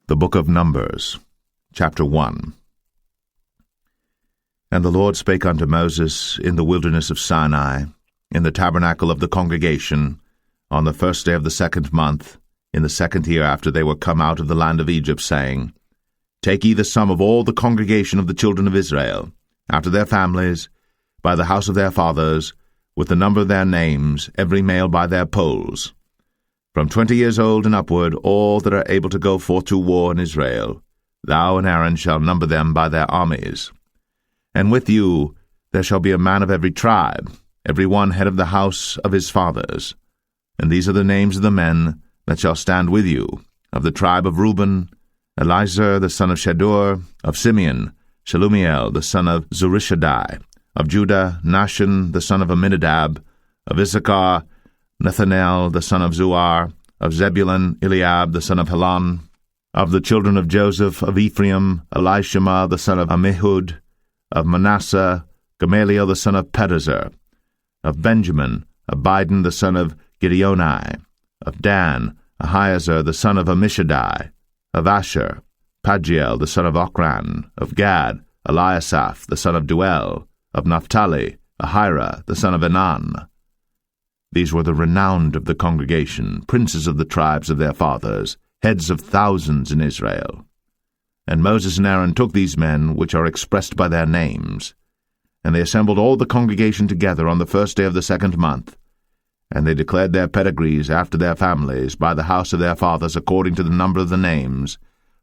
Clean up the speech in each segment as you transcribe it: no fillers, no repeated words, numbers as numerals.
The Book of Numbers, chapter 1. And the Lord spake unto Moses in the wilderness of Sinai, in the tabernacle of the congregation, on the first day of the 2nd month, in the 2nd year after they were come out of the land of Egypt, saying, Take ye the sum of all the congregation of the children of Israel, after their families, by the house of their fathers, with the number of their names, every male by their polls. From 20 years old and upward, all that are able to go forth to war in Israel, thou and Aaron shall number them by their armies. And with you there shall be a man of every tribe, every one head of the house of his fathers. And these are the names of the men that shall stand with you. Of the tribe of Reuben, Elizur the son of Shedeur; of Simeon, Shelumiel the son of Zurishaddai; of Judah, Nahshon the son of Amminadab; of Issachar, Nethanel the son of Zuar; of Zebulun, Eliab the son of Helon; of the children of Joseph; of Ephraim, Elishama the son of Ammihud; of Manasseh, Gamaliel the son of Pedazur; of Benjamin, Abidan the son of Gideoni; of Dan, Ahiezer the son of Ammishaddai; of Asher, Pagiel the son of Ochran; of Gad, Eliasaph the son of Duel; of Naphtali, Ahira the son of Enan. These were the renowned of the congregation, princes of the tribes of their fathers, heads of thousands in Israel. And Moses and Aaron took these men, which are expressed by their names, and they assembled all the congregation together on the first day of the 2nd month, and they declared their pedigrees after their families, by the house of their fathers, according to the number of the names,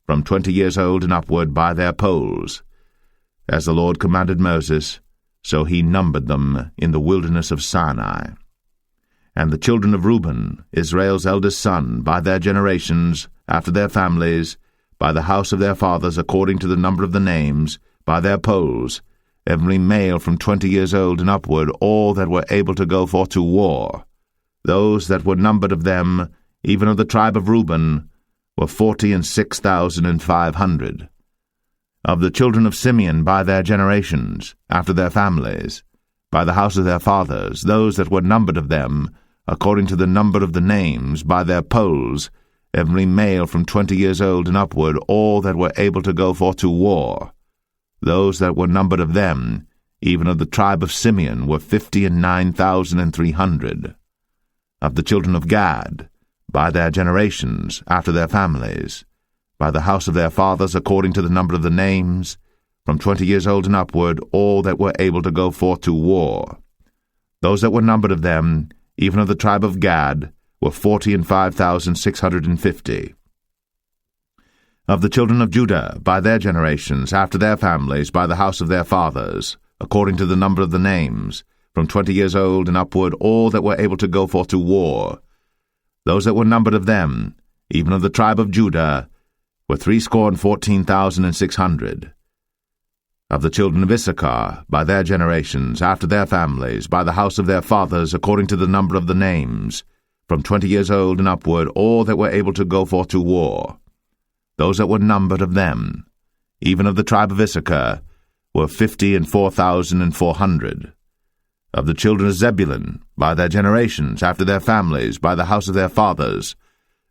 from 20 years old and upward, by their polls. As the Lord commanded Moses, so he numbered them in the wilderness of Sinai. And the children of Reuben, Israel's eldest son, by their generations, after their families, by the house of their fathers, according to the number of the names, by their polls, every male from 20 years old and upward, all that were able to go forth to war. Those that were numbered of them, even of the tribe of Reuben, were 46,500. Of the children of Simeon, by their generations, after their families, by the house of their fathers, those that were numbered of them, according to the number of the names, by their polls, every male from 20 years old and upward, all that were able to go forth to war. Those that were numbered of them, even of the tribe of Simeon, were 59,300. Of the children of Gad, by their generations, after their families, by the house of their fathers, according to the number of the names, from 20 years old and upward, all that were able to go forth to war. Those that were numbered of them, even of the tribe of Gad, were 45,650. Of the children of Judah, by their generations, after their families, by the house of their fathers, according to the number of the names, from 20 years old and upward, all that were able to go forth to war. Those that were numbered of them, even of the tribe of Judah, were 314,600. Of the children of Issachar, by their generations, after their families, by the house of their fathers, according to the number of the names, from 20 years old and upward, all that were able to go forth to war. Those that were numbered of them, even of the tribe of Issachar, were 54,400. Of the children of Zebulun, by their generations, after their families, by the house of their fathers,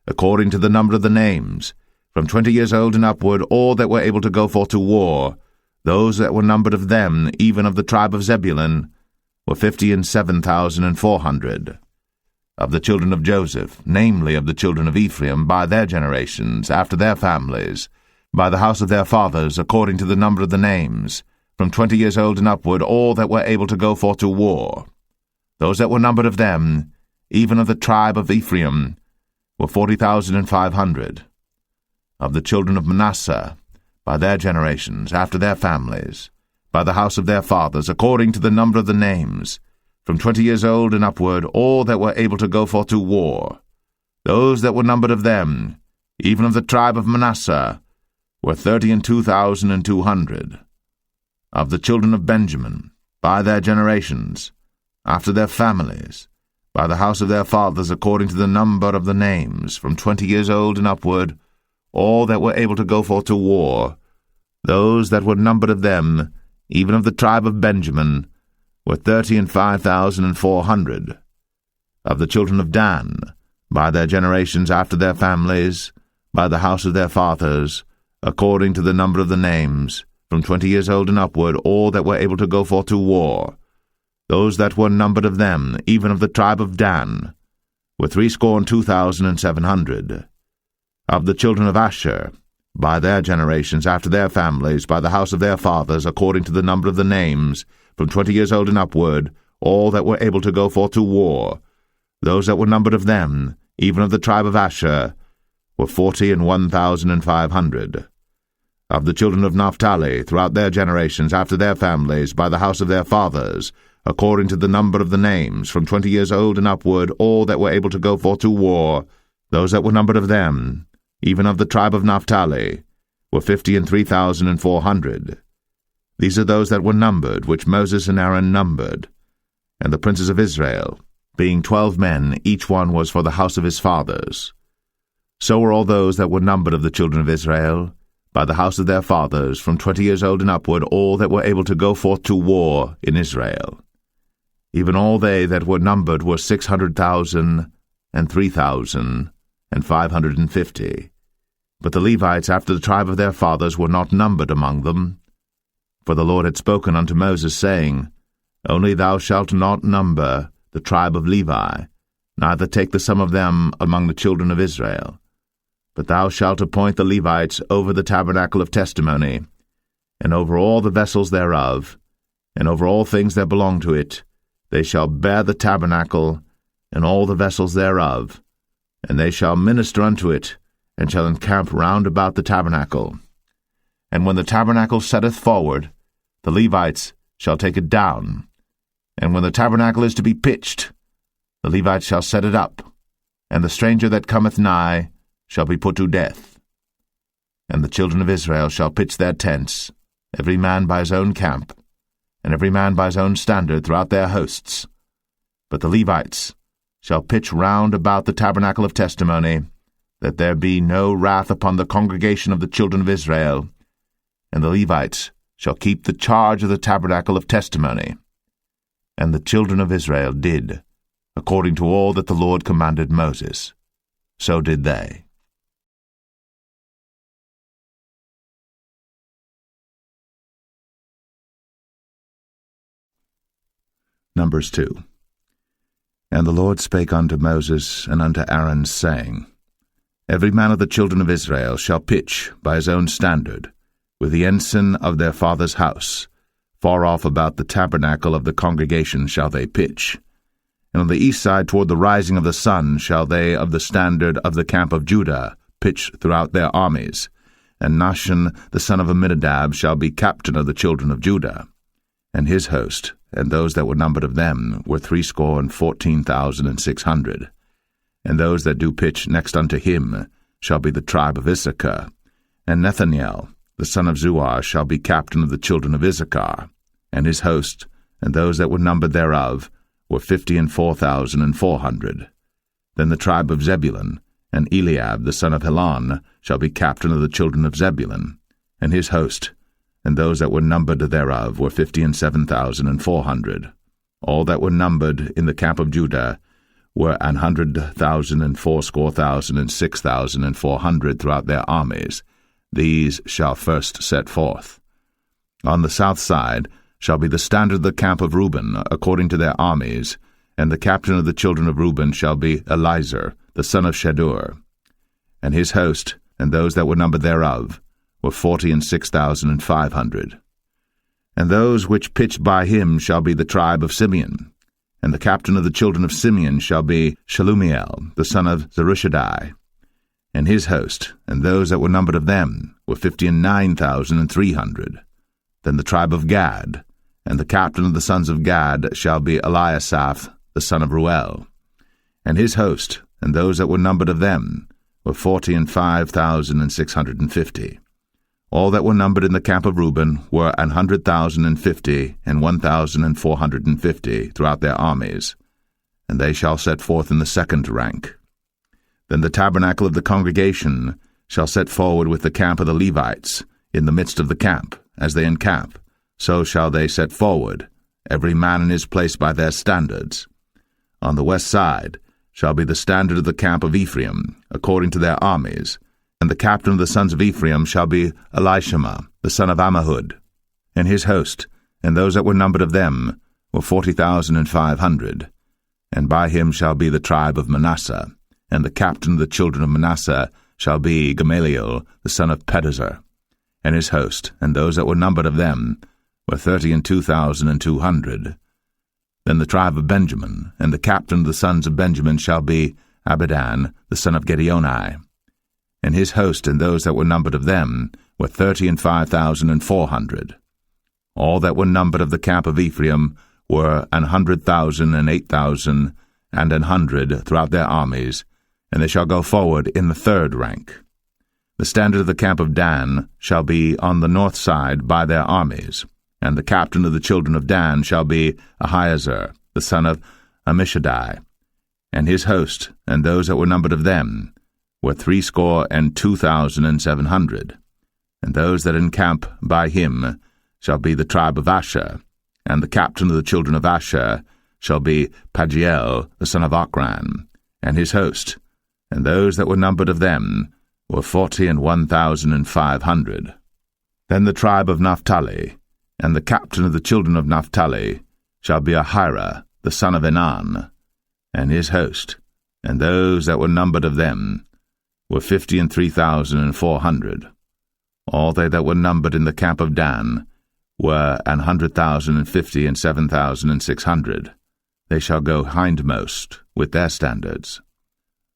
according to the number of the names, from 20 years old and upward, all that were able to go forth to war, those that were numbered of them, even of the tribe of Zebulun, were 57,400. Of the children of Joseph, namely of the children of Ephraim, by their generations, after their families, by the house of their fathers, according to the number of the names, from 20 years old and upward, all that were able to go forth to war. Those that were numbered of them, even of the tribe of Ephraim, were 40,500. Of the children of Manasseh, by their generations, after their families, by the house of their fathers, according to the number of the names, from 20 years old and upward, all that were able to go forth to war. Those that were numbered of them, even of the tribe of Manasseh, were 32,200. Of the children of Benjamin, by their generations, after their families, by the house of their fathers, according to the number of the names, from 20 years old and upward, all that were able to go forth to war, those that were numbered of them, even of the tribe of Benjamin, were 35,400. Of the children of Dan, by their generations after their families, by the house of their fathers, according to the number of the names, from 20 years old and upward, all that were able to go forth to war. Those that were numbered of them, even of the tribe of Dan, were 62,700. Of the children of Asher, by their generations, after their families, by the house of their fathers, according to the number of the names, from 20 years old and upward, all that were able to go forth to war. Those that were numbered of them, even of the tribe of Asher, were 41,500. Of the children of Naphtali, throughout their generations, after their families, by the house of their fathers, according to the number of the names, from 20 years old and upward, all that were able to go forth to war, those that were numbered of them, even of the tribe of Naphtali, were 53,400. These are those that were numbered, which Moses and Aaron numbered, and the princes of Israel, being 12 men, each one was for the house of his fathers. So were all those that were numbered of the children of Israel, by the house of their fathers, from 20 years old and upward, all that were able to go forth to war in Israel. Even all they that were numbered were 600,000 and 3,550. But the Levites after the tribe of their fathers were not numbered among them. For the Lord had spoken unto Moses, saying, Only thou shalt not number the tribe of Levi, neither take the sum of them among the children of Israel. But thou shalt appoint the Levites over the tabernacle of testimony, and over all the vessels thereof, and over all things that belong to it. They shall bear the tabernacle, and all the vessels thereof, and they shall minister unto it, and shall encamp round about the tabernacle. And when the tabernacle setteth forward, the Levites shall take it down. And when the tabernacle is to be pitched, the Levites shall set it up, and the stranger that cometh nigh shall be put to death. And the children of Israel shall pitch their tents, every man by his own camp, and every man by his own standard throughout their hosts. But the Levites shall pitch round about the tabernacle of testimony, that there be no wrath upon the congregation of the children of Israel, and the Levites shall keep the charge of the tabernacle of testimony. And the children of Israel did, according to all that the Lord commanded Moses. So did they. Numbers 2. And the Lord spake unto Moses and unto Aaron, saying, Every man of the children of Israel shall pitch by his own standard, with the ensign of their father's house. Far off about the tabernacle of the congregation shall they pitch. And on the east side toward the rising of the sun shall they of the standard of the camp of Judah pitch throughout their armies. And Nahshon the son of Amminadab shall be captain of the children of Judah. And his host, and those that were numbered of them, were 314,600. And those that do pitch next unto him shall be the tribe of Issachar. And Nethaniel the son of Zuar shall be captain of the children of Issachar. And his host, and those that were numbered thereof, were 54,400. Then the tribe of Zebulun, and Eliab the son of Helon, shall be captain of the children of Zebulun. And his host, and those that were numbered thereof, were 57,400. All that were numbered in the camp of Judah were 100,000 and 80,000 and 6,400 throughout their armies. These shall first set forth. On the south side shall be the standard of the camp of Reuben, according to their armies, and the captain of the children of Reuben shall be Elizur, the son of Shedeur. And his host, and those that were numbered thereof, were 46,500. And those which pitched by him shall be the tribe of Simeon. And the captain of the children of Simeon shall be Shelumiel, the son of Zerushadai. And his host, and those that were numbered of them, were 59,300. Then the tribe of Gad, and the captain of the sons of Gad shall be Eliasaph, the son of Ruel. And his host, and those that were numbered of them, were 45,650. All that were numbered in the camp of Reuben were 100,050 and 1,450 throughout their armies, and they shall set forth in the second rank. Then the tabernacle of the congregation shall set forward with the camp of the Levites in the midst of the camp. As they encamp, so shall they set forward, every man in his place by their standards. On the west side shall be the standard of the camp of Ephraim, according to their armies, And the captain of the sons of Ephraim shall be Elishama, the son of Ammihud, and his host, and those that were numbered of them were 40,500. And by him shall be the tribe of Manasseh, and the captain of the children of Manasseh shall be Gamaliel, the son of Pedazur, and his host, and those that were numbered of them were 32,200. Then the tribe of Benjamin, and the captain of the sons of Benjamin shall be Abidan, the son of Gideoni, and his host, and those that were numbered of them were 35,400. All that were numbered of the camp of Ephraim were 100,000 and 8,000 and 100 throughout their armies, and they shall go forward in the third rank. The standard of the camp of Dan shall be on the north side by their armies, and the captain of the children of Dan shall be Ahiezer, the son of Ammishaddai, and his host, and those that were numbered of them were 62,700. And those that encamp by him shall be the tribe of Asher, and the captain of the children of Asher shall be Pagiel, the son of Ochran, and his host, and those that were numbered of them were 41,500. Then the tribe of Naphtali, and the captain of the children of Naphtali shall be Ahira, the son of Enan, and his host, and those that were numbered of them were 53,400. All they that were numbered in the camp of Dan were 100,050 and 7,600. They shall go hindmost with their standards.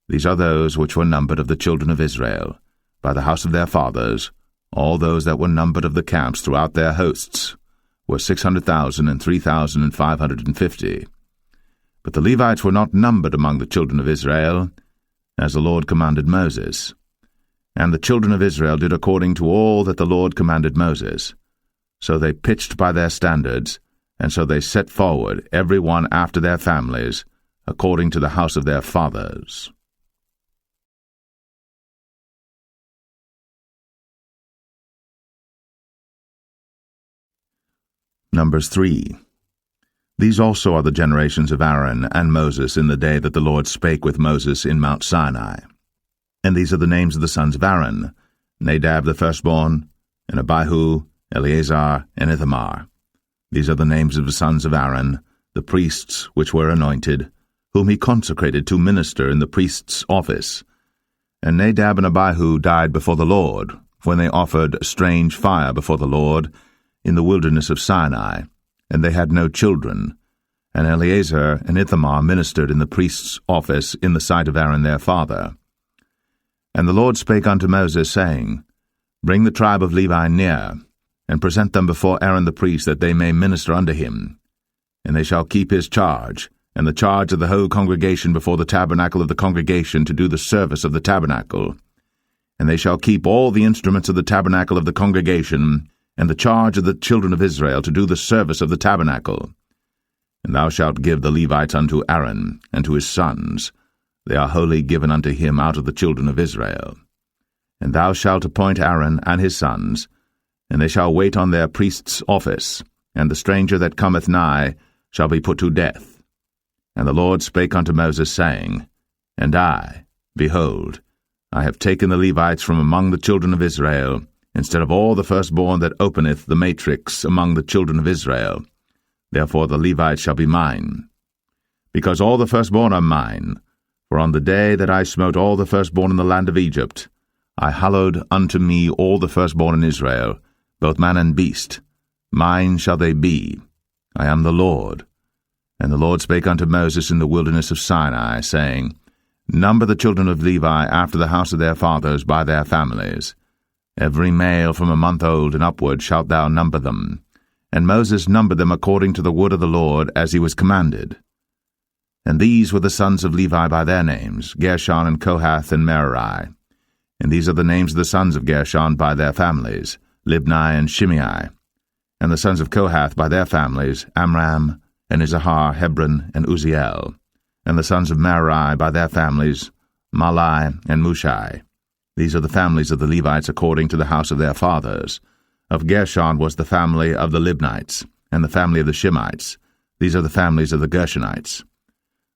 These are those which were numbered of the children of Israel, by the house of their fathers. All those that were numbered of the camps throughout their hosts were 600,000 and 3,550. But the Levites were not numbered among the children of Israel, as the Lord commanded Moses. And the children of Israel did according to all that the Lord commanded Moses. So they pitched by their standards, and so they set forward, every one after their families, according to the house of their fathers. Numbers 3. These also are the generations of Aaron and Moses in the day that the Lord spake with Moses in Mount Sinai. And these are the names of the sons of Aaron: Nadab the firstborn, and Abihu, Eleazar, and Ithamar. These are the names of the sons of Aaron, the priests which were anointed, whom he consecrated to minister in the priest's office. And Nadab and Abihu died before the Lord, when they offered strange fire before the Lord in the wilderness of Sinai, and they had no children. And Eleazar and Ithamar ministered in the priest's office in the sight of Aaron their father. And the Lord spake unto Moses, saying, Bring the tribe of Levi near, and present them before Aaron the priest, that they may minister unto him. And they shall keep his charge, and the charge of the whole congregation before the tabernacle of the congregation, to do the service of the tabernacle. And they shall keep all the instruments of the tabernacle of the congregation, and the charge of the children of Israel, to do the service of the tabernacle. And thou shalt give the Levites unto Aaron, and to his sons. They are wholly given unto him out of the children of Israel. And thou shalt appoint Aaron and his sons, and they shall wait on their priest's office, and the stranger that cometh nigh shall be put to death. And the Lord spake unto Moses, saying, And I, behold, I have taken the Levites from among the children of Israel, instead of all the firstborn that openeth the matrix among the children of Israel. Therefore the Levites shall be mine. Because all the firstborn are mine, for on the day that I smote all the firstborn in the land of Egypt, I hallowed unto me all the firstborn in Israel, both man and beast. Mine shall they be. I am the Lord. And the Lord spake unto Moses in the wilderness of Sinai, saying, Number the children of Levi after the house of their fathers by their families. Every male from a month old and upward shalt thou number them. And Moses numbered them according to the word of the Lord, as he was commanded. And these were the sons of Levi by their names, Gershon and Kohath and Merari. And these are the names of the sons of Gershon by their families, Libni and Shimei. And the sons of Kohath by their families, Amram, and Izahar, Hebron, and Uzziel. And the sons of Merari by their families, Mahli and Mushai. These are the families of the Levites according to the house of their fathers. Of Gershon was the family of the Libnites, and the family of the Shimites. These are the families of the Gershonites.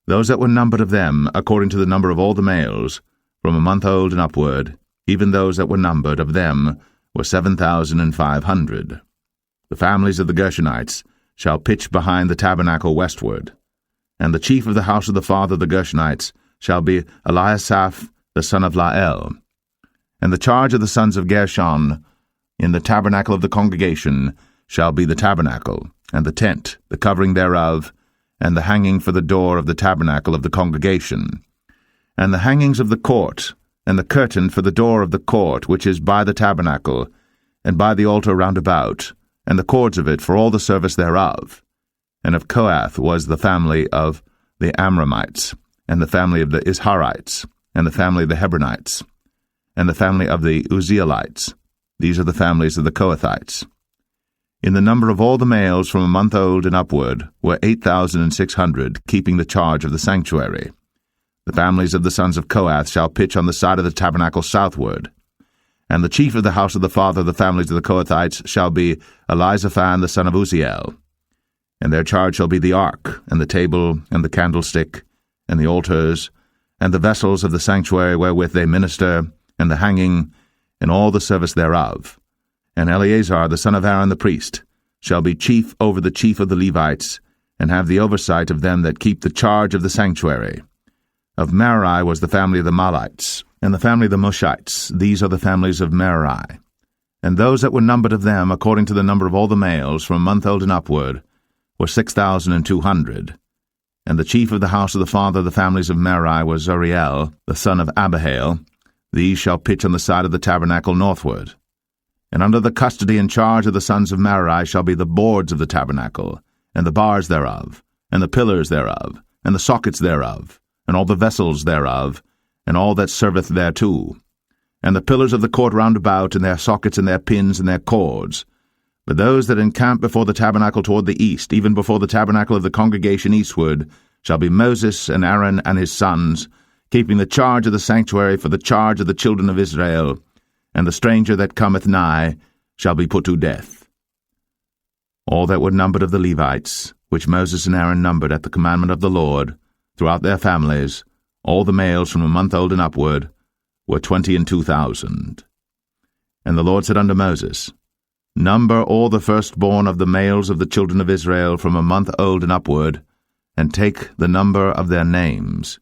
Those that were numbered of them, according to the number of all the males, from a month old and upward, even those that were numbered of them were 7,500. The families of the Gershonites shall pitch behind the tabernacle westward. And the chief of the house of the father of the Gershonites shall be Eliasaph the son of Lael. And the charge of the sons of Gershon in the tabernacle of the congregation shall be the tabernacle, and the tent, the covering thereof, and the hanging for the door of the tabernacle of the congregation, and the hangings of the court, and the curtain for the door of the court which is by the tabernacle, and by the altar round about, and the cords of it for all the service thereof. And of Kohath was the family of the Amramites, and the family of the Izharites, and the family of the Hebronites, and the family of the Uzzielites. These are the families of the Kohathites. In the number of all the males from a month old and upward were 8,600, keeping the charge of the sanctuary. The families of the sons of Kohath shall pitch on the side of the tabernacle southward. And the chief of the house of the father of the families of the Kohathites shall be Elizaphan the son of Uzziel. And their charge shall be the ark, and the table, and the candlestick, and the altars, and the vessels of the sanctuary wherewith they minister, and the hanging, and all the service thereof. And Eleazar the son of Aaron the priest shall be chief over the chief of the Levites, and have the oversight of them that keep the charge of the sanctuary. Of Merari was the family of the Mahlites, and the family of the Mushites. These are the families of Merari. And those that were numbered of them, according to the number of all the males, from a month old and upward, were 6,200. And the chief of the house of the father of the families of Merari was Zuriel, the son of Abihail. These shall pitch on the side of the tabernacle northward. And under the custody and charge of the sons of Merari shall be the boards of the tabernacle, and the bars thereof, and the pillars thereof, and the sockets thereof, and all the vessels thereof, and all that serveth thereto, and the pillars of the court round about, and their sockets, and their pins, and their cords. But those that encamp before the tabernacle toward the east, even before the tabernacle of the congregation eastward, shall be Moses and Aaron and his sons, keeping the charge of the sanctuary for the charge of the children of Israel, and the stranger that cometh nigh shall be put to death. All that were numbered of the Levites, which Moses and Aaron numbered at the commandment of the Lord, throughout their families, all the males from a month old and upward, were 22,000. And the Lord said unto Moses, Number all the firstborn of the males of the children of Israel from a month old and upward, and take the number of their names.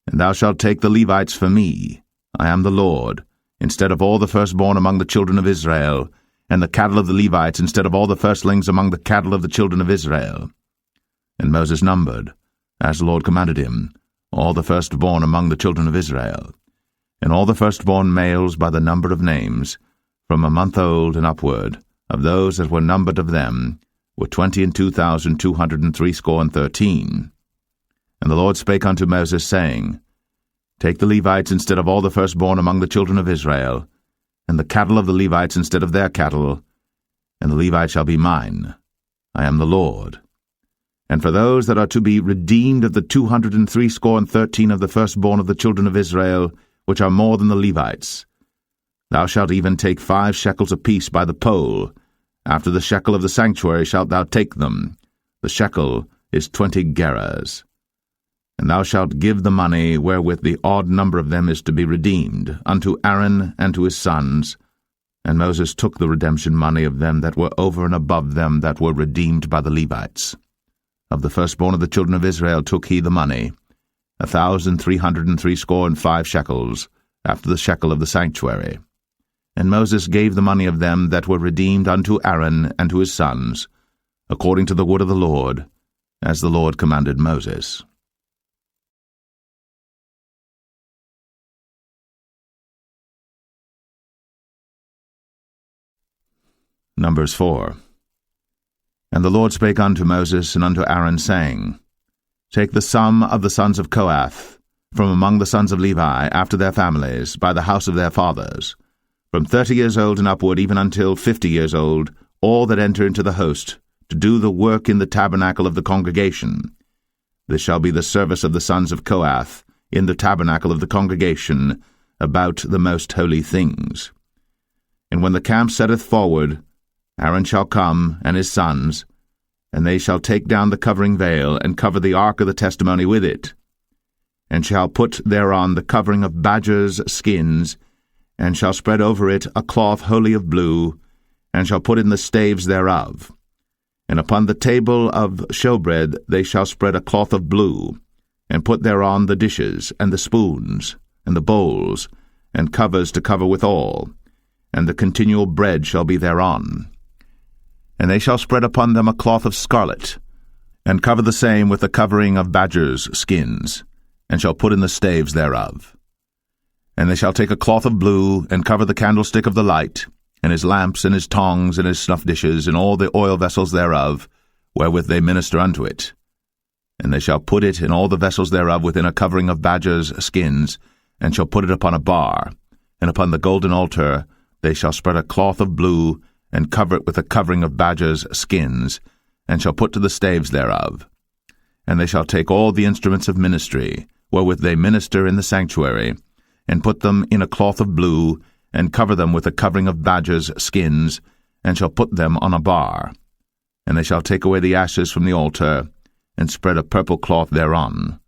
And thou shalt take the Levites for me, I am the Lord, instead of all the firstborn among the children of Israel, and the cattle of the Levites instead of all the firstlings among the cattle of the children of Israel. And Moses numbered, as the Lord commanded him, all the firstborn among the children of Israel, and all the firstborn males by the number of names, from a month old and upward, of those that were numbered of them, were 22,213. And the Lord spake unto Moses, saying, Take the Levites instead of all the firstborn among the children of Israel, and the cattle of the Levites instead of their cattle, and the Levites shall be mine. I am the Lord. And for those that are to be redeemed of the 213 of the firstborn of the children of Israel, which are more than the Levites, thou shalt even take 5 shekels apiece by the poll. After the shekel of the sanctuary shalt thou take them. The shekel is 20 gerahs. And thou shalt give the money wherewith the odd number of them is to be redeemed, unto Aaron and to his sons. And Moses took the redemption money of them that were over and above them that were redeemed by the Levites. Of the firstborn of the children of Israel took he the money, 1,365 shekels, after the shekel of the sanctuary. And Moses gave the money of them that were redeemed unto Aaron and to his sons, according to the word of the Lord, as the Lord commanded Moses. Numbers 4. And the Lord spake unto Moses and unto Aaron, saying, Take the sum of the sons of Kohath, from among the sons of Levi, after their families, by the house of their fathers, from 30 years old and upward, even until 50 years old, all that enter into the host, to do the work in the tabernacle of the congregation. This shall be the service of the sons of Kohath, in the tabernacle of the congregation, about the most holy things. And when the camp setteth forward, Aaron shall come, and his sons, and they shall take down the covering veil, and cover the ark of the testimony with it, and shall put thereon the covering of badgers' skins, and shall spread over it a cloth wholly of blue, and shall put in the staves thereof. And upon the table of showbread they shall spread a cloth of blue, and put thereon the dishes, and the spoons, and the bowls, and covers to cover withal, and the continual bread shall be thereon. And they shall spread upon them a cloth of scarlet, and cover the same with the covering of badgers' skins, and shall put in the staves thereof. And they shall take a cloth of blue, and cover the candlestick of the light, and his lamps, and his tongs, and his snuff dishes, and all the oil vessels thereof, wherewith they minister unto it. And they shall put it and all the vessels thereof within a covering of badgers' skins, and shall put it upon a bar, and upon the golden altar they shall spread a cloth of blue, and cover it with a covering of badgers' skins, and shall put to the staves thereof. And they shall take all the instruments of ministry, wherewith they minister in the sanctuary, and put them in a cloth of blue, and cover them with a covering of badgers' skins, and shall put them on a bar. And they shall take away the ashes from the altar, and spread a purple cloth thereon.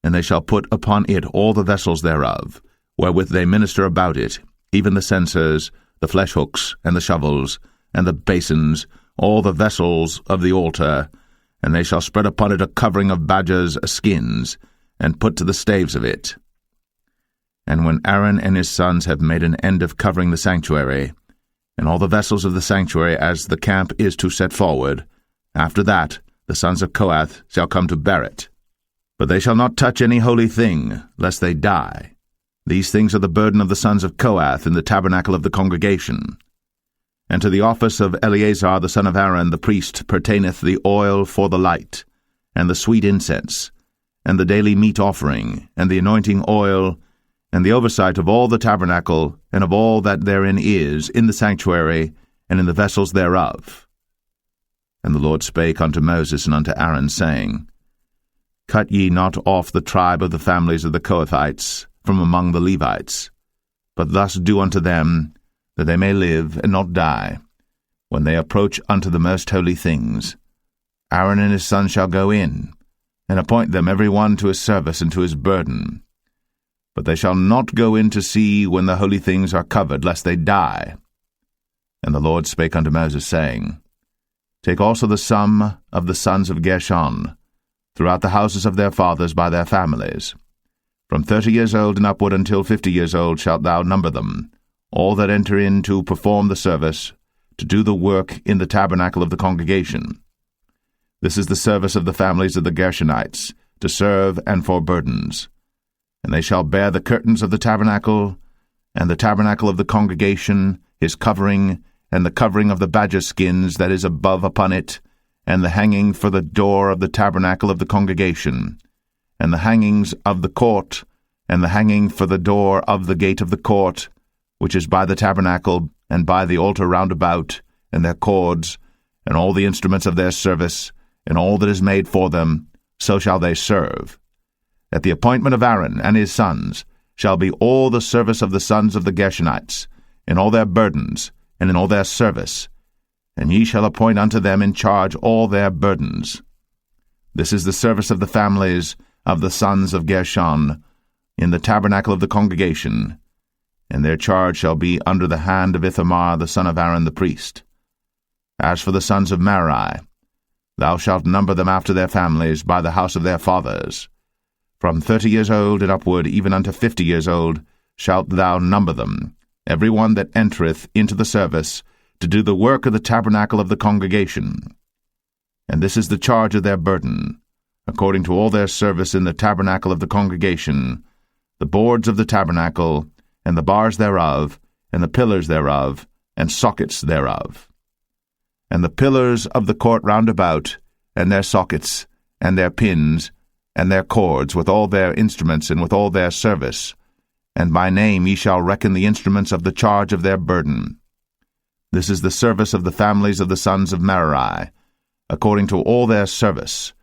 And they shall put upon it all the vessels thereof, wherewith they minister about it, even the censers, the flesh hooks, and the shovels, and the basins, all the vessels of the altar, and they shall spread upon it a covering of badgers' skins, and put to the staves of it. And when Aaron and his sons have made an end of covering the sanctuary, and all the vessels of the sanctuary as the camp is to set forward, after that the sons of Kohath shall come to bear it. But they shall not touch any holy thing, lest they die. These things are the burden of the sons of Kohath in the tabernacle of the congregation. And to the office of Eleazar the son of Aaron the priest pertaineth the oil for the light, and the sweet incense, and the daily meat offering, and the anointing oil, and the oversight of all the tabernacle, and of all that therein is, in the sanctuary, and in the vessels thereof. And the Lord spake unto Moses and unto Aaron, saying, Cut ye not off the tribe of the families of the Kohathites from among the Levites, but thus do unto them, that they may live and not die, when they approach unto the most holy things. Aaron and his sons shall go in, and appoint them every one to his service and to his burden. But they shall not go in to see when the holy things are covered, lest they die. And the Lord spake unto Moses, saying, Take also the sum of the sons of Gershon, throughout the houses of their fathers by their families. From 30 years old and upward until 50 years old shalt thou number them, all that enter in to perform the service, to do the work in the tabernacle of the congregation. This is the service of the families of the Gershonites, to serve and for burdens. And they shall bear the curtains of the tabernacle, and the tabernacle of the congregation, his covering, and the covering of the badger skins that is above upon it, and the hanging for the door of the tabernacle of the congregation, and the hangings of the court, and the hanging for the door of the gate of the court, which is by the tabernacle, and by the altar round about, and their cords, and all the instruments of their service, and all that is made for them, so shall they serve. At the appointment of Aaron and his sons shall be all the service of the sons of the Gershonites, in all their burdens, and in all their service, and ye shall appoint unto them in charge all their burdens. This is the service of the families of the sons of Gershon, in the tabernacle of the congregation, and their charge shall be under the hand of Ithamar the son of Aaron the priest. As for the sons of Merari, thou shalt number them after their families by the house of their fathers. From 30 years old and upward, even unto 50 years old, shalt thou number them, every one that entereth into the service, to do the work of the tabernacle of the congregation. And this is the charge of their burden, according to all their service in the tabernacle of the congregation, the boards of the tabernacle, and the bars thereof, and the pillars thereof, and sockets thereof. And the pillars of the court round about, and their sockets, and their pins, and their cords, with all their instruments, and with all their service. And by name ye shall reckon the instruments of the charge of their burden. This is the service of the families of the sons of Merari, according to all their service,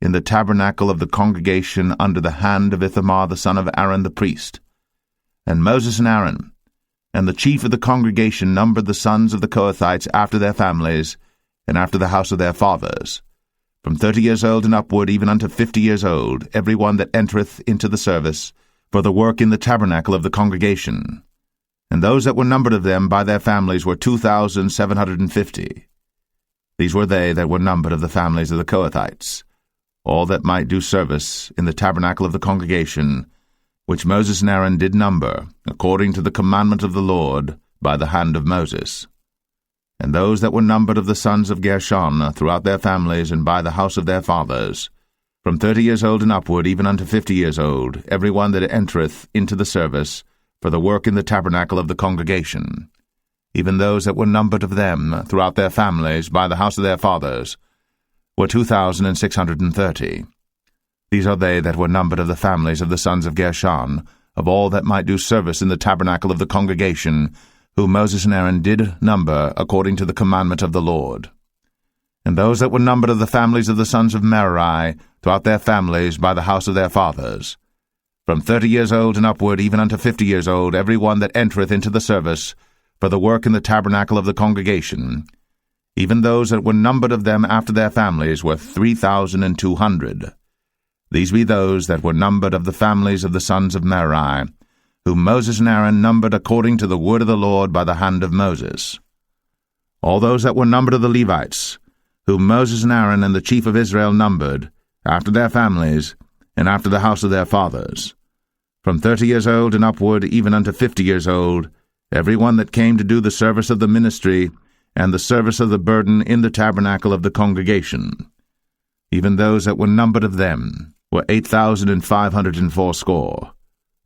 in the tabernacle of the congregation under the hand of Ithamar the son of Aaron the priest. And Moses and Aaron, and the chief of the congregation numbered the sons of the Kohathites after their families, and after the house of their fathers, from 30 years old and upward, even unto 50 years old, every one that entereth into the service, for the work in the tabernacle of the congregation. And those that were numbered of them by their families were 2,750. These were they that were numbered of the families of the Kohathites, all that might do service in the tabernacle of the congregation, which Moses and Aaron did number, according to the commandment of the Lord, by the hand of Moses. And those that were numbered of the sons of Gershon throughout their families and by the house of their fathers, from 30 years old and upward, even unto 50 years old, every one that entereth into the service for the work in the tabernacle of the congregation, even those that were numbered of them throughout their families by the house of their fathers, were 2,630. These are they that were numbered of the families of the sons of Gershon, of all that might do service in the tabernacle of the congregation, whom Moses and Aaron did number according to the commandment of the Lord. And those that were numbered of the families of the sons of Merari throughout their families by the house of their fathers, from 30 years old and upward, even unto 50 years old, every one that entereth into the service for the work in the tabernacle of the congregation, even those that were numbered of them after their families were 3,200. These be those that were numbered of the families of the sons of Merari, whom Moses and Aaron numbered according to the word of the Lord by the hand of Moses. All those that were numbered of the Levites, whom Moses and Aaron and the chief of Israel numbered, after their families, and after the house of their fathers, from 30 years old and upward, even unto 50 years old, every one that came to do the service of the ministry and the service of the burden in the tabernacle of the congregation. Even those that were numbered of them were 8,580.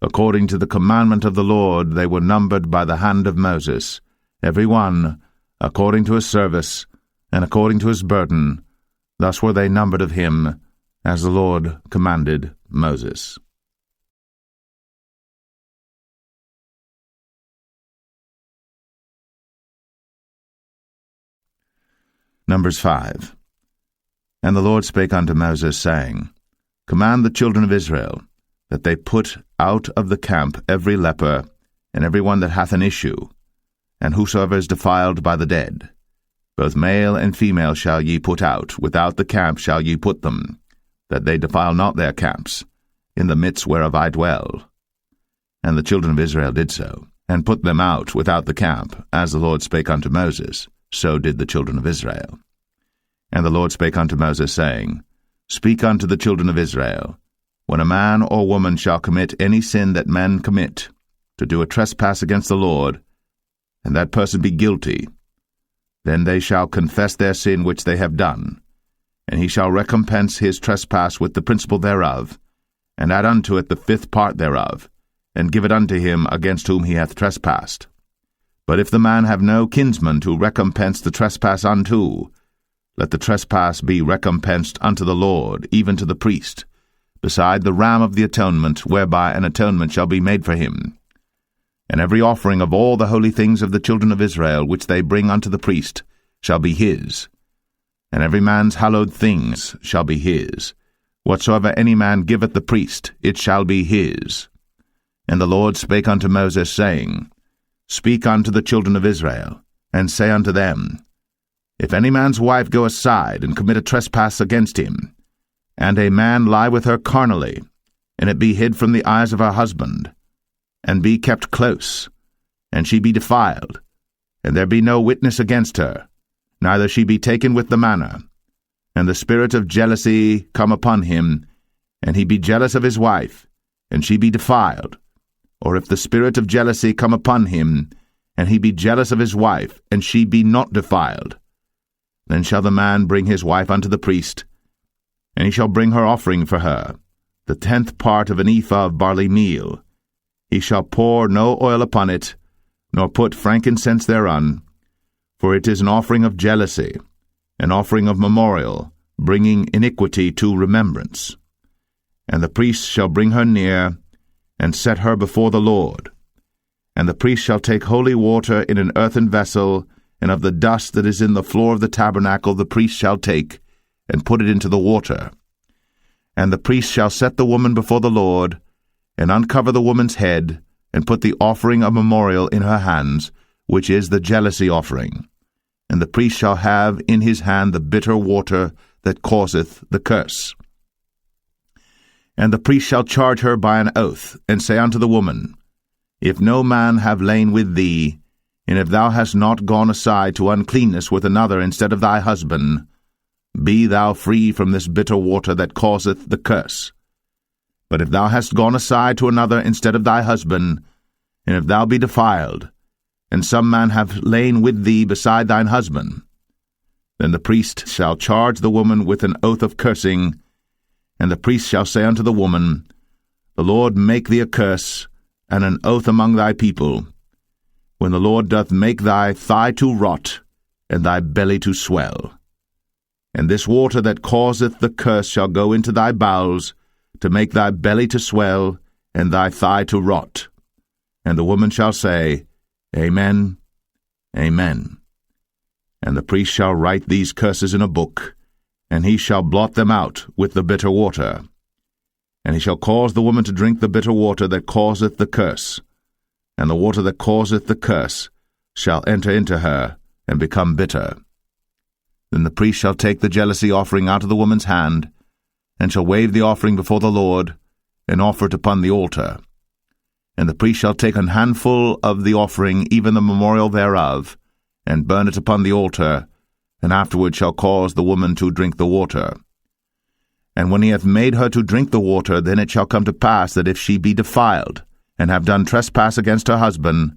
According to the commandment of the Lord they were numbered by the hand of Moses, every one according to his service and according to his burden. Thus were they numbered of him, as the Lord commanded Moses. Numbers 5. And the Lord spake unto Moses, saying, Command the children of Israel, that they put out of the camp every leper, and every one that hath an issue, and whosoever is defiled by the dead. Both male and female shall ye put out, without the camp shall ye put them, that they defile not their camps, in the midst whereof I dwell. And the children of Israel did so, and put them out without the camp, as the Lord spake unto Moses, so did the children of Israel. And the Lord spake unto Moses, saying, Speak unto the children of Israel, when a man or woman shall commit any sin that men commit, to do a trespass against the Lord, and that person be guilty, then they shall confess their sin which they have done, and he shall recompense his trespass with the principal thereof, and add unto it the 5th part thereof, and give it unto him against whom he hath trespassed. But if the man have no kinsman to recompense the trespass unto, let the trespass be recompensed unto the Lord, even to the priest, beside the ram of the atonement, whereby an atonement shall be made for him. And every offering of all the holy things of the children of Israel, which they bring unto the priest, shall be his. And every man's hallowed things shall be his. Whatsoever any man giveth the priest, it shall be his. And the Lord spake unto Moses, saying, Speak unto the children of Israel, and say unto them, If any man's wife go aside and commit a trespass against him, and a man lie with her carnally, and it be hid from the eyes of her husband, and be kept close, and she be defiled, and there be no witness against her, neither she be taken with the manner, and the spirit of jealousy come upon him, and he be jealous of his wife, and she be defiled, or if the spirit of jealousy come upon him, and he be jealous of his wife, and she be not defiled, then shall the man bring his wife unto the priest, and he shall bring her offering for her, the 10th part of an ephah of barley meal. He shall pour no oil upon it, nor put frankincense thereon, for it is an offering of jealousy, an offering of memorial, bringing iniquity to remembrance. And the priest shall bring her near, and set her before the Lord. And the priest shall take holy water in an earthen vessel, and of the dust that is in the floor of the tabernacle the priest shall take, and put it into the water. And the priest shall set the woman before the Lord, and uncover the woman's head, and put the offering of memorial in her hands, which is the jealousy offering. And the priest shall have in his hand the bitter water that causeth the curse. And the priest shall charge her by an oath, and say unto the woman, If no man have lain with thee, and if thou hast not gone aside to uncleanness with another instead of thy husband, be thou free from this bitter water that causeth the curse. But if thou hast gone aside to another instead of thy husband, and if thou be defiled, and some man have lain with thee beside thine husband, then the priest shall charge the woman with an oath of cursing, and the priest shall say unto the woman, The Lord make thee a curse, and an oath among thy people, when the Lord doth make thy thigh to rot, and thy belly to swell. And this water that causeth the curse shall go into thy bowels, to make thy belly to swell, and thy thigh to rot. And the woman shall say, Amen, Amen. And the priest shall write these curses in a book, and he shall blot them out with the bitter water. And he shall cause the woman to drink the bitter water that causeth the curse, and the water that causeth the curse shall enter into her, and become bitter. Then the priest shall take the jealousy offering out of the woman's hand, and shall wave the offering before the Lord, and offer it upon the altar. And the priest shall take an handful of the offering, even the memorial thereof, and burn it upon the altar, and afterward shall cause the woman to drink the water. And when he hath made her to drink the water, then it shall come to pass that if she be defiled, and have done trespass against her husband,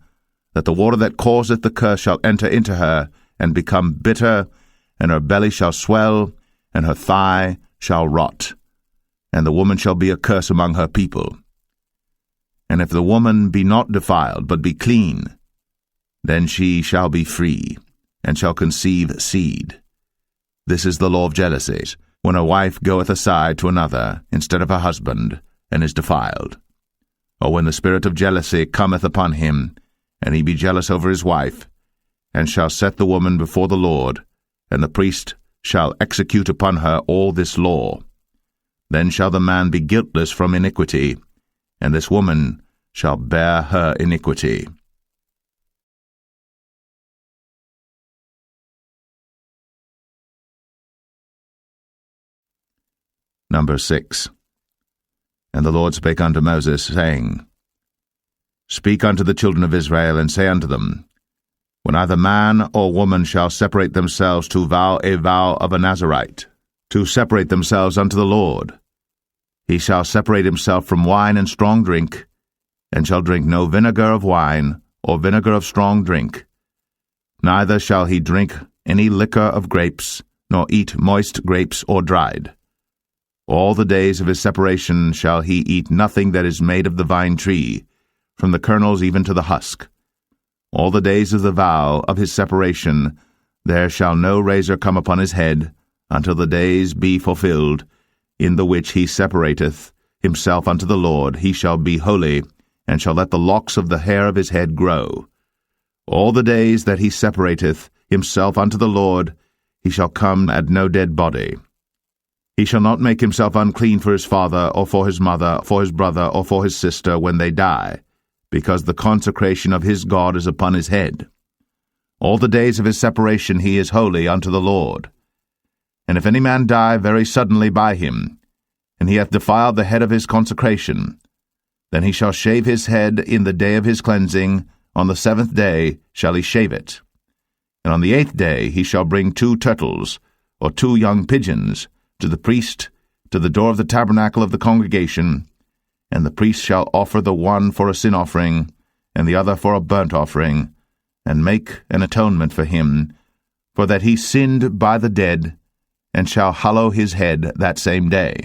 that the water that causeth the curse shall enter into her, and become bitter, and her belly shall swell, and her thigh shall rot, and the woman shall be a curse among her people. And if the woman be not defiled, but be clean, then she shall be free, and shall conceive seed. This is the law of jealousies, when a wife goeth aside to another instead of her husband, and is defiled. Or when the spirit of jealousy cometh upon him, and he be jealous over his wife, and shall set the woman before the Lord, and the priest shall execute upon her all this law. Then shall the man be guiltless from iniquity, and this woman shall bear her iniquity. Number 6. And the Lord spake unto Moses, saying, Speak unto the children of Israel, and say unto them, When either man or woman shall separate themselves to vow a vow of a Nazarite, to separate themselves unto the Lord, he shall separate himself from wine and strong drink, and shall drink no vinegar of wine, or vinegar of strong drink. Neither shall he drink any liquor of grapes, nor eat moist grapes or dried. All the days of his separation shall he eat nothing that is made of the vine tree, from the kernels even to the husk. All the days of the vow of his separation there shall no razor come upon his head, until the days be fulfilled, in the which he separateth himself unto the Lord. He shall be holy, and shall let the locks of the hair of his head grow. All the days that he separateth himself unto the Lord, he shall come at no dead body. He shall not make himself unclean for his father, or for his mother, for his brother, or for his sister when they die, because the consecration of his God is upon his head. All the days of his separation he is holy unto the Lord. And if any man die very suddenly by him, and he hath defiled the head of his consecration, then he shall shave his head in the day of his cleansing. On the 7th day shall he shave it. And on the 8th day he shall bring 2 turtles, or 2 young pigeons, to the priest, to the door of the tabernacle of the congregation, and the priest shall offer the one for a sin offering, and the other for a burnt offering, and make an atonement for him, for that he sinned by the dead, and shall hallow his head that same day.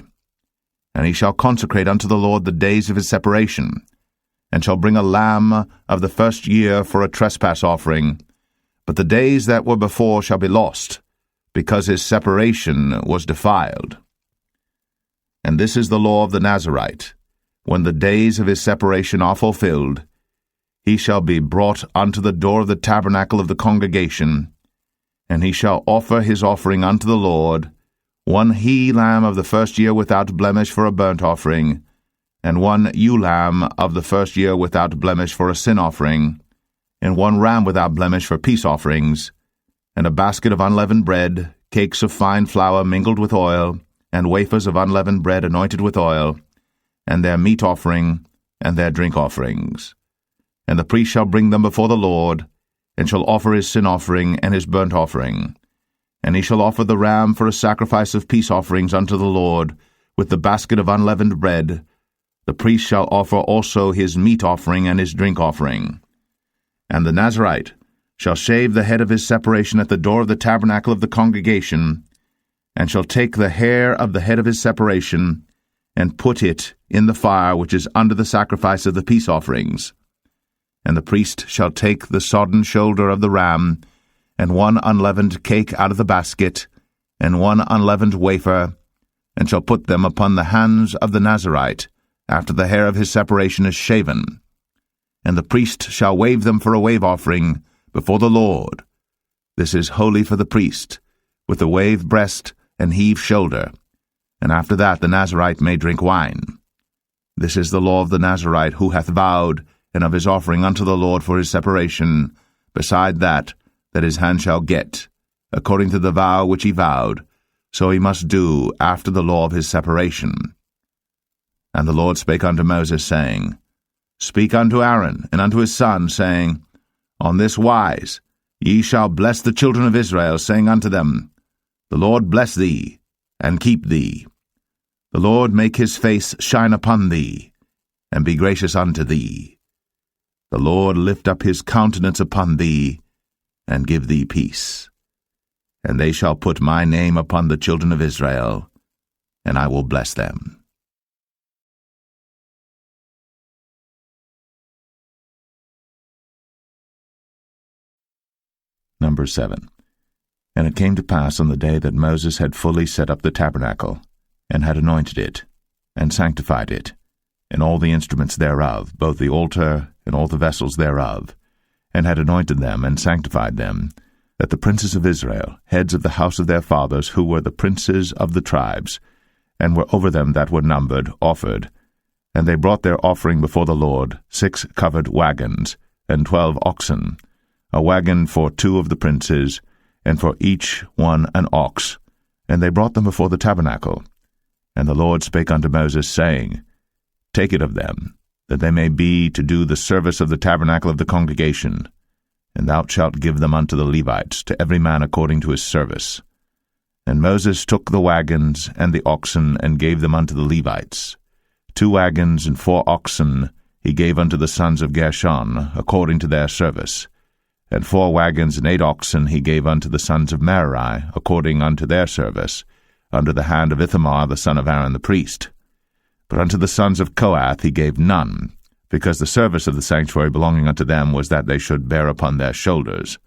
And he shall consecrate unto the Lord the days of his separation, and shall bring a lamb of the first year for a trespass offering, but the days that were before shall be lost, because his separation was defiled. And this is the law of the Nazarite. When the days of his separation are fulfilled, he shall be brought unto the door of the tabernacle of the congregation, and he shall offer his offering unto the Lord, 1 he-lamb of the first year without blemish for a burnt offering, and 1 ewe-lamb of the first year without blemish for a sin offering, and 1 ram without blemish for peace offerings, and a basket of unleavened bread, cakes of fine flour mingled with oil, and wafers of unleavened bread anointed with oil, and their meat offering, and their drink offerings. And the priest shall bring them before the Lord, and shall offer his sin offering and his burnt offering. And he shall offer the ram for a sacrifice of peace offerings unto the Lord, with the basket of unleavened bread. The priest shall offer also his meat offering and his drink offering. And the Nazarite shall shave the head of his separation at the door of the tabernacle of the congregation, and shall take the hair of the head of his separation, and put it in the fire which is under the sacrifice of the peace offerings. And the priest shall take the sodden shoulder of the ram, and one unleavened cake out of the basket, and one unleavened wafer, and shall put them upon the hands of the Nazarite, after the hair of his separation is shaven. And the priest shall wave them for a wave offering before the Lord. This is holy for the priest, with the wave breast and heave shoulder. And after that the Nazarite may drink wine. This is the law of the Nazarite who hath vowed, and of his offering unto the Lord for his separation, beside that his hand shall get, according to the vow which he vowed, so he must do after the law of his separation. And the Lord spake unto Moses, saying, Speak unto Aaron and unto his sons, saying, On this wise ye shall bless the children of Israel, saying unto them, The Lord bless thee, and keep thee. The Lord make his face shine upon thee, and be gracious unto thee. The Lord lift up his countenance upon thee, and give thee peace. And they shall put my name upon the children of Israel, and I will bless them. Number 7. And it came to pass on the day that Moses had fully set up the tabernacle, and had anointed it, and sanctified it, and all the instruments thereof, both the altar and all the vessels thereof, and had anointed them and sanctified them, that the princes of Israel, heads of the house of their fathers, who were the princes of the tribes, and were over them that were numbered, offered. And they brought their offering before the Lord, 6 covered wagons, and 12 oxen, a wagon for 2 of the princes, and for each one an ox. And they brought them before the tabernacle. And the Lord spake unto Moses, saying, Take it of them, that they may be to do the service of the tabernacle of the congregation, and thou shalt give them unto the Levites, to every man according to his service. And Moses took the wagons and the oxen, and gave them unto the Levites. 2 wagons and 4 oxen he gave unto the sons of Gershon, according to their service. And 4 wagons and 8 oxen he gave unto the sons of Merari, according unto their service, under the hand of Ithamar the son of Aaron the priest. But unto the sons of Kohath he gave none, because the service of the sanctuary belonging unto them was that they should bear upon their shoulders.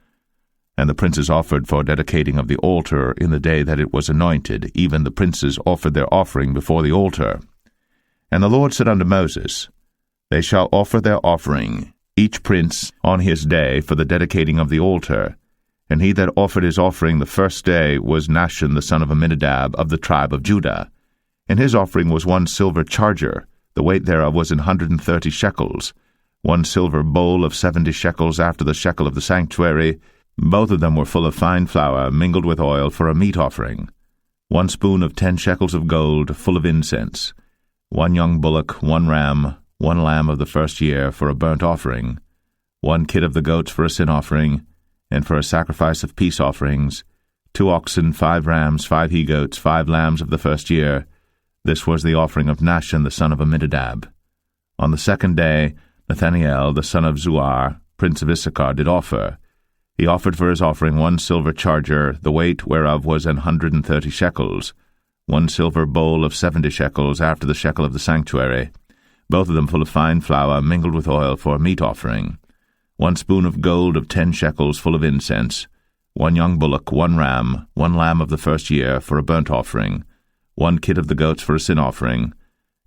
And the princes offered for dedicating of the altar in the day that it was anointed, even the princes offered their offering before the altar. And the Lord said unto Moses, They shall offer their offering, each prince on his day, for the dedicating of the altar. And he that offered his offering the first day was Nahshon the son of Amminadab of the tribe of Judah. And his offering was 1 silver charger, the weight thereof was 130 shekels, 1 silver bowl of 70 shekels after the shekel of the sanctuary. Both of them were full of fine flour, mingled with oil, for a meat offering. 1 spoon of 10 shekels of gold, full of incense. 1 young bullock, 1 ram, 1 lamb of the first year, for a burnt offering. 1 kid of the goats for a sin offering, and for a sacrifice of peace offerings. 2 oxen, 5 rams, 5 he-goats, 5 lambs of the first year. This was the offering of Nahshon the son of Amminadab. On the 2nd day, Nathanael the son of Zuar, prince of Issachar, did offer. He offered for his offering 1 silver charger, the weight whereof was 130 shekels, 1 silver bowl of 70 shekels after the shekel of the sanctuary, both of them full of fine flour, mingled with oil, for a meat offering. 1 spoon of gold of 10 shekels, full of incense. 1 young bullock, 1 ram, 1 lamb of the first year, for a burnt offering. 1 kid of the goats for a sin offering,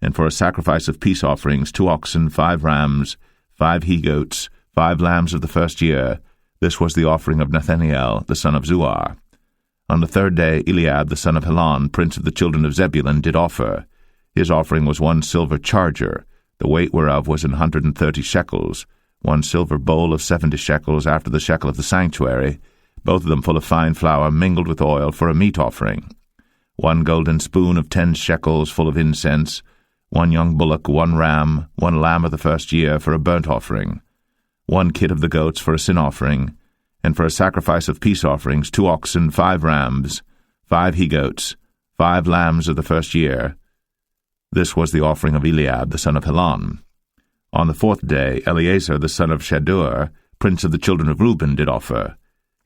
and for a sacrifice of peace offerings 2 oxen, 5 rams, 5 he-goats, 5 lambs of the first year. This was the offering of Nathanael the son of Zuar. On the 3rd day Eliab the son of Helon, prince of the children of Zebulun, did offer. His offering was 1 silver charger, the weight whereof was 130 shekels, 1 silver bowl of 70 shekels after the shekel of the sanctuary, both of them full of fine flour, mingled with oil, for a meat offering. 1 golden spoon of 10 shekels, full of incense. 1 young bullock, 1 ram, 1 lamb of the first year, for a burnt offering. 1 kid of the goats for a sin offering, and for a sacrifice of peace offerings 2 oxen, 5 rams, 5 he-goats, 5 lambs of the first year. This was the offering of Eliab the son of Helon. On the 4th day Eleazar the son of Shedeur, prince of the children of Reuben, did offer.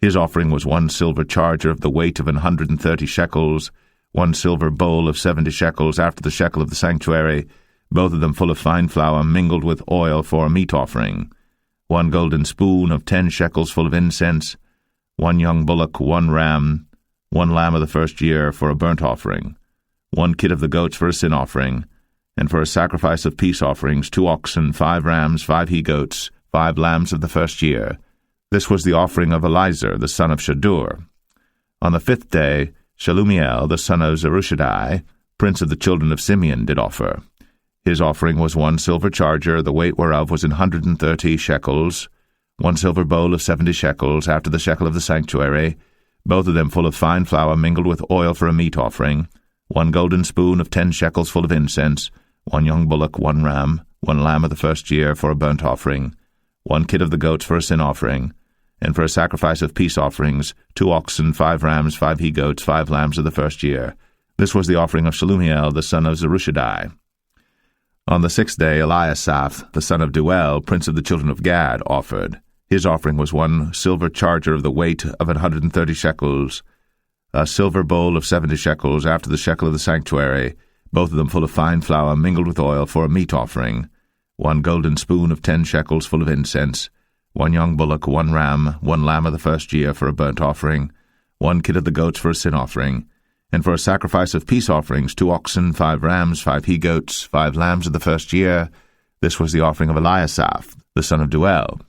His offering was 1 silver charger of the weight of 130 shekels, 1 silver bowl of 70 shekels after the shekel of the sanctuary, both of them full of fine flour mingled with oil for a meat offering, 1 golden spoon of 10 shekels full of incense, 1 young bullock, 1 ram, 1 lamb of the first year for a burnt offering, 1 kid of the goats for a sin offering, and for a sacrifice of peace offerings 2 oxen, 5 rams, 5 he-goats, 5 lambs of the first year. This was the offering of Elizur the son of Shedeur. On the 5th day Shelumiel the son of Zerushadai, prince of the children of Simeon, did offer. His offering was 1 silver charger, the weight whereof was 130 shekels, 1 silver bowl of 70 shekels after the shekel of the sanctuary, both of them full of fine flour mingled with oil for a meat offering, 1 golden spoon of 10 shekels full of incense, 1 young bullock, 1 ram, 1 lamb of the first year for a burnt offering, 1 kid of the goats for a sin offering, and for a sacrifice of peace offerings 2 oxen, 5 rams, 5 he-goats, 5 lambs of the first year. This was the offering of Shelumiel the son of Zerushadai. On the 6th day Eliasaph the son of Deuel, prince of the children of Gad, offered. His offering was 1 silver charger of the weight of 130 shekels, a silver bowl of 70 shekels after the shekel of the sanctuary, both of them full of fine flour mingled with oil for a meat offering, 1 golden spoon of 10 shekels full of incense, 1 young bullock, 1 ram, 1 lamb of the first year for a burnt offering, 1 kid of the goats for a sin offering, and for a sacrifice of peace offerings 2 oxen, 5 rams, 5 he-goats, 5 lambs of the first year. This was the offering of Eliasaph the son of Deuel.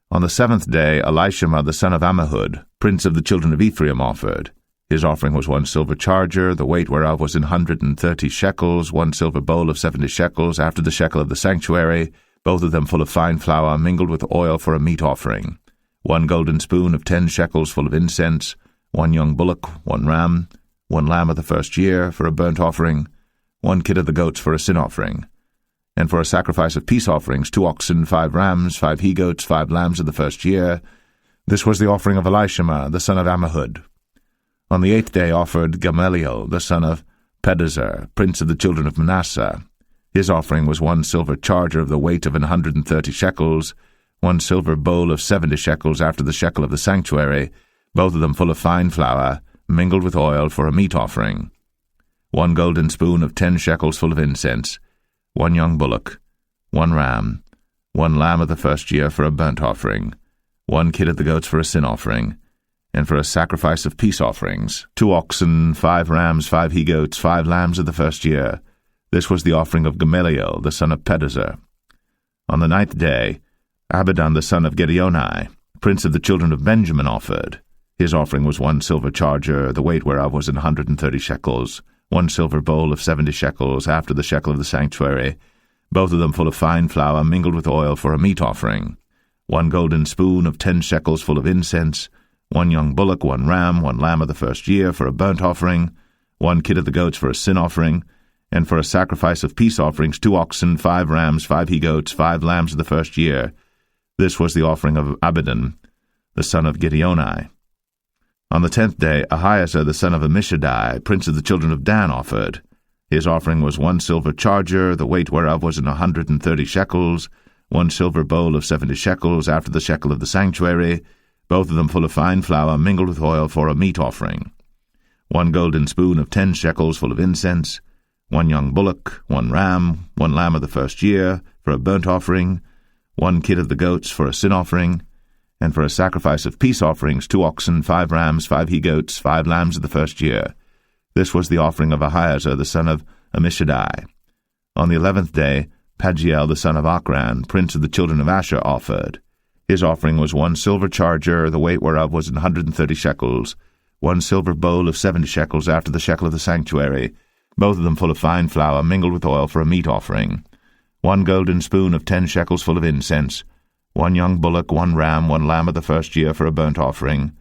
On the 7th day Elishama the son of Ammihud, prince of the children of Ephraim, offered. His offering was 1 silver charger, the weight whereof was 130 shekels, 1 silver bowl of 70 shekels after the shekel of the sanctuary, both of them full of fine flour mingled with oil for a meat offering, 1 golden spoon of 10 shekels full of incense, 1 young bullock, 1 ram, 1 lamb of the first year for a burnt offering, 1 kid of the goats for a sin offering, and for a sacrifice of peace offerings 2 oxen, 5 rams, 5 he-goats, 5 lambs of the first year. This was the offering of Elishama the son of Ammihud. On the 8th day offered Gamaliel the son of Pedahzur, prince of the children of Manasseh. His offering was 1 silver charger of the weight of 130 shekels, 1 silver bowl of 70 shekels after the shekel of the sanctuary, both of them full of fine flour mingled with oil for a meat offering, 1 golden spoon of 10 shekels full of incense, 1 young bullock, 1 ram, 1 lamb of the first year for a burnt offering, 1 kid of the goats for a sin offering, and for a sacrifice of peace offerings 2 oxen, 5 rams, 5 he-goats, 5 lambs of the first year. This was the offering of Gamaliel the son of Pedahzur. On the 9th day Abidan the son of Gideoni, prince of the children of Benjamin, offered. His offering was 1 silver charger, the weight whereof was 130 shekels, 1 silver bowl of 70 shekels after the shekel of the sanctuary, both of them full of fine flour mingled with oil for a meat offering, 1 golden spoon of 10 shekels full of incense, 1 young bullock, 1 ram, 1 lamb of the first year for a burnt offering, 1 kid of the goats for a sin offering, and for a sacrifice of peace offerings 2 oxen, 5 rams, 5 he-goats, 5 lambs of the first year. This was the offering of Abidan the son of Gideoni. On the 10th day Ahiezer the son of Ammishaddai, prince of the children of Dan, offered. His offering was 1 silver charger, the weight whereof was 130 shekels, 1 silver bowl of 70 shekels after the shekel of the sanctuary, both of them full of fine flour mingled with oil for a meat offering, 1 golden spoon of 10 shekels full of incense, 1 young bullock, 1 ram, 1 lamb of the first year for a burnt offering, 1 kid of the goats for a sin offering, and for a sacrifice of peace offerings 2 oxen, 5 rams, 5 he-goats, 5 lambs of the first year. This was the offering of Ahiezer the son of Ammishaddai. On the 11th day Pagiel the son of Ochran, prince of the children of Asher, offered. His offering was 1 silver charger, the weight whereof was 130 shekels, 1 silver bowl of 70 shekels after the shekel of the sanctuary, both of them full of fine flour mingled with oil for a meat offering, 1 golden spoon of 10 shekels full of incense, 1 young bullock, 1 ram, 1 lamb of the first year for a burnt offering,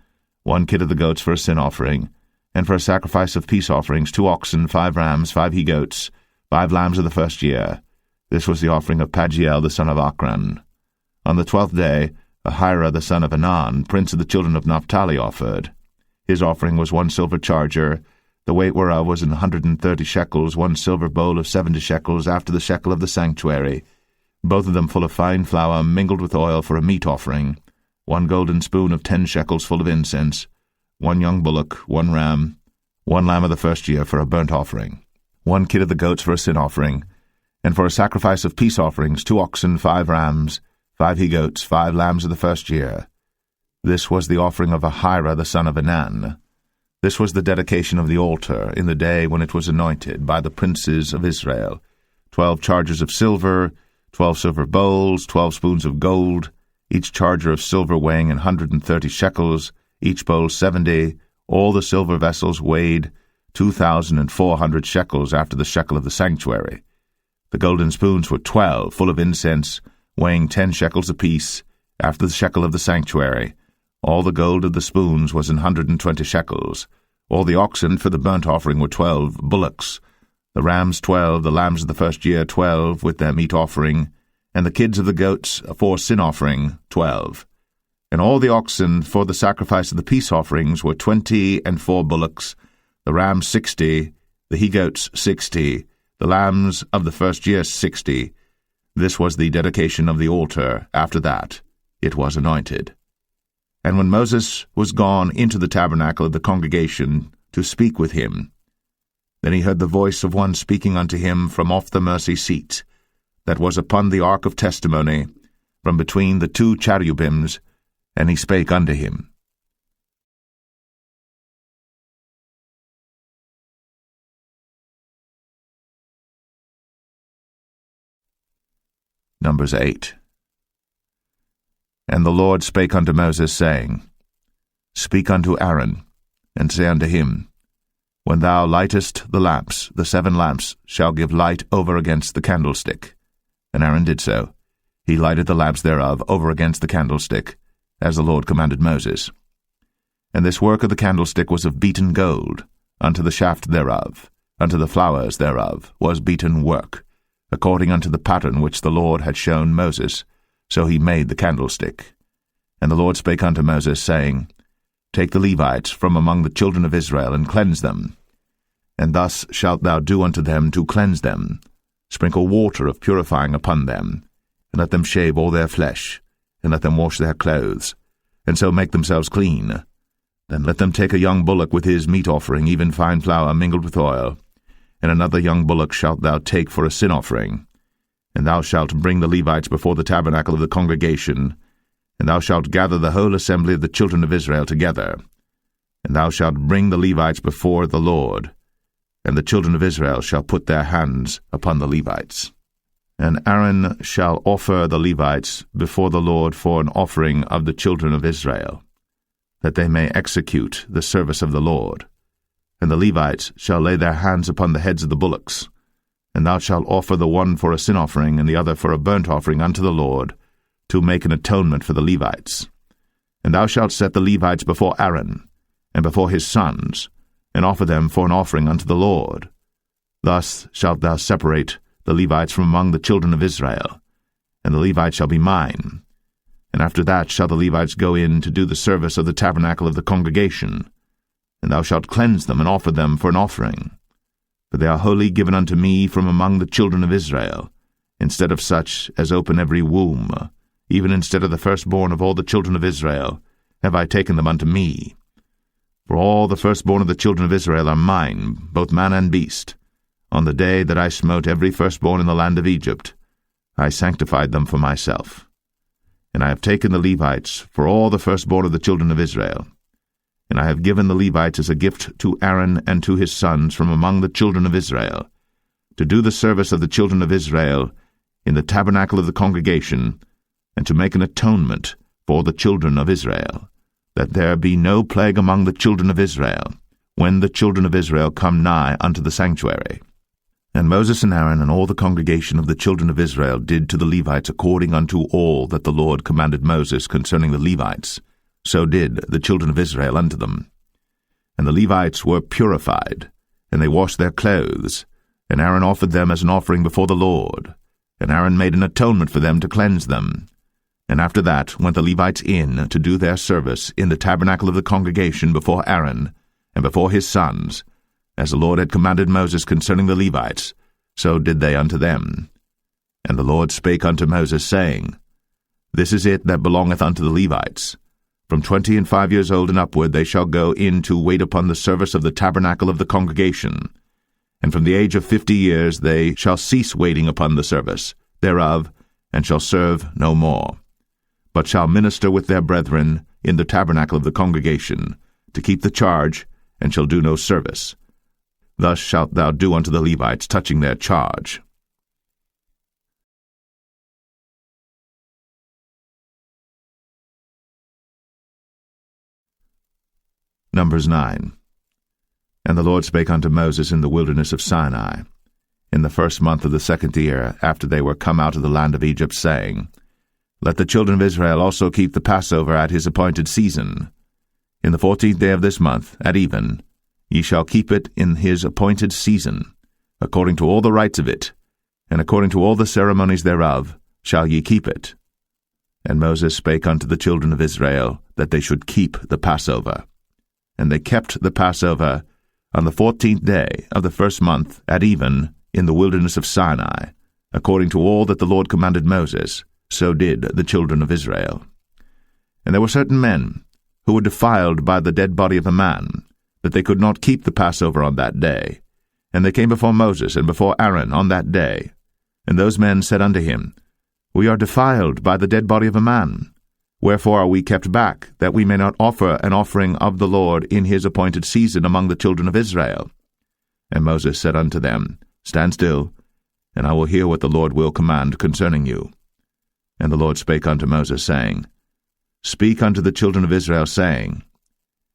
1 kid of the goats for a sin offering, and for a sacrifice of peace offerings 2 oxen, 5 rams, 5 he-goats, 5 lambs of the first year. This was the offering of Pagiel the son of Ochran. On the 12th day, Ahira the son of Anan, prince of the children of Naphtali, offered. His offering was 1 silver charger, the weight whereof was 130 shekels, 1 silver bowl of 70 shekels, after the shekel of the sanctuary, both of them full of fine flour mingled with oil for a meat offering, 1 golden spoon of 10 shekels full of incense, 1 young bullock, 1 ram, 1 lamb of the first year for a burnt offering, 1 kid of the goats for a sin offering, and for a sacrifice of peace offerings 2 oxen, 5 rams, 5 he-goats, 5 lambs of the first year. This was the offering of Ahira the son of Anan. This was the dedication of the altar in the day when it was anointed by the princes of Israel, 12 chargers of silver, 12 silver bowls, 12 spoons of gold, each charger of silver weighing 130 shekels, each bowl 70, all the silver vessels weighed 2,400 shekels after the shekel of the sanctuary. The golden spoons were 12, full of incense, weighing 10 shekels apiece, after the shekel of the sanctuary. All the gold of the spoons was 120 shekels. All the oxen for the burnt offering were 12 bullocks, the rams 12, the lambs of the first year 12, with their meat offering, and the kids of the goats for sin offering 12. And all the oxen for the sacrifice of the peace offerings were 20 and 4 bullocks, the rams 60, the he-goats 60, the lambs of the first year 60. This was the dedication of the altar. After that it was anointed. And when Moses was gone into the tabernacle of the congregation to speak with him, then he heard the voice of one speaking unto him from off the mercy seat, that was upon the ark of testimony, from between the 2 cherubims, and he spake unto him. Numbers 8. And the Lord spake unto Moses, saying, Speak unto Aaron, and say unto him, When thou lightest the lamps, the 7 lamps shall give light over against the candlestick. And Aaron did so. He lighted the lamps thereof over against the candlestick, as the Lord commanded Moses. And this work of the candlestick was of beaten gold, unto the shaft thereof, unto the flowers thereof was beaten work, according unto the pattern which the Lord had shown Moses. So he made the candlestick. And the Lord spake unto Moses, saying, Take the Levites from among the children of Israel, and cleanse them. And thus shalt thou do unto them to cleanse them. Sprinkle water of purifying upon them, and let them shave all their flesh, and let them wash their clothes, and so make themselves clean. Then let them take a young bullock with his meat offering, even fine flour mingled with oil, and another young bullock shalt thou take for a sin offering. And thou shalt bring the Levites before the tabernacle of the congregation, and thou shalt gather the whole assembly of the children of Israel together. And thou shalt bring the Levites before the Lord, and the children of Israel shall put their hands upon the Levites. And Aaron shall offer the Levites before the Lord for an offering of the children of Israel, that they may execute the service of the Lord. And the Levites shall lay their hands upon the heads of the bullocks, and thou shalt offer the one for a sin offering, and the other for a burnt offering unto the Lord, to make an atonement for the Levites. And thou shalt set the Levites before Aaron, and before his sons, and offer them for an offering unto the Lord. Thus shalt thou separate the Levites from among the children of Israel, and the Levites shall be mine. And after that shall the Levites go in to do the service of the tabernacle of the congregation, and thou shalt cleanse them and offer them for an offering. For they are wholly given unto me from among the children of Israel, instead of such as open every womb, even instead of the firstborn of all the children of Israel, have I taken them unto me. For all the firstborn of the children of Israel are mine, both man and beast. On the day that I smote every firstborn in the land of Egypt, I sanctified them for myself. And I have taken the Levites for all the firstborn of the children of Israel, and I have given the Levites as a gift to Aaron and to his sons from among the children of Israel, to do the service of the children of Israel in the tabernacle of the congregation, and to make an atonement for the children of Israel, that there be no plague among the children of Israel, when the children of Israel come nigh unto the sanctuary. And Moses and Aaron and all the congregation of the children of Israel did to the Levites according unto all that the Lord commanded Moses concerning the Levites. So did the children of Israel unto them. And the Levites were purified, and they washed their clothes, and Aaron offered them as an offering before the Lord. And Aaron made an atonement for them to cleanse them. And after that went the Levites in to do their service in the tabernacle of the congregation before Aaron and before his sons, as the Lord had commanded Moses concerning the Levites, so did they unto them. And the Lord spake unto Moses, saying, This is it that belongeth unto the Levites. From 25 years old and upward they shall go in to wait upon the service of the tabernacle of the congregation. And from the age of 50 years they shall cease waiting upon the service thereof, and shall serve no more, but shall minister with their brethren in the tabernacle of the congregation, to keep the charge, and shall do no service. Thus shalt thou do unto the Levites touching their charge. Numbers 9. And the Lord spake unto Moses in the wilderness of Sinai, in the first month of the 2nd year, after they were come out of the land of Egypt, saying, Let the children of Israel also keep the Passover at his appointed season. In the 14th day of this month, at even, ye shall keep it in his appointed season, according to all the rites of it, and according to all the ceremonies thereof shall ye keep it. And Moses spake unto the children of Israel, that they should keep the Passover. And they kept the Passover on the 14th day of the first month, at even, in the wilderness of Sinai, according to all that the Lord commanded Moses, so did the children of Israel. And there were certain men who were defiled by the dead body of a man, that they could not keep the Passover on that day. And they came before Moses and before Aaron on that day. And those men said unto him, We are defiled by the dead body of a man. Wherefore are we kept back, that we may not offer an offering of the Lord in his appointed season among the children of Israel? And Moses said unto them, Stand still, and I will hear what the Lord will command concerning you. And the Lord spake unto Moses, saying, Speak unto the children of Israel, saying,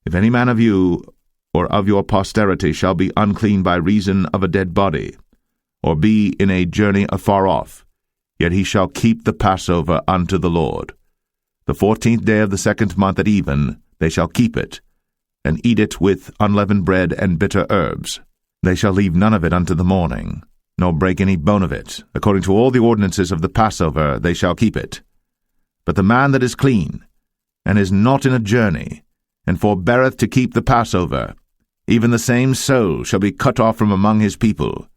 If any man of you or of your posterity shall be unclean by reason of a dead body, or be in a journey afar off, yet he shall keep the Passover unto the Lord. The 14th day of the 2nd month at even they shall keep it, and eat it with unleavened bread and bitter herbs. They shall leave none of it unto the morning, nor break any bone of it. According to all the ordinances of the Passover they shall keep it. But the man that is clean, and is not in a journey, and forbeareth to keep the Passover, even the same soul shall be cut off from among his people,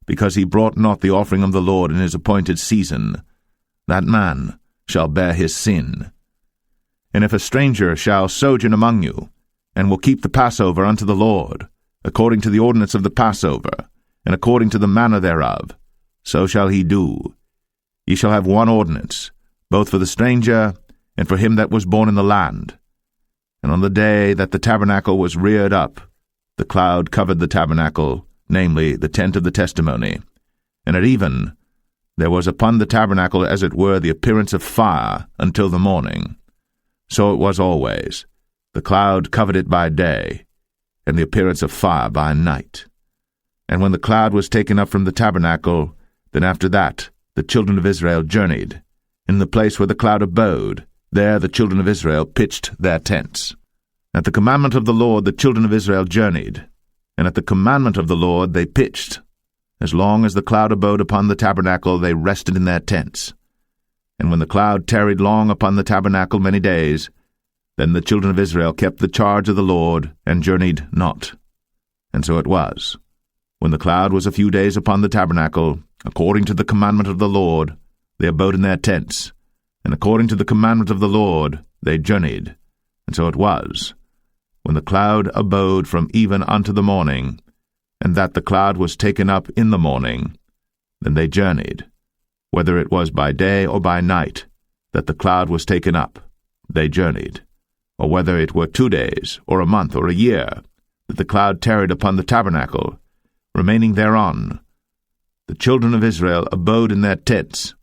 because he brought not the offering of the Lord in his appointed season. That man shall bear his sin. And if a stranger shall sojourn among you, and will keep the Passover unto the Lord, according to the ordinance of the Passover, and according to the manner thereof, so shall he do. Ye shall have one ordinance, both for the stranger and for him that was born in the land. And on the day that the tabernacle was reared up, the cloud covered the tabernacle, namely the tent of the testimony. And at even there was upon the tabernacle as it were the appearance of fire until the morning. So it was always. The cloud covered it by day, and the appearance of fire by night. And when the cloud was taken up from the tabernacle, then after that the children of Israel journeyed. In the place where the cloud abode, there the children of Israel pitched their tents. At the commandment of the Lord the children of Israel journeyed, and at the commandment of the Lord they pitched. As long as the cloud abode upon the tabernacle, they rested in their tents. And when the cloud tarried long upon the tabernacle many days, then the children of Israel kept the charge of the Lord, and journeyed not. And so it was, when the cloud was a few days upon the tabernacle, according to the commandment of the Lord, they abode in their tents, and according to the commandment of the Lord they journeyed. And so it was, when the cloud abode from even unto the morning, and that the cloud was taken up in the morning, then they journeyed. Whether it was by day or by night that the cloud was taken up, they journeyed. Or whether it were 2 days, or a month, or a year, that the cloud tarried upon the tabernacle, remaining thereon, the children of Israel abode in their tents,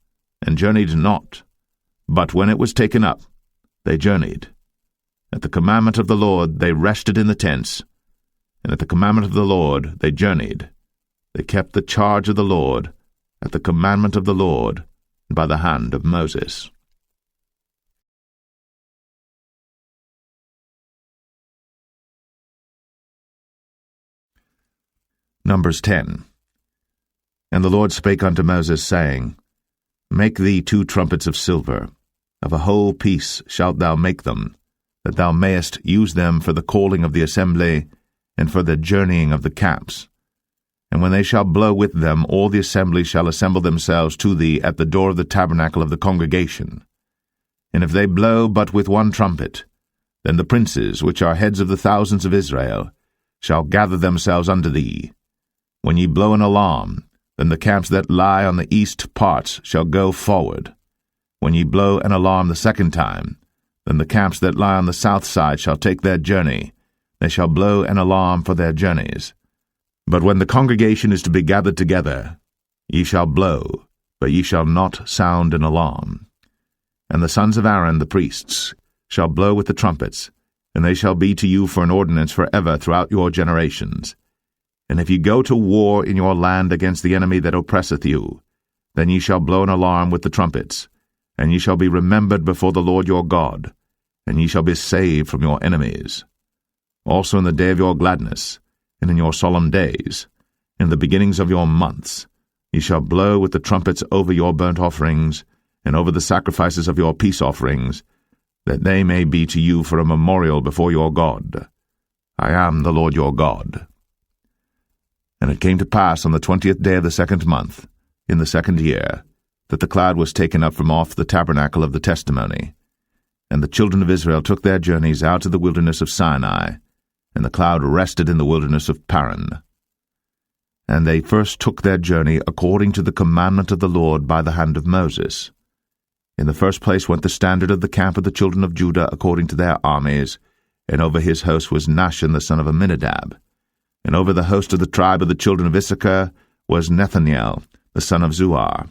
and journeyed not. But when it was taken up, they journeyed. At the commandment of the Lord they rested in the tents, and at the commandment of the Lord they journeyed. They kept the charge of the Lord, at the commandment of the Lord, and by the hand of Moses. Numbers 10. And the Lord spake unto Moses, saying, Make thee 2 trumpets of silver, of a whole piece shalt thou make them, that thou mayest use them for the calling of the assembly, and for the journeying of the camps. And when they shall blow with them, all the assembly shall assemble themselves to thee at the door of the tabernacle of the congregation. And if they blow but with one trumpet, then the princes, which are heads of the thousands of Israel, shall gather themselves unto thee. When ye blow an alarm, then the camps that lie on the east parts shall go forward. When ye blow an alarm the second time, then the camps that lie on the south side shall take their journey. They shall blow an alarm for their journeys. But when the congregation is to be gathered together, ye shall blow, but ye shall not sound an alarm. And the sons of Aaron the priests shall blow with the trumpets, and they shall be to you for an ordinance forever throughout your generations. And if ye go to war in your land against the enemy that oppresseth you, then ye shall blow an alarm with the trumpets, and ye shall be remembered before the Lord your God, and ye shall be saved from your enemies. Also in the day of your gladness, and in your solemn days, in the beginnings of your months, ye shall blow with the trumpets over your burnt offerings, and over the sacrifices of your peace offerings, that they may be to you for a memorial before your God. I am the Lord your God. And it came to pass on the 20th day of the 2nd month, in the 2nd year, that the cloud was taken up from off the tabernacle of the testimony. And the children of Israel took their journeys out of the wilderness of Sinai, and the cloud rested in the wilderness of Paran. And they first took their journey according to the commandment of the Lord by the hand of Moses. In the first place went the standard of the camp of the children of Judah according to their armies, and over his host was Nahshon the son of Amminadab. And over the host of the tribe of the children of Issachar was Nethaniel the son of Zuar.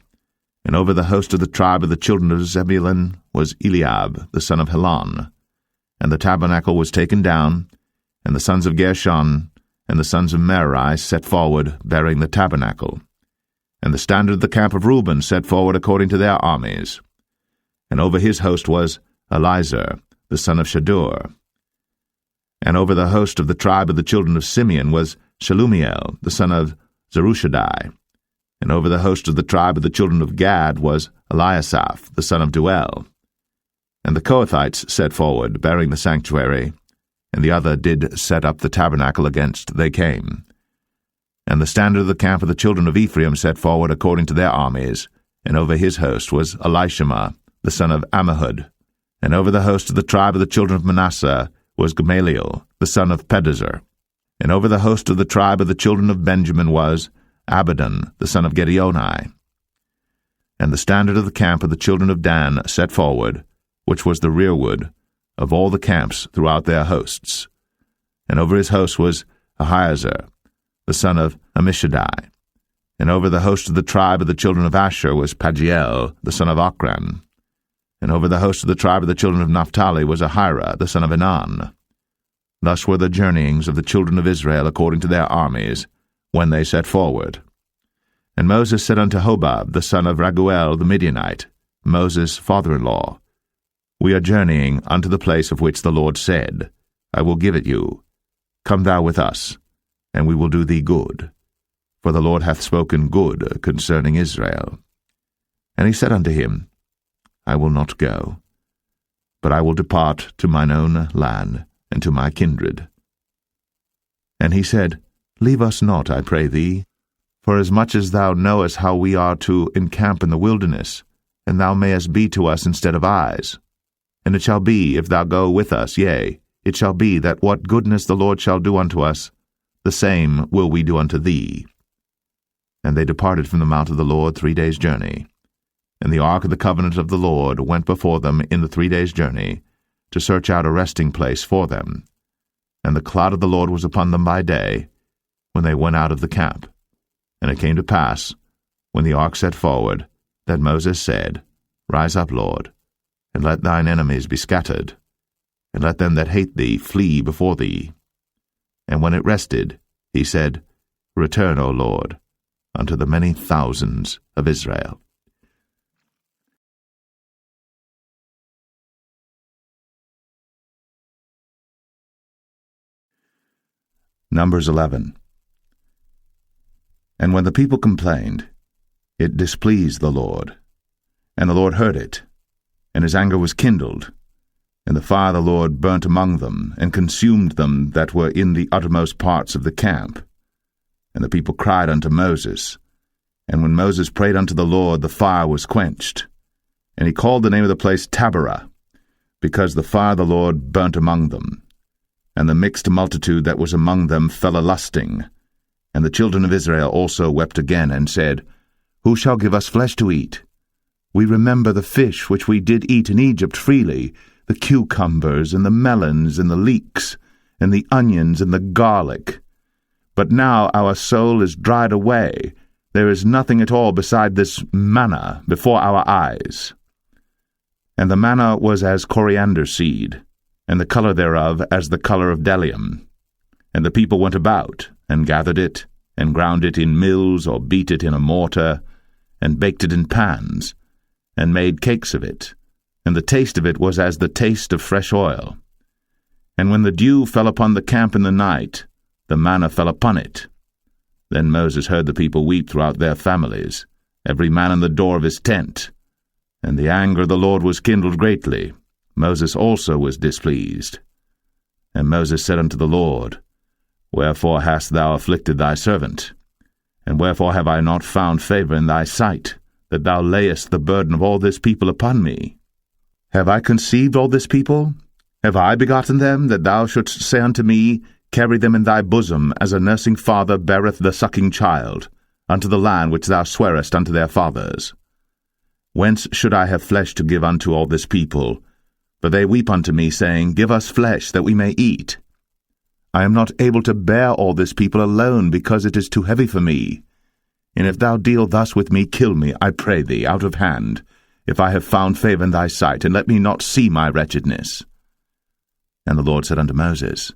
And over the host of the tribe of the children of Zebulun was Eliab the son of Helon. And the tabernacle was taken down, and the sons of Gershon and the sons of Merari set forward, bearing the tabernacle. And the standard of the camp of Reuben set forward according to their armies. And over his host was Elizur the son of Shadur. And over the host of the tribe of the children of Simeon was Shelumiel the son of Zerushadai. And over the host of the tribe of the children of Gad was Eliasaph the son of Duel. And the Kohathites set forward, bearing the sanctuary, and the other did set up the tabernacle against they came. And the standard of the camp of the children of Ephraim set forward according to their armies, and over his host was Elishama the son of Ammihud. And over the host of the tribe of the children of Manasseh was Gamaliel the son of Pedazur. And over the host of the tribe of the children of Benjamin was Abidan the son of Gideoni. And the standard of the camp of the children of Dan set forward, which was the rearward of all the camps throughout their hosts. And over his host was Ahiezer the son of Ammishaddai. And over the host of the tribe of the children of Asher was Pagiel the son of Ochran. And over the host of the tribe of the children of Naphtali was Ahira the son of Enan. Thus were the journeyings of the children of Israel according to their armies, when they set forward. And Moses said unto Hobab the son of Raguel the Midianite, Moses' father-in-law, We are journeying unto the place of which the Lord said, I will give it you. Come thou with us, and we will do thee good. For the Lord hath spoken good concerning Israel. And he said unto him, I will not go, but I will depart to mine own land and to my kindred. And he said, Leave us not, I pray thee, for as much as thou knowest how we are to encamp in the wilderness, and thou mayest be to us instead of eyes. And it shall be, if thou go with us, yea, it shall be that what goodness the Lord shall do unto us, the same will we do unto thee. And they departed from the mount of the Lord 3 days' journey. And the ark of the covenant of the Lord went before them in the 3 days' journey, to search out a resting place for them. And the cloud of the Lord was upon them by day, when they went out of the camp. And it came to pass, when the ark set forward, that Moses said, Rise up, Lord, and let thine enemies be scattered, and let them that hate thee flee before thee. And when it rested, he said, Return, O Lord, unto the many thousands of Israel. Numbers 11. And when the people complained, it displeased the Lord, and the Lord heard it. And his anger was kindled, and the fire of the Lord burnt among them, and consumed them that were in the uttermost parts of the camp. And the people cried unto Moses. And when Moses prayed unto the Lord, the fire was quenched. And he called the name of the place Taberah, because the fire of the Lord burnt among them. And the mixed multitude that was among them fell a-lusting. And the children of Israel also wept again, and said, Who shall give us flesh to eat? We remember the fish which we did eat in Egypt freely, the cucumbers, and the melons, and the leeks, and the onions, and the garlic. But now our soul is dried away. There is nothing at all beside this manna before our eyes. And the manna was as coriander seed, and the color thereof as the color of bdellium. And the people went about, and gathered it, and ground it in mills, or beat it in a mortar, and baked it in pans, and made cakes of it. And the taste of it was as the taste of fresh oil. And when the dew fell upon the camp in the night, the manna fell upon it. Then Moses heard the people weep throughout their families, every man in the door of his tent. And the anger of the Lord was kindled greatly. Moses also was displeased. And Moses said unto the Lord, Wherefore hast thou afflicted thy servant? And wherefore have I not found favor in thy sight, that thou layest the burden of all this people upon me? Have I conceived all this people? Have I begotten them, that thou shouldst say unto me, Carry them in thy bosom, as a nursing father beareth the sucking child, unto the land which thou swarest unto their fathers? Whence should I have flesh to give unto all this people? For they weep unto me, saying, Give us flesh, that we may eat. I am not able to bear all this people alone, because it is too heavy for me. And if thou deal thus with me, kill me, I pray thee, out of hand, if I have found favor in thy sight, and let me not see my wretchedness. And the Lord said unto Moses,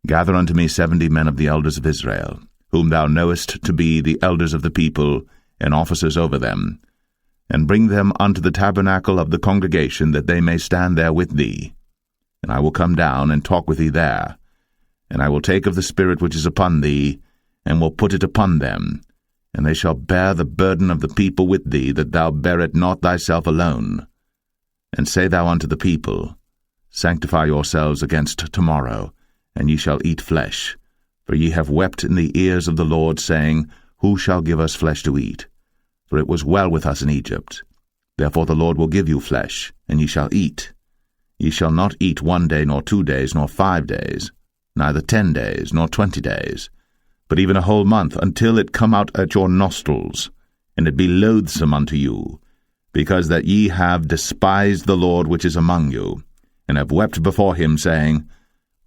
Gather unto me 70 men of the elders of Israel, whom thou knowest to be the elders of the people, and officers over them, and bring them unto the tabernacle of the congregation, that they may stand there with thee. And I will come down and talk with thee there. And I will take of the Spirit which is upon thee, and will put it upon them, and they shall bear the burden of the people with thee, that thou bear it not thyself alone. And say thou unto the people, Sanctify yourselves against tomorrow, and ye shall eat flesh. For ye have wept in the ears of the Lord, saying, Who shall give us flesh to eat? For it was well with us in Egypt. Therefore the Lord will give you flesh, and ye shall eat. Ye shall not eat 1 day, nor 2 days, nor 5 days, neither 10 days, nor 20 days, but even a whole month, until it come out at your nostrils, and it be loathsome unto you, because that ye have despised the Lord which is among you, and have wept before him, saying,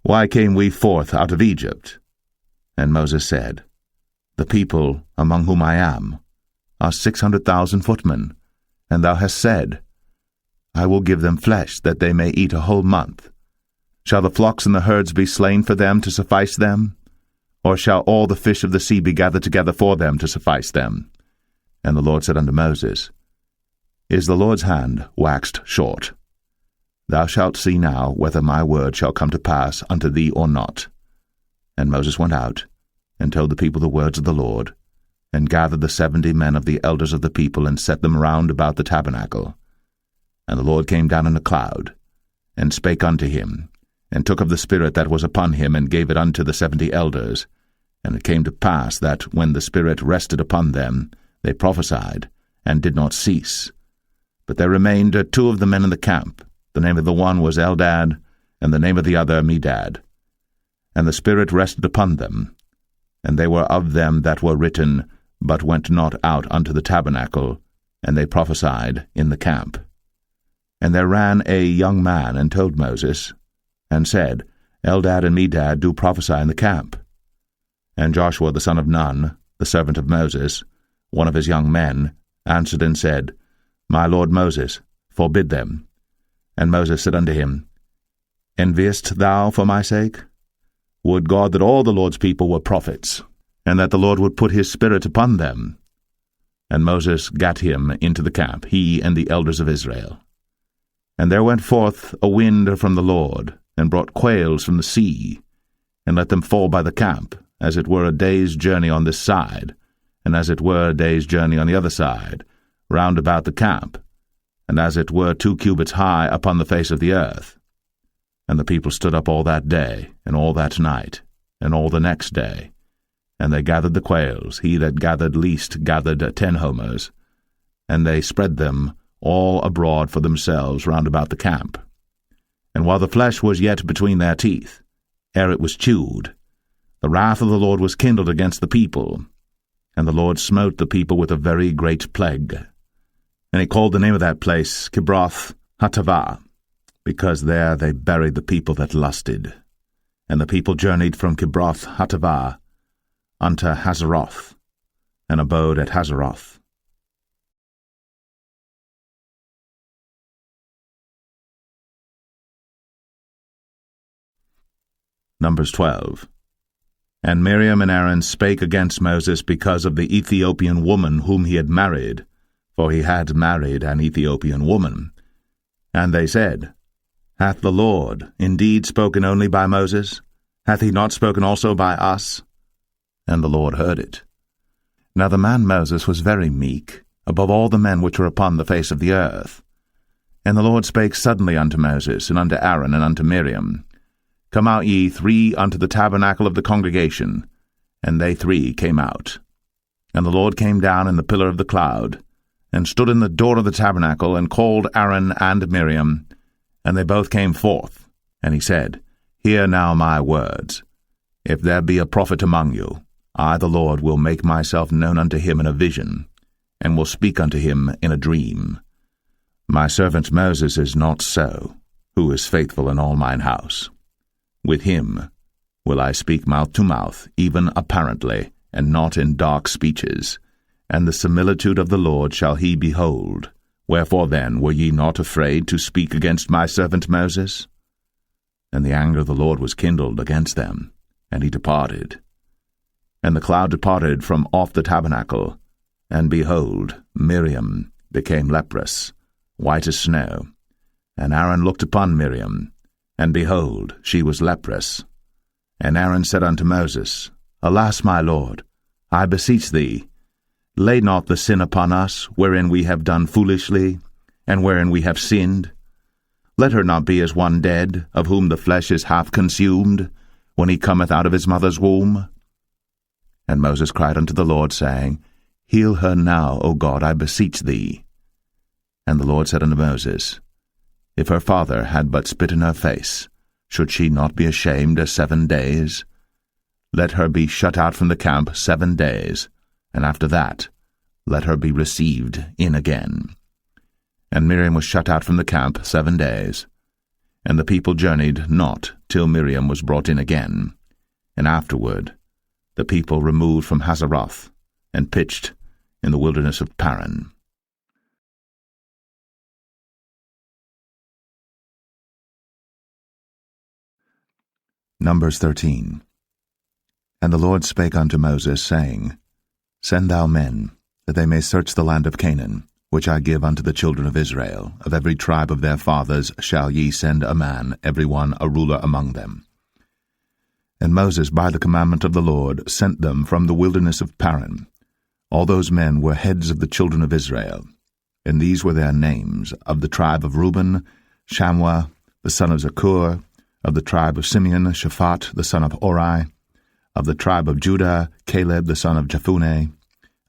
Why came we forth out of Egypt? And Moses said, The people among whom I am are 600,000 footmen, and thou hast said, I will give them flesh, that they may eat a whole month. Shall the flocks and the herds be slain for them to suffice them? Or shall all the fish of the sea be gathered together for them to suffice them? And the Lord said unto Moses, Is the Lord's hand waxed short? Thou shalt see now whether my word shall come to pass unto thee or not. And Moses went out, and told the people the words of the Lord, and gathered the 70 men of the elders of the people, and set them round about the tabernacle. And the Lord came down in a cloud, and spake unto him, and took of the Spirit that was upon him, and gave it unto the 70 elders. And it came to pass that, when the Spirit rested upon them, they prophesied, and did not cease. But there remained 2 of the men in the camp. The name of the one was Eldad, and the name of the other Medad. And the Spirit rested upon them, and they were of them that were written, but went not out unto the tabernacle, and they prophesied in the camp. And there ran a young man, and told Moses, and said, Eldad and Medad do prophesy in the camp. And Joshua the son of Nun, the servant of Moses, one of his young men, answered and said, My lord Moses, forbid them. And Moses said unto him, Enviest thou for my sake? Would God that all the Lord's people were prophets, and that the Lord would put his Spirit upon them. And Moses gat him into the camp, he and the elders of Israel. And there went forth a wind from the Lord, and brought quails from the sea, and let them fall by the camp, as it were a day's journey on this side, and as it were a day's journey on the other side, round about the camp. and as it were 2 cubits high upon the face of the earth. And the people stood up all that day, and all that night, and all the next day. And they gathered the quails. He that gathered least gathered 10 homers. And they spread them all abroad for themselves round about the camp. And while the flesh was yet between their teeth, ere it was chewed, the wrath of the Lord was kindled against the people, and the Lord smote the people with a very great plague. And he called the name of that place Kibroth Hattaavah, because there they buried the people that lusted. And the people journeyed from Kibroth Hattaavah unto Hazeroth, and abode at Hazeroth. Numbers 12. And Miriam and Aaron spake against Moses because of the Ethiopian woman whom he had married, for he had married an Ethiopian woman. And they said, Hath the Lord indeed spoken only by Moses? Hath he not spoken also by us? And the Lord heard it. Now the man Moses was very meek, above all the men which were upon the face of the earth. And the Lord spake suddenly unto Moses, and unto Aaron, and unto Miriam, Come out ye 3 unto the tabernacle of the congregation. And they 3 came out. And the Lord came down in the pillar of the cloud, and stood in the door of the tabernacle, and called Aaron and Miriam, and they both came forth. And he said, Hear now my words. If there be a prophet among you, I the Lord will make myself known unto him in a vision, and will speak unto him in a dream. My servant Moses is not so, who is faithful in all mine house. With him will I speak mouth to mouth, even apparently, and not in dark speeches. And the similitude of the Lord shall he behold. Wherefore then were ye not afraid to speak against my servant Moses? And the anger of the Lord was kindled against them, and he departed. And the cloud departed from off the tabernacle, and behold, Miriam became leprous, white as snow. And Aaron looked upon Miriam, and behold, she was leprous. And Aaron said unto Moses, Alas, my Lord, I beseech thee, lay not the sin upon us, wherein we have done foolishly, and wherein we have sinned. Let her not be as one dead, of whom the flesh is half consumed, when he cometh out of his mother's womb. And Moses cried unto the Lord, saying, Heal her now, O God, I beseech thee. And the Lord said unto Moses, If her father had but spit in her face, should she not be ashamed 7 days? Let her be shut out from the camp 7 days, and after that let her be received in again. And Miriam was shut out from the camp 7 days. And the people journeyed not till Miriam was brought in again. And afterward the people removed from Hazeroth, and pitched in the wilderness of Paran. Numbers 13. And the Lord spake unto Moses, saying, Send thou men, that they may search the land of Canaan, which I give unto the children of Israel. Of every tribe of their fathers shall ye send a man, every one a ruler among them. And Moses, by the commandment of the Lord, sent them from the wilderness of Paran. All those men were heads of the children of Israel. And these were their names: of the tribe of Reuben, Shammua, the son of Zakur; of the tribe of Simeon, Shaphat, the son of Ori; of the tribe of Judah, Caleb, the son of Jephunneh;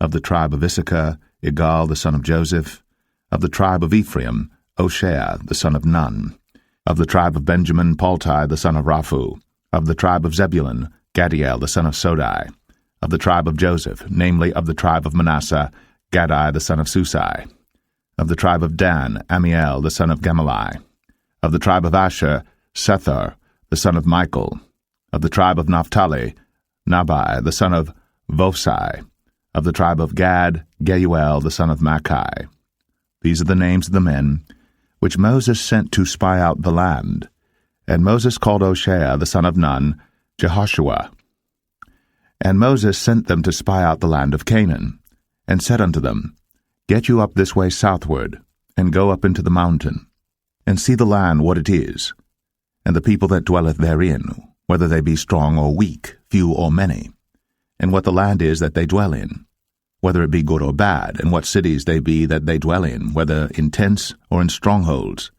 of the tribe of Issachar, Igal, the son of Joseph; of the tribe of Ephraim, Hoshea, the son of Nun; of the tribe of Benjamin, Paltai, the son of Raphu; of the tribe of Zebulun, Gadiel, the son of Sodai; of the tribe of Joseph, namely of the tribe of Manasseh, Gadai, the son of Susai; of the tribe of Dan, Amiel, the son of Gemalli; of the tribe of Asher, Sethar, the son of Michael; of the tribe of Naphtali, Nabai, the son of Vophsi; of the tribe of Gad, Geuel, the son of Machi. These are the names of the men which Moses sent to spy out the land. And Moses called Hoshea, the son of Nun, Jehoshua. And Moses sent them to spy out the land of Canaan, and said unto them, Get you up this way southward, and go up into the mountain, and see the land what it is, and the people that dwelleth therein, whether they be strong or weak, few or many, and what the land is that they dwell in. whether it be good or bad, and what cities they be that they dwell in, whether in tents or in strongholds,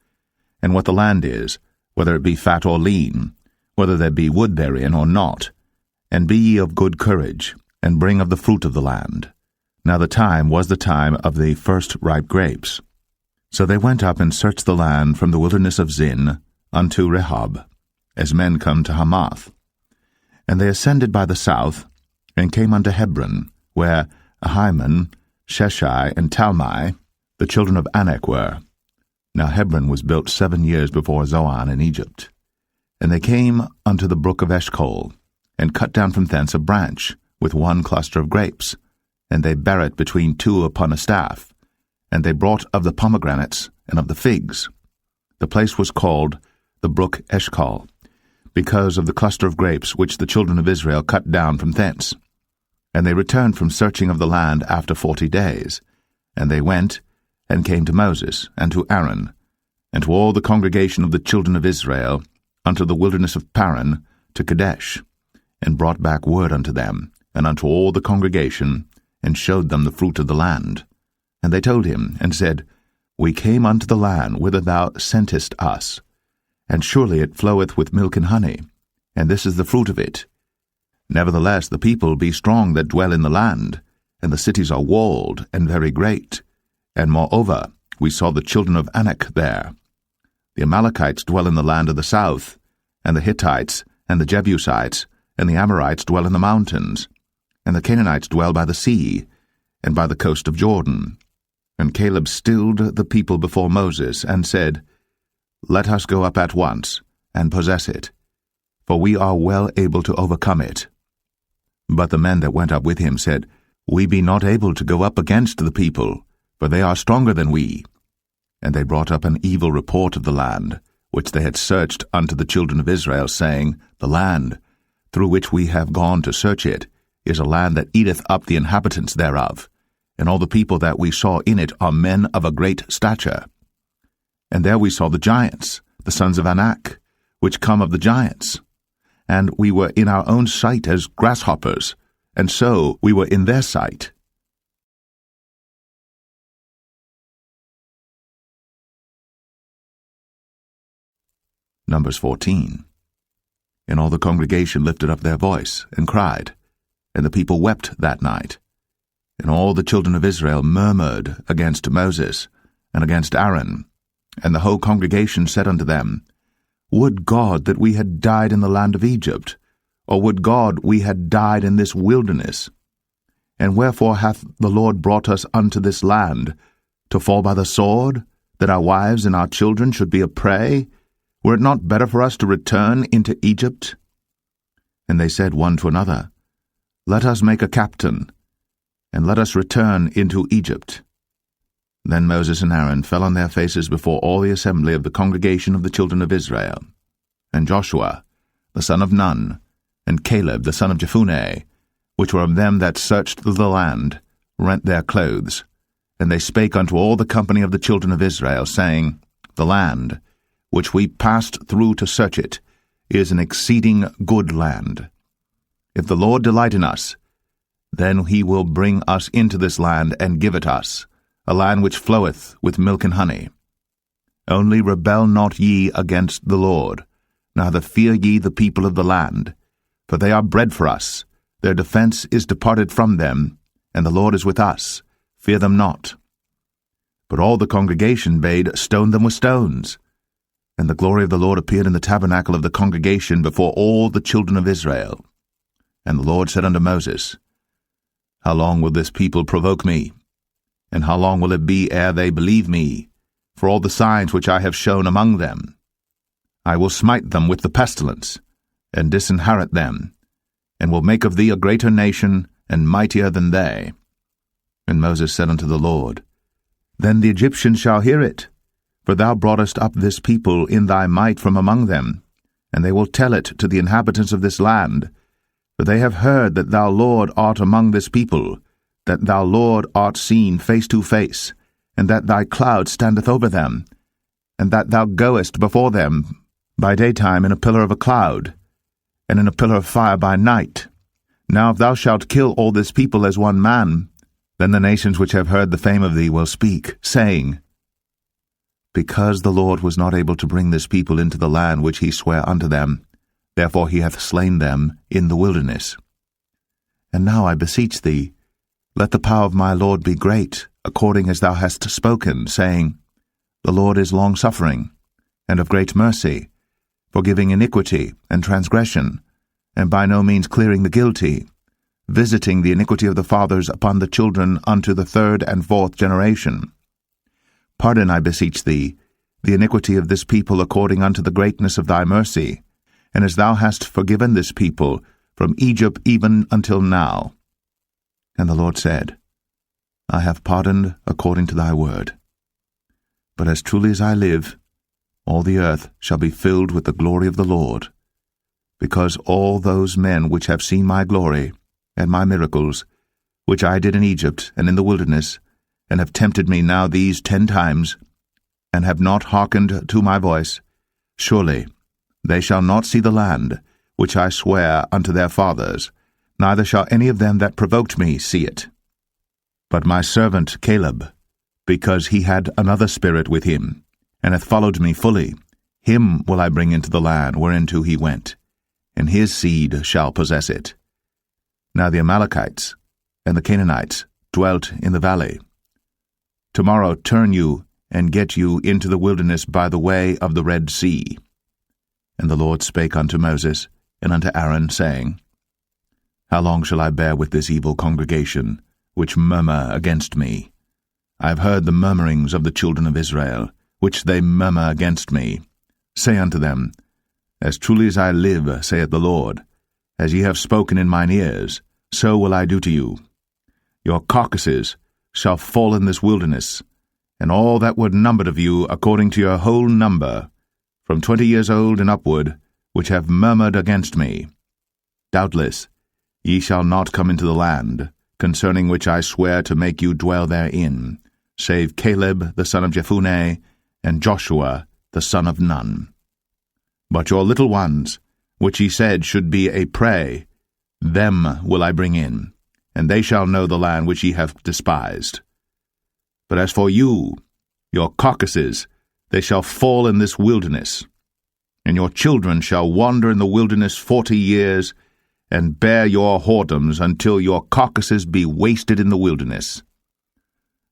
and what the land is, whether it be fat or lean, whether there be wood therein or not. And be ye of good courage, and bring of the fruit of the land. Now the time was the time of the first ripe grapes. So they went up and searched the land from the wilderness of Zin unto Rehob, as men come to Hamath. And they ascended by the south, and came unto Hebron, where Ahiman, Sheshai, and Talmai, the children of Anak, were. Now Hebron was built 7 years before Zoan in Egypt. And they came unto the brook of Eshcol, and cut down from thence a branch, with one cluster of grapes, and they bare it between two upon a staff, and they brought of the pomegranates and of the figs. The place was called the brook Eshcol, because of the cluster of grapes which the children of Israel cut down from thence. And they returned from searching of the land after 40 days. And they went, and came to Moses, and to Aaron, and to all the congregation of the children of Israel, unto the wilderness of Paran, to Kadesh, and brought back word unto them, and unto all the congregation, and showed them the fruit of the land. And they told him, and said, We came unto the land whither thou sentest us, and surely it floweth with milk and honey, and this is the fruit of it. Nevertheless the people be strong that dwell in the land, and the cities are walled and very great. And moreover, we saw the children of Anak there. The Amalekites dwell in the land of the south, and the Hittites, and the Jebusites, and the Amorites dwell in the mountains, and the Canaanites dwell by the sea, and by the coast of Jordan. And Caleb stilled the people before Moses, and said, Let us go up at once, and possess it, for we are well able to overcome it. But the men that went up with him said, We be not able to go up against the people, for they are stronger than we. And they brought up an evil report of the land, which they had searched unto the children of Israel, saying, The land, through which we have gone to search it, is a land that eateth up the inhabitants thereof, and all the people that we saw in it are men of a great stature. And there we saw the giants, the sons of Anak, which come of the giants. And we were in our own sight as grasshoppers, and so we were in their sight. Numbers 14. And all the congregation lifted up their voice, and cried, and the people wept that night. And all the children of Israel murmured against Moses, and against Aaron. And the whole congregation said unto them, Would God that we had died in the land of Egypt, or would God we had died in this wilderness? And wherefore hath the Lord brought us unto this land, to fall by the sword, that our wives and our children should be a prey? Were it not better for us to return into Egypt? And they said one to another, Let us make a captain, and let us return into Egypt. Then Moses and Aaron fell on their faces before all the assembly of the congregation of the children of Israel. And Joshua, the son of Nun, and Caleb, the son of Jephunneh, which were of them that searched the land, rent their clothes. And they spake unto all the company of the children of Israel, saying, The land, which we passed through to search it, is an exceeding good land. If the Lord delight in us, then he will bring us into this land and give it us, a land which floweth with milk and honey. Only rebel not ye against the Lord, neither fear ye the people of the land, for they are bread for us, their defense is departed from them, and the Lord is with us, fear them not. But all the congregation bade stone them with stones. And the glory of the Lord appeared in the tabernacle of the congregation before all the children of Israel. And the Lord said unto Moses, How long will this people provoke me? And how long will it be ere they believe me, for all the signs which I have shown among them? I will smite them with the pestilence, and disinherit them, and will make of thee a greater nation, and mightier than they. And Moses said unto the Lord, Then the Egyptians shall hear it, for thou broughtest up this people in thy might from among them, and they will tell it to the inhabitants of this land, for they have heard that thou, Lord, art among this people, that thou, Lord, art seen face to face, and that thy cloud standeth over them, and that thou goest before them by daytime in a pillar of a cloud, and in a pillar of fire by night. Now if thou shalt kill all this people as one man, Then the nations which have heard the fame of thee will speak, saying, Because the Lord was not able to bring this people into the land which he sware unto them, therefore he hath slain them in the wilderness. And now I beseech thee, let the power of my Lord be great, according as thou hast spoken, saying, The Lord is long-suffering, and of great mercy, forgiving iniquity and transgression, and by no means clearing the guilty, visiting the iniquity of the fathers upon the children unto the third and fourth generation. Pardon, I beseech thee, the iniquity of this people according unto the greatness of thy mercy, and as thou hast forgiven this people from Egypt even until now. And the Lord said, I have pardoned according to thy word. But as truly as I live, all the earth shall be filled with the glory of the Lord, because all those men which have seen my glory and my miracles, which I did in Egypt and in the wilderness, and have tempted me now these 10 times, and have not hearkened to my voice, surely they shall not see the land which I swear unto their fathers, neither shall any of them that provoked me see it. But my servant Caleb, because he had another spirit with him, and hath followed me fully, him will I bring into the land whereinto he went, and his seed shall possess it. Now the Amalekites and the Canaanites dwelt in the valley. Tomorrow turn you and get you into the wilderness by the way of the Red Sea. And the Lord spake unto Moses and unto Aaron, saying, How long shall I bear with this evil congregation, which murmur against me? I have heard the murmurings of the children of Israel, which they murmur against me. Say unto them, As truly as I live, saith the Lord, as ye have spoken in mine ears, so will I do to you. Your carcasses shall fall in this wilderness, and all that were numbered of you according to your whole number, from 20 years old and upward, which have murmured against me. Doubtless ye shall not come into the land, concerning which I swear to make you dwell therein, save Caleb the son of Jephunneh, and Joshua the son of Nun. But your little ones, which ye said should be a prey, them will I bring in, and they shall know the land which ye have despised. But as for you, your carcasses, they shall fall in this wilderness, and your children shall wander in the wilderness 40 years, and bear your whoredoms until your carcasses be wasted in the wilderness.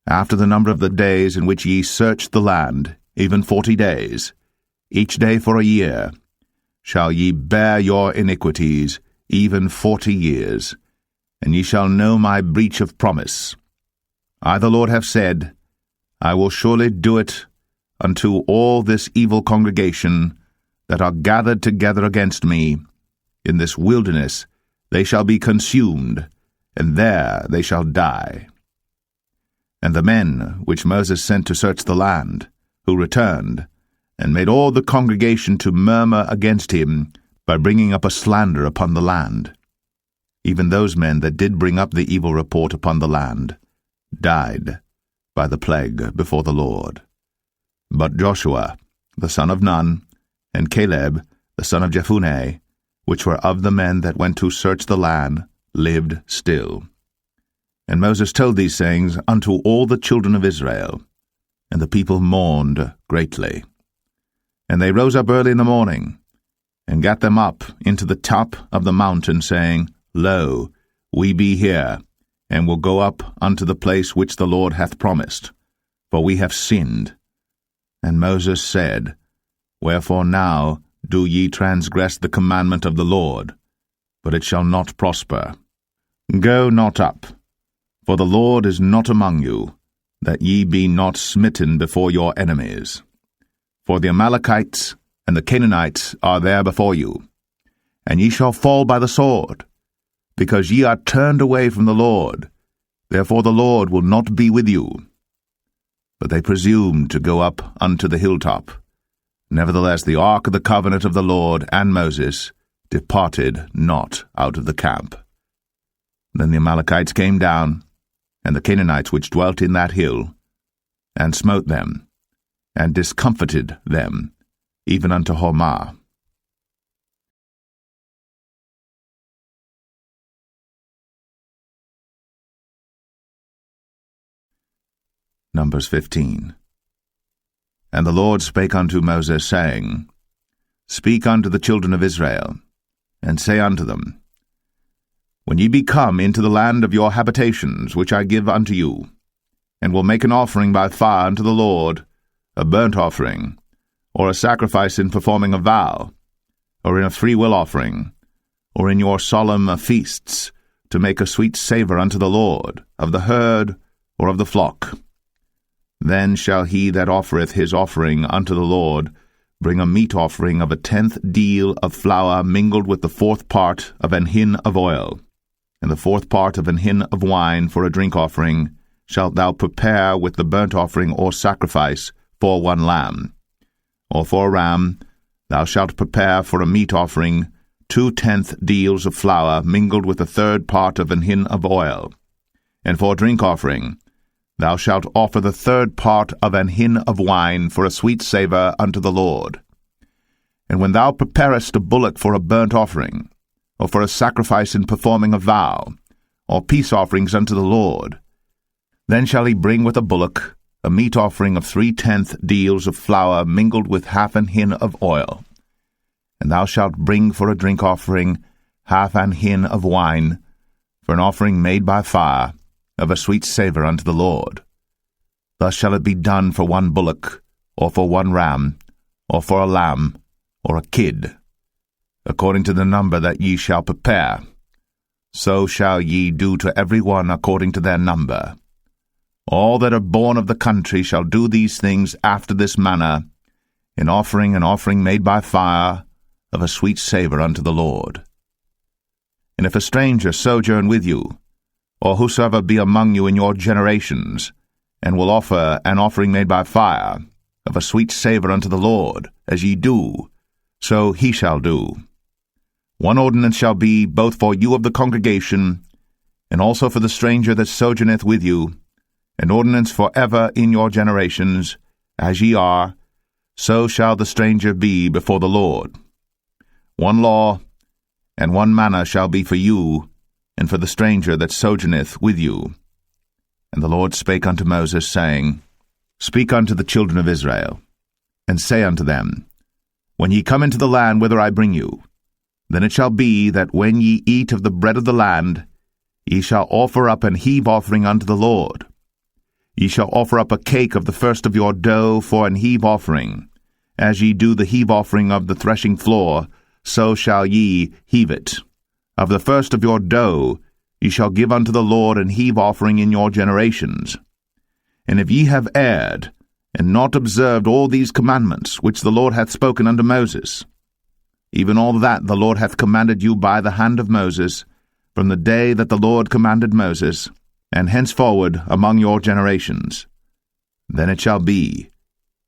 After the number of the days in which ye searched the land, even 40 days, each day for a year, shall ye bear your iniquities, even 40 years, and ye shall know my breach of promise. I the Lord have said, I will surely do it unto all this evil congregation that are gathered together against me. In this wilderness they shall be consumed, and there they shall die. And the men which Moses sent to search the land, who returned, and made all the congregation to murmur against him by bringing up a slander upon the land, even those men that did bring up the evil report upon the land, died by the plague before the Lord. But Joshua, the son of Nun, and Caleb, the son of Jephunneh, which were of the men that went to search the land, lived still. And Moses told these sayings unto all the children of Israel, and the people mourned greatly. And they rose up early in the morning, and gat them up into the top of the mountain, saying, Lo, we be here, and will go up unto the place which the Lord hath promised, for we have sinned. And Moses said, Wherefore now do ye transgress the commandment of the Lord? But it shall not prosper. Go not up, for the Lord is not among you, that ye be not smitten before your enemies. For the Amalekites and the Canaanites are there before you, and ye shall fall by the sword, because ye are turned away from the Lord. Therefore the Lord will not be with you. But they presumed to go up unto the hilltop. Nevertheless the ark of the covenant of the Lord and Moses departed not out of the camp. Then the Amalekites came down, and the Canaanites which dwelt in that hill, and smote them, and discomfited them, even unto Hormah. Numbers 15. And the Lord spake unto Moses, saying, Speak unto the children of Israel, and say unto them, When ye be come into the land of your habitations, which I give unto you, and will make an offering by fire unto the Lord, a burnt offering, or a sacrifice in performing a vow, or in a freewill offering, or in your solemn feasts, to make a sweet savour unto the Lord, of the herd or of the flock. Then shall he that offereth his offering unto the Lord bring a meat offering of 1/10 deal of flour mingled with the 4th part of an hin of oil, and the 4th part of an hin of wine for a drink offering shalt thou prepare with the burnt offering or sacrifice for 1 lamb. Or for a ram thou shalt prepare for a meat offering 2/10 deals of flour mingled with the 3rd part of an hin of oil. And for a drink offering thou shalt offer the 3rd part of an hin of wine for a sweet savour unto the Lord. And when thou preparest a bullock for a burnt offering, or for a sacrifice in performing a vow, or peace offerings unto the Lord, then shall he bring with a bullock a meat offering of 3/10 deals of flour mingled with 1/2 an hin of oil. And thou shalt bring for a drink offering 1/2 an hin of wine, for an offering made by fire, of a sweet savour unto the Lord. Thus shall it be done for 1 bullock, or for 1 ram, or for a lamb, or a kid, according to the number that ye shall prepare. So shall ye do to every one according to their number. All that are born of the country shall do these things after this manner, in offering an offering made by fire, of a sweet savour unto the Lord. And if a stranger sojourn with you, or whosoever be among you in your generations, and will offer an offering made by fire, of a sweet savour unto the Lord, as ye do, so he shall do. 1 ordinance shall be both for you of the congregation, and also for the stranger that sojourneth with you, an ordinance for ever in your generations, as ye are, so shall the stranger be before the Lord. 1 law and 1 manner shall be for you, and for the stranger that sojourneth with you. And the Lord spake unto Moses, saying, Speak unto the children of Israel, and say unto them, When ye come into the land whither I bring you, then it shall be that when ye eat of the bread of the land, ye shall offer up an heave offering unto the Lord. Ye shall offer up a cake of the first of your dough for an heave offering. As ye do the heave offering of the threshing floor, so shall ye heave it. Of the first of your dough ye shall give unto the Lord an heave offering in your generations. And if ye have erred, and not observed all these commandments which the Lord hath spoken unto Moses, even all that the Lord hath commanded you by the hand of Moses, from the day that the Lord commanded Moses, and henceforward among your generations, then it shall be,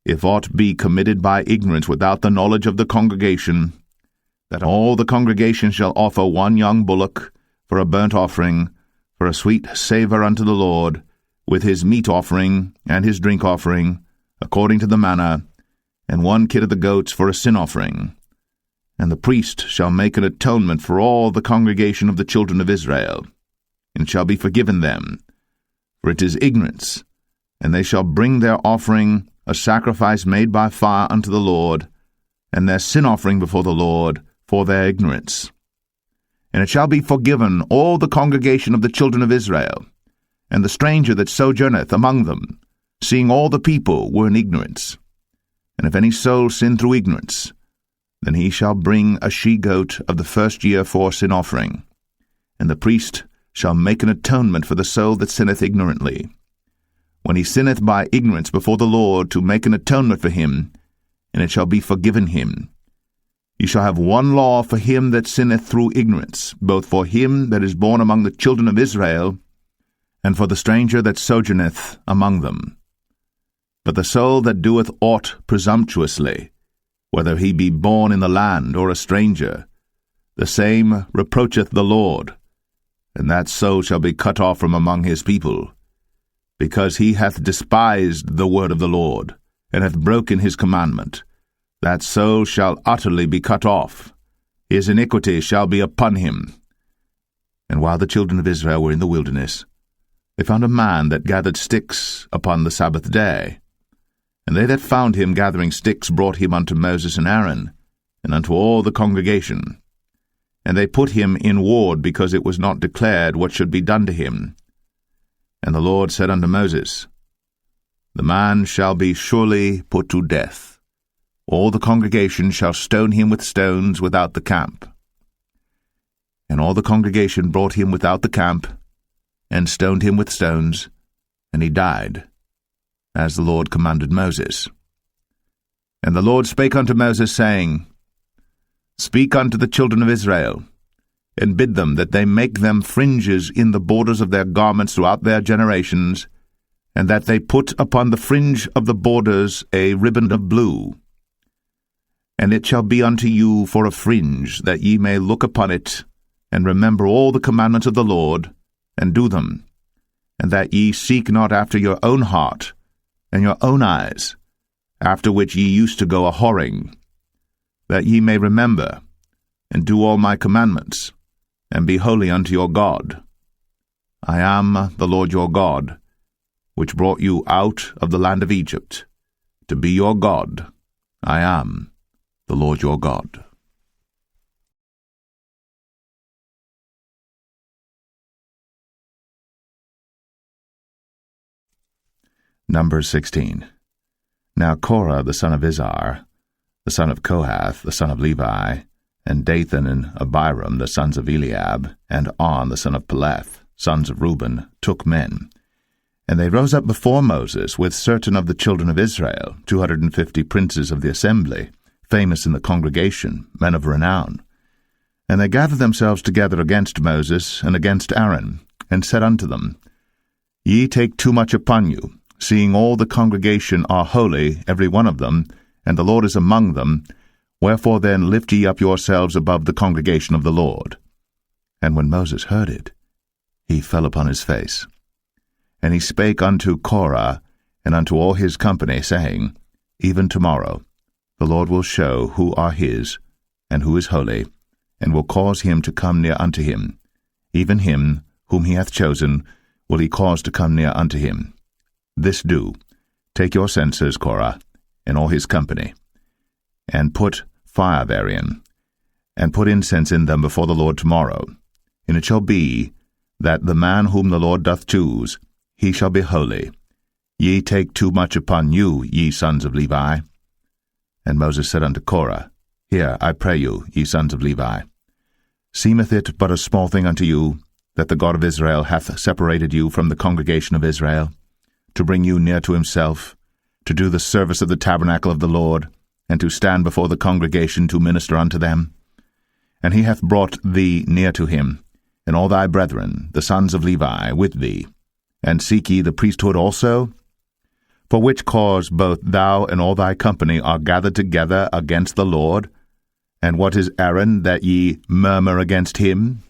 if aught be committed by ignorance without the knowledge of the congregation, that all the congregation shall offer 1 young bullock for a burnt offering, for a sweet savour unto the Lord, with his meat offering and his drink offering, according to the manner, and 1 kid of the goats for a sin offering. And the priest shall make an atonement for all the congregation of the children of Israel, and shall be forgiven them, for it is ignorance, and they shall bring their offering, a sacrifice made by fire unto the Lord, and their sin offering before the Lord, for their ignorance. And it shall be forgiven all the congregation of the children of Israel, and the stranger that sojourneth among them, seeing all the people were in ignorance. And if any soul sin through ignorance, then he shall bring a she-goat of the first year for sin offering, and the priest shall make an atonement for the soul that sinneth ignorantly. When he sinneth by ignorance before the Lord, to make an atonement for him, and it shall be forgiven him. Ye shall have 1 law for him that sinneth through ignorance, both for him that is born among the children of Israel, and for the stranger that sojourneth among them. But the soul that doeth aught presumptuously, whether he be born in the land or a stranger, the same reproacheth the Lord, and that soul shall be cut off from among his people, because he hath despised the word of the Lord, and hath broken his commandment. That soul shall utterly be cut off. His iniquity shall be upon him. And while the children of Israel were in the wilderness, they found a man that gathered sticks upon the Sabbath day. And they that found him gathering sticks brought him unto Moses and Aaron, and unto all the congregation. And they put him in ward, because it was not declared what should be done to him. And the Lord said unto Moses, The man shall be surely put to death. All the congregation shall stone him with stones without the camp. And all the congregation brought him without the camp, and stoned him with stones, and he died, as the Lord commanded Moses. And the Lord spake unto Moses, saying, Speak unto the children of Israel, and bid them that they make them fringes in the borders of their garments throughout their generations, and that they put upon the fringe of the borders a ribbon of blue. And it shall be unto you for a fringe, that ye may look upon it, and remember all the commandments of the Lord, and do them, and that ye seek not after your own heart and your own eyes, after which ye used to go a-whoring, that ye may remember, and do all my commandments, and be holy unto your God. I am the Lord your God, which brought you out of the land of Egypt, to be your God. I am the Lord your God. Numbers 16. Now Korah the son of Izhar, the son of Kohath, the son of Levi, and Dathan and Abiram, the sons of Eliab, and On, the son of Peleth, sons of Reuben, took men. And they rose up before Moses with certain of the children of Israel, 250 princes of the assembly, famous in the congregation, men of renown. And they gathered themselves together against Moses and against Aaron, and said unto them, Ye take too much upon you, seeing all the congregation are holy, every one of them, and the Lord is among them. Wherefore then lift ye up yourselves above the congregation of the Lord. And when Moses heard it, he fell upon his face. And he spake unto Korah and unto all his company, saying, Even tomorrow the Lord will show who are his, and who is holy, and will cause him to come near unto him. Even him whom he hath chosen will he cause to come near unto him. This do, take your censers, Korah, and all his company, and put fire therein, and put incense in them before the Lord tomorrow. And it shall be, that the man whom the Lord doth choose, he shall be holy. Ye take too much upon you, ye sons of Levi. And Moses said unto Korah, Hear, I pray you, ye sons of Levi. Seemeth it but a small thing unto you, that the God of Israel hath separated you from the congregation of Israel, to bring you near to himself, to do the service of the tabernacle of the Lord, and to stand before the congregation to minister unto them? And he hath brought thee near to him, and all thy brethren, the sons of Levi, with thee. And seek ye the priesthood also? For which cause both thou and all thy company are gathered together against the Lord? And what is Aaron, that ye murmur against him?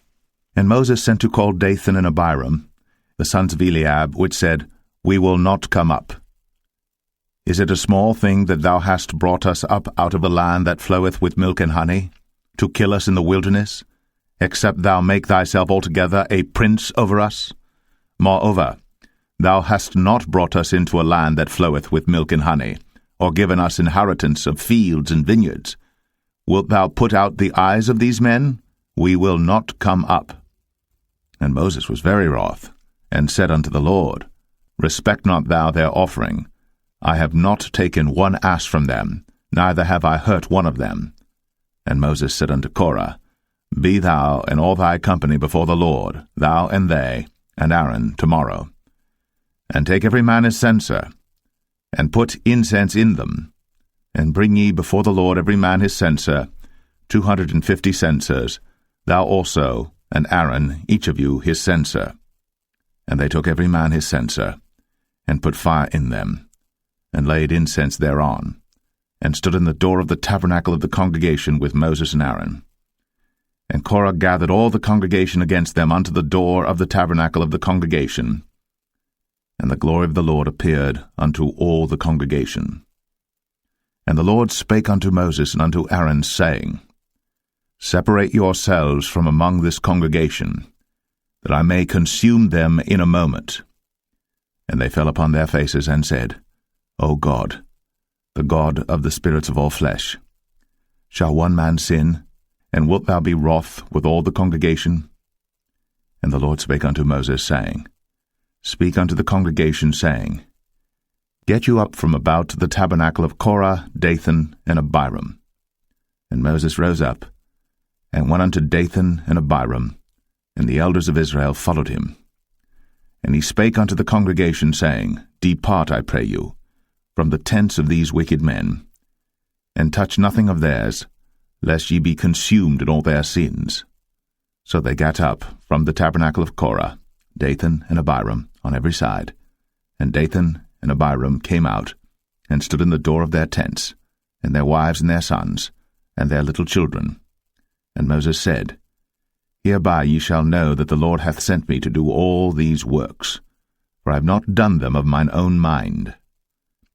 And Moses sent to call Dathan and Abiram, the sons of Eliab, which said, We will not come up. Is it a small thing that thou hast brought us up out of a land that floweth with milk and honey, to kill us in the wilderness, except thou make thyself altogether a prince over us? Moreover, thou hast not brought us into a land that floweth with milk and honey, or given us inheritance of fields and vineyards. Wilt thou put out the eyes of these men? We will not come up. And Moses was very wroth, and said unto the Lord, Respect not thou their offering. I have not taken one ass from them, neither have I hurt one of them. And Moses said unto Korah, Be thou and all thy company before the Lord, thou and they, and Aaron, tomorrow. And take every man his censer, and put incense in them, and bring ye before the Lord every man his censer, 250 censers, thou also, and Aaron, each of you his censer. And they took every man his censer, and put fire in them, and laid incense thereon, and stood in the door of the tabernacle of the congregation with Moses and Aaron. And Korah gathered all the congregation against them unto the door of the tabernacle of the congregation. And the glory of the Lord appeared unto all the congregation. And the Lord spake unto Moses and unto Aaron, saying, Separate yourselves from among this congregation, that I may consume them in a moment. And they fell upon their faces and said, O God, the God of the spirits of all flesh, shall one man sin, and wilt thou be wroth with all the congregation? And the Lord spake unto Moses, saying, Speak unto the congregation, saying, Get you up from about the tabernacle of Korah, Dathan, and Abiram. And Moses rose up, and went unto Dathan and Abiram, and the elders of Israel followed him. And he spake unto the congregation, saying, Depart, I pray you, from the tents of these wicked men, and touch nothing of theirs, lest ye be consumed in all their sins. So they gat up from the tabernacle of Korah, Dathan and Abiram, on every side. And Dathan and Abiram came out, and stood in the door of their tents, and their wives and their sons, and their little children. And Moses said, Hereby ye shall know that the Lord hath sent me to do all these works, for I have not done them of mine own mind.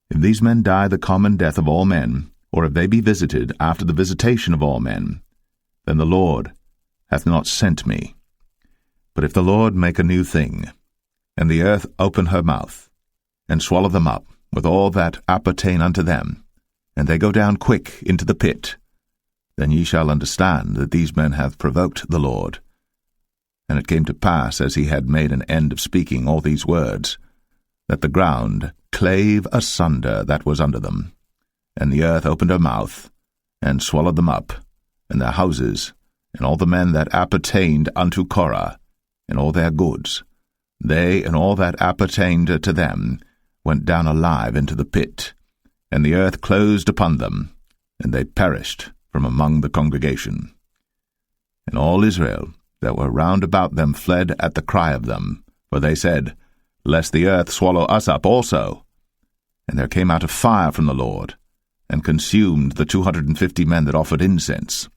If these men die the common death of all men, or if they be visited after the visitation of all men, then the Lord hath not sent me. But if the Lord make a new thing, and the earth open her mouth, and swallow them up with all that appertain unto them, and they go down quick into the pit, then ye shall understand that these men have provoked the Lord. And it came to pass, as he had made an end of speaking all these words, that the ground clave asunder that was under them, and the earth opened her mouth, and swallowed them up, and their houses, and all the men that appertained unto Korah, and all their goods. They and all that appertained to them went down alive into the pit, and the earth closed upon them, and they perished from among the congregation. And all Israel that were round about them fled at the cry of them, for they said, Lest the earth swallow us up also. And there came out a fire from the Lord, and consumed the 250 men that offered incense.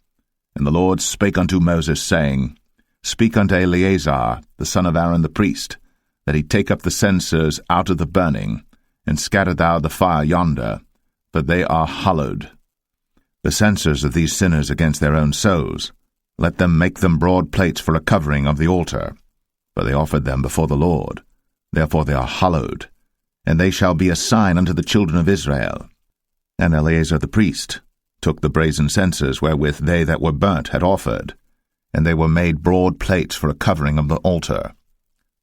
And the Lord spake unto Moses, saying, Speak unto Eleazar, the son of Aaron the priest, that he take up the censers out of the burning, and scatter thou the fire yonder, for they are hallowed. The censers of these sinners against their own souls, let them make them broad plates for a covering of the altar, for they offered them before the Lord. Therefore they are hallowed, and they shall be a sign unto the children of Israel. And Eleazar the priest took the brazen censers wherewith they that were burnt had offered, and they were made broad plates for a covering of the altar,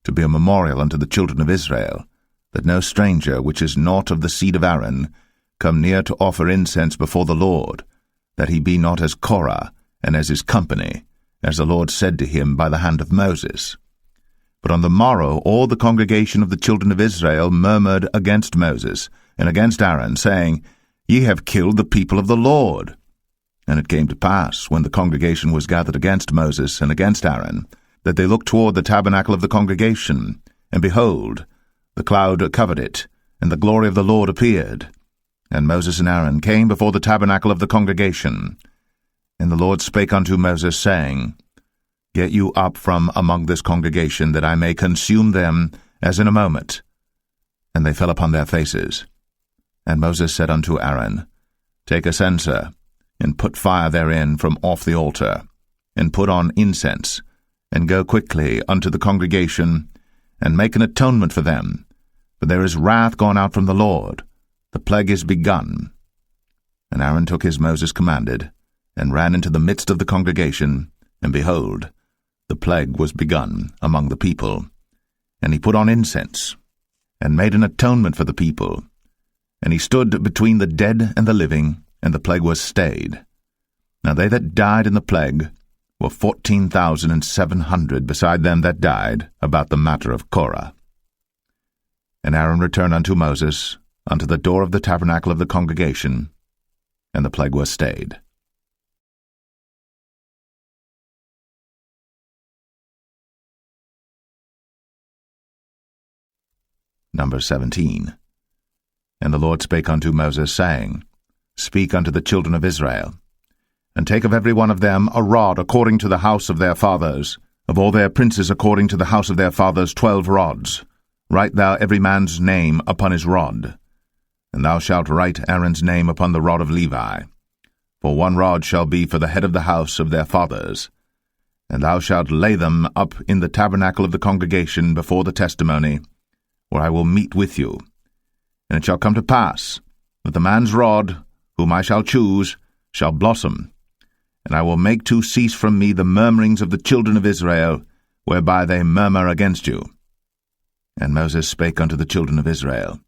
to be a memorial unto the children of Israel, that no stranger which is not of the seed of Aaron come near to offer incense before the Lord, that he be not as Korah, and as his company, as the Lord said to him by the hand of Moses. But on the morrow all the congregation of the children of Israel murmured against Moses, and against Aaron, saying, Ye have killed the people of the Lord. And it came to pass, when the congregation was gathered against Moses and against Aaron, that they looked toward the tabernacle of the congregation, and behold, the cloud covered it, and the glory of the Lord appeared. And Moses and Aaron came before the tabernacle of the congregation. And the Lord spake unto Moses, saying, Get you up from among this congregation, that I may consume them as in a moment. And they fell upon their faces. And Moses said unto Aaron, Take a censer, and put fire therein from off the altar, and put on incense, and go quickly unto the congregation, and make an atonement for them, for there is wrath gone out from the Lord, the plague is begun. And Aaron took as Moses commanded, and ran into the midst of the congregation, and behold, the plague was begun among the people. And he put on incense, and made an atonement for the people. And he stood between the dead and the living, and the plague was stayed. Now they that died in the plague were 14,700, beside them that died about the matter of Korah. And Aaron returned unto Moses, unto the door of the tabernacle of the congregation, and the plague was stayed. Number 17. And the Lord spake unto Moses, saying, Speak unto the children of Israel, and take of every one of them a rod according to the house of their fathers, of all their princes according to the house of their fathers 12 rods. Write thou every man's name upon his rod. And thou shalt write Aaron's name upon the rod of Levi. For 1 rod shall be for the head of the house of their fathers. And thou shalt lay them up in the tabernacle of the congregation before the testimony, where I will meet with you. And it shall come to pass that the man's rod, whom I shall choose, shall blossom, and I will make to cease from me the murmurings of the children of Israel, whereby they murmur against you. And Moses spake unto the children of Israel,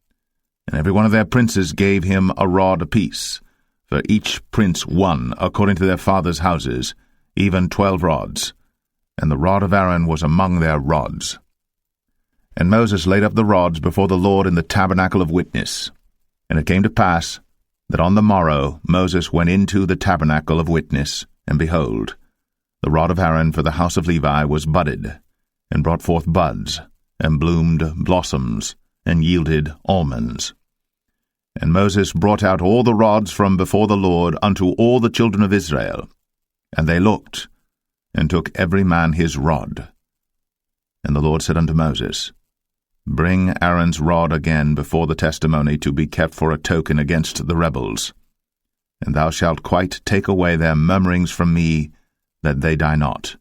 and every one of their princes gave him a rod apiece, for each prince one, according to their fathers' houses, even 12 rods, and the rod of Aaron was among their rods. And Moses laid up the rods before the Lord in the tabernacle of witness. And it came to pass that on the morrow Moses went into the tabernacle of witness, and behold, the rod of Aaron for the house of Levi was budded, and brought forth buds, and bloomed blossoms, and yielded almonds. And Moses brought out all the rods from before the Lord unto all the children of Israel, and they looked, and took every man his rod. And the Lord said unto Moses, Bring Aaron's rod again before the testimony to be kept for a token against the rebels. And thou shalt quite take away their murmurings from me, that they die not.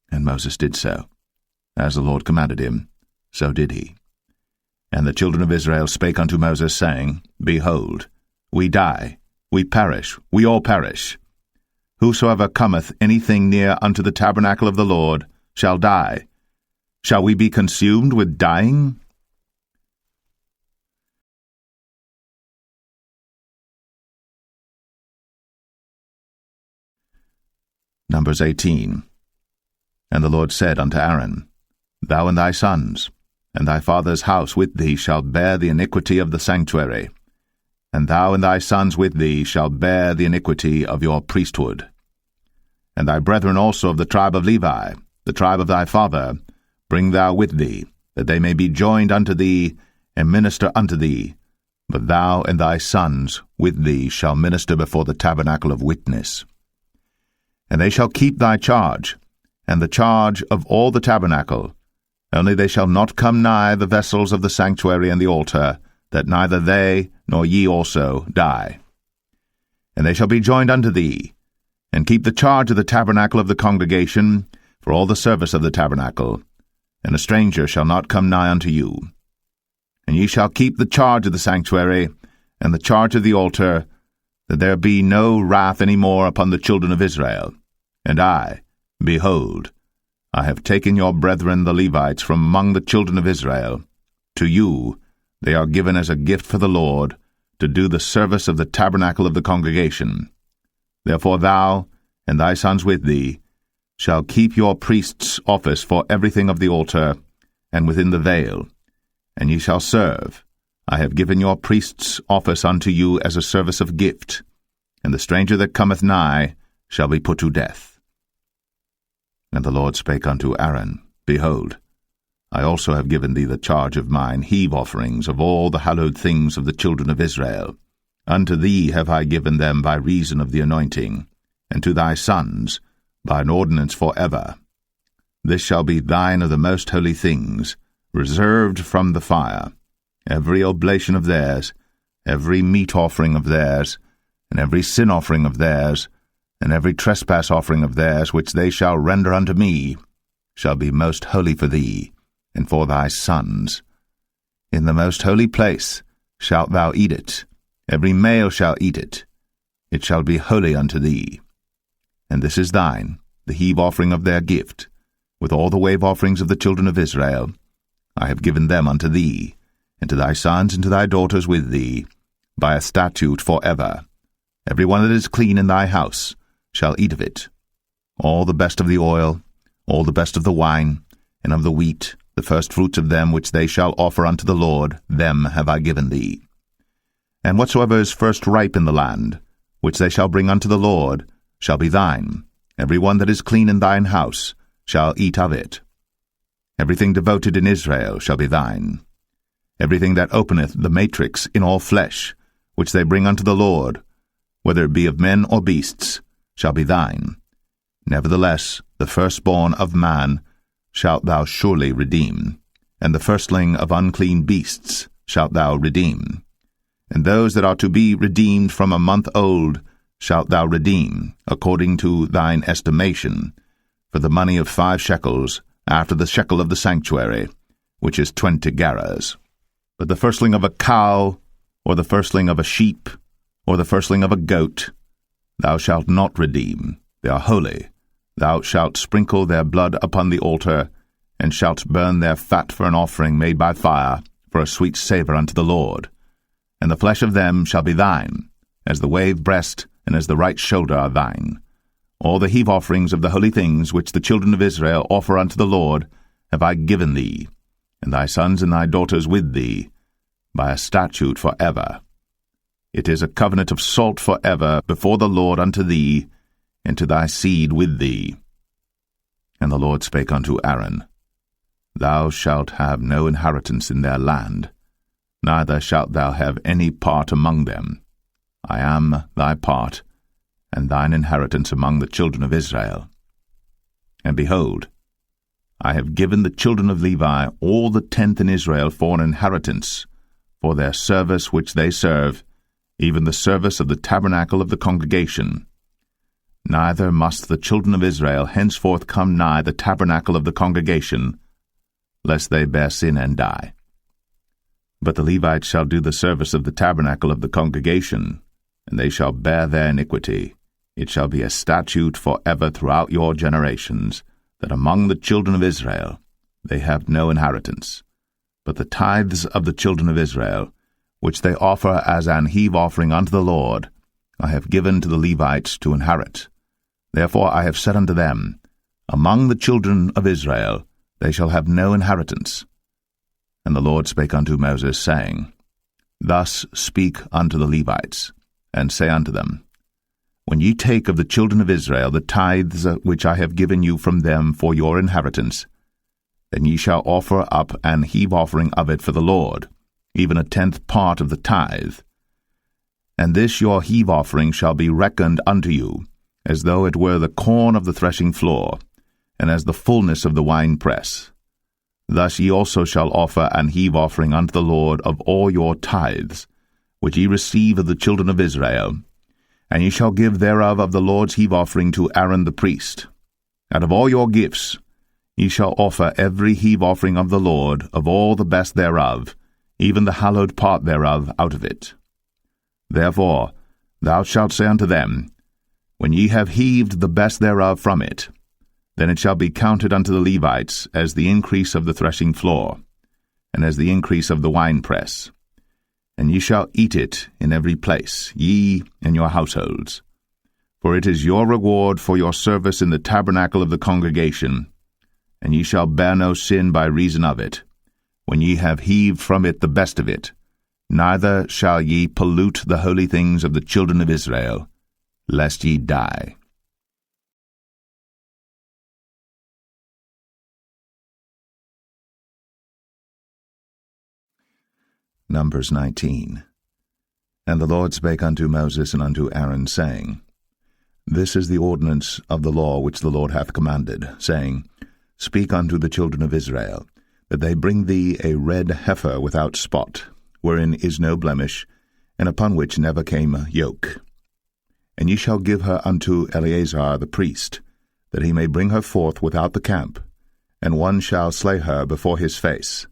And Moses did so. As the Lord commanded him, so did he. And the children of Israel spake unto Moses, saying, Behold, we die, we perish, we all perish. Whosoever cometh anything near unto the tabernacle of the Lord shall die. Shall we be consumed with dying? Numbers 18. And the Lord said unto Aaron, Thou and thy sons, and thy father's house with thee shall bear the iniquity of the sanctuary, and thou and thy sons with thee shall bear the iniquity of your priesthood. And thy brethren also of the tribe of Levi, the tribe of thy father, bring thou with thee, that they may be joined unto thee, and minister unto thee. But thou and thy sons with thee shall minister before the tabernacle of witness. And they shall keep thy charge, and the charge of all the tabernacle, only they shall not come nigh the vessels of the sanctuary and the altar, that neither they nor ye also die. And they shall be joined unto thee, and keep the charge of the tabernacle of the congregation, for all the service of the tabernacle, and a stranger shall not come nigh unto you. And ye shall keep the charge of the sanctuary, and the charge of the altar, that there be no wrath any more upon the children of Israel. And I, behold, I have taken your brethren the Levites from among the children of Israel. To you they are given as a gift for the Lord, to do the service of the tabernacle of the congregation. Therefore thou, and thy sons with thee, shall keep your priest's office for everything of the altar, and within the veil, and ye shall serve. I have given your priest's office unto you as a service of gift, and the stranger that cometh nigh shall be put to death. And the Lord spake unto Aaron, Behold, I also have given thee the charge of mine heave offerings of all the hallowed things of the children of Israel. Unto thee have I given them by reason of the anointing, and to thy sons by an ordinance for ever. This shall be thine of the most holy things, reserved from the fire, every oblation of theirs, every meat offering of theirs, and every sin offering of theirs, and every trespass offering of theirs, which they shall render unto me, shall be most holy for thee, and for thy sons. In the most holy place shalt thou eat it, every male shall eat it. It shall be holy unto thee. And this is thine, the heave offering of their gift, with all the wave offerings of the children of Israel. I have given them unto thee, and to thy sons and to thy daughters with thee, by a statute for ever. Every one that is clean in thy house shall eat of it. All the best of the oil, all the best of the wine, and of the wheat, the first fruits of them which they shall offer unto the Lord, them have I given thee. And whatsoever is first ripe in the land, which they shall bring unto the Lord, shall be thine. Every one that is clean in thine house shall eat of it. Everything devoted in Israel shall be thine. Everything that openeth the matrix in all flesh, which they bring unto the Lord, whether it be of men or beasts, shall be thine. Nevertheless, the firstborn of man shalt thou surely redeem, and the firstling of unclean beasts shalt thou redeem. And those that are to be redeemed from a month old shalt thou redeem, according to thine estimation, for the money of 5 shekels, after the shekel of the sanctuary, which is 20 gerahs. But the firstling of a cow, or the firstling of a sheep, or the firstling of a goat, thou shalt not redeem. They are holy. Thou shalt sprinkle their blood upon the altar, and shalt burn their fat for an offering made by fire, for a sweet savour unto the Lord. And the flesh of them shall be thine, as the wave breast and as the right shoulder are thine. All the heave offerings of the holy things which the children of Israel offer unto the Lord have I given thee, and thy sons and thy daughters with thee, by a statute for ever. It is a covenant of salt for ever before the Lord unto thee, and to thy seed with thee. And the Lord spake unto Aaron, Thou shalt have no inheritance in their land, neither shalt thou have any part among them. I am thy part, and thine inheritance among the children of Israel. And behold, I have given the children of Levi all the tenth in Israel for an inheritance, for their service which they serve, even the service of the tabernacle of the congregation. Neither must the children of Israel henceforth come nigh the tabernacle of the congregation, lest they bear sin and die. But the Levites shall do the service of the tabernacle of the congregation, and they shall bear their iniquity. It shall be a statute for ever throughout your generations, that among the children of Israel they have no inheritance. But the tithes of the children of Israel, which they offer as an heave offering unto the Lord, I have given to the Levites to inherit. Therefore I have said unto them, Among the children of Israel they shall have no inheritance. And the Lord spake unto Moses, saying, Thus speak unto the Levites, and say unto them, When ye take of the children of Israel the tithes which I have given you from them for your inheritance, then ye shall offer up an heave offering of it for the Lord, even a tenth part of the tithe. And this your heave offering shall be reckoned unto you, as though it were the corn of the threshing floor, and as the fullness of the winepress. Thus ye also shall offer an heave offering unto the Lord of all your tithes, which ye receive of the children of Israel, and ye shall give thereof of the Lord's heave offering to Aaron the priest. Out of all your gifts ye shall offer every heave offering of the Lord of all the best thereof, even the hallowed part thereof out of it. Therefore thou shalt say unto them, When ye have heaved the best thereof from it, then it shall be counted unto the Levites as the increase of the threshing floor, and as the increase of the winepress. And ye shall eat it in every place, ye and your households. For it is your reward for your service in the tabernacle of the congregation, and ye shall bear no sin by reason of it, when ye have heaved from it the best of it, neither shall ye pollute the holy things of the children of Israel, lest ye die. Numbers 19. And the Lord spake unto Moses and unto Aaron, saying, This is the ordinance of the law which the Lord hath commanded, saying, Speak unto the children of Israel, that they bring thee a red heifer without spot, wherein is no blemish, and upon which never came a yoke. And ye shall give her unto Eleazar the priest, that he may bring her forth without the camp, and one shall slay her before his face.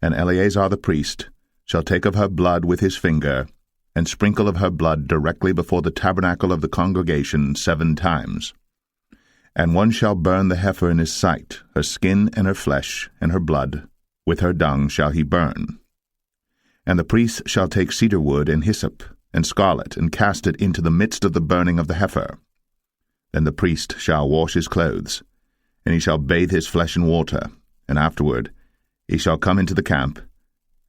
And Eleazar the priest shall take of her blood with his finger, and sprinkle of her blood directly before the tabernacle of the congregation 7 times. And one shall burn the heifer in his sight, her skin and her flesh, and her blood, with her dung shall he burn. And the priest shall take cedar wood and hyssop, and scarlet, and cast it into the midst of the burning of the heifer. Then the priest shall wash his clothes, and he shall bathe his flesh in water, and afterward he shall come into the camp,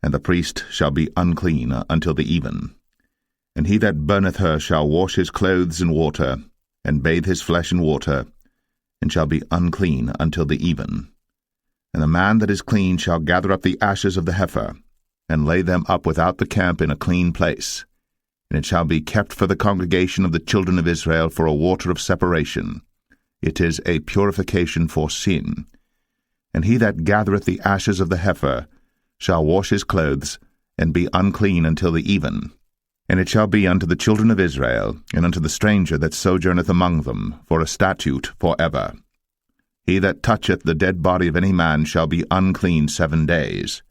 and the priest shall be unclean until the even. And he that burneth her shall wash his clothes in water, and bathe his flesh in water, and shall be unclean until the even. And the man that is clean shall gather up the ashes of the heifer, and lay them up without the camp in a clean place, and it shall be kept for the congregation of the children of Israel for a water of separation. It is a purification for sin. And he that gathereth the ashes of the heifer shall wash his clothes, and be unclean until the even. And it shall be unto the children of Israel, and unto the stranger that sojourneth among them, for a statute for ever. He that toucheth the dead body of any man shall be unclean 7 days.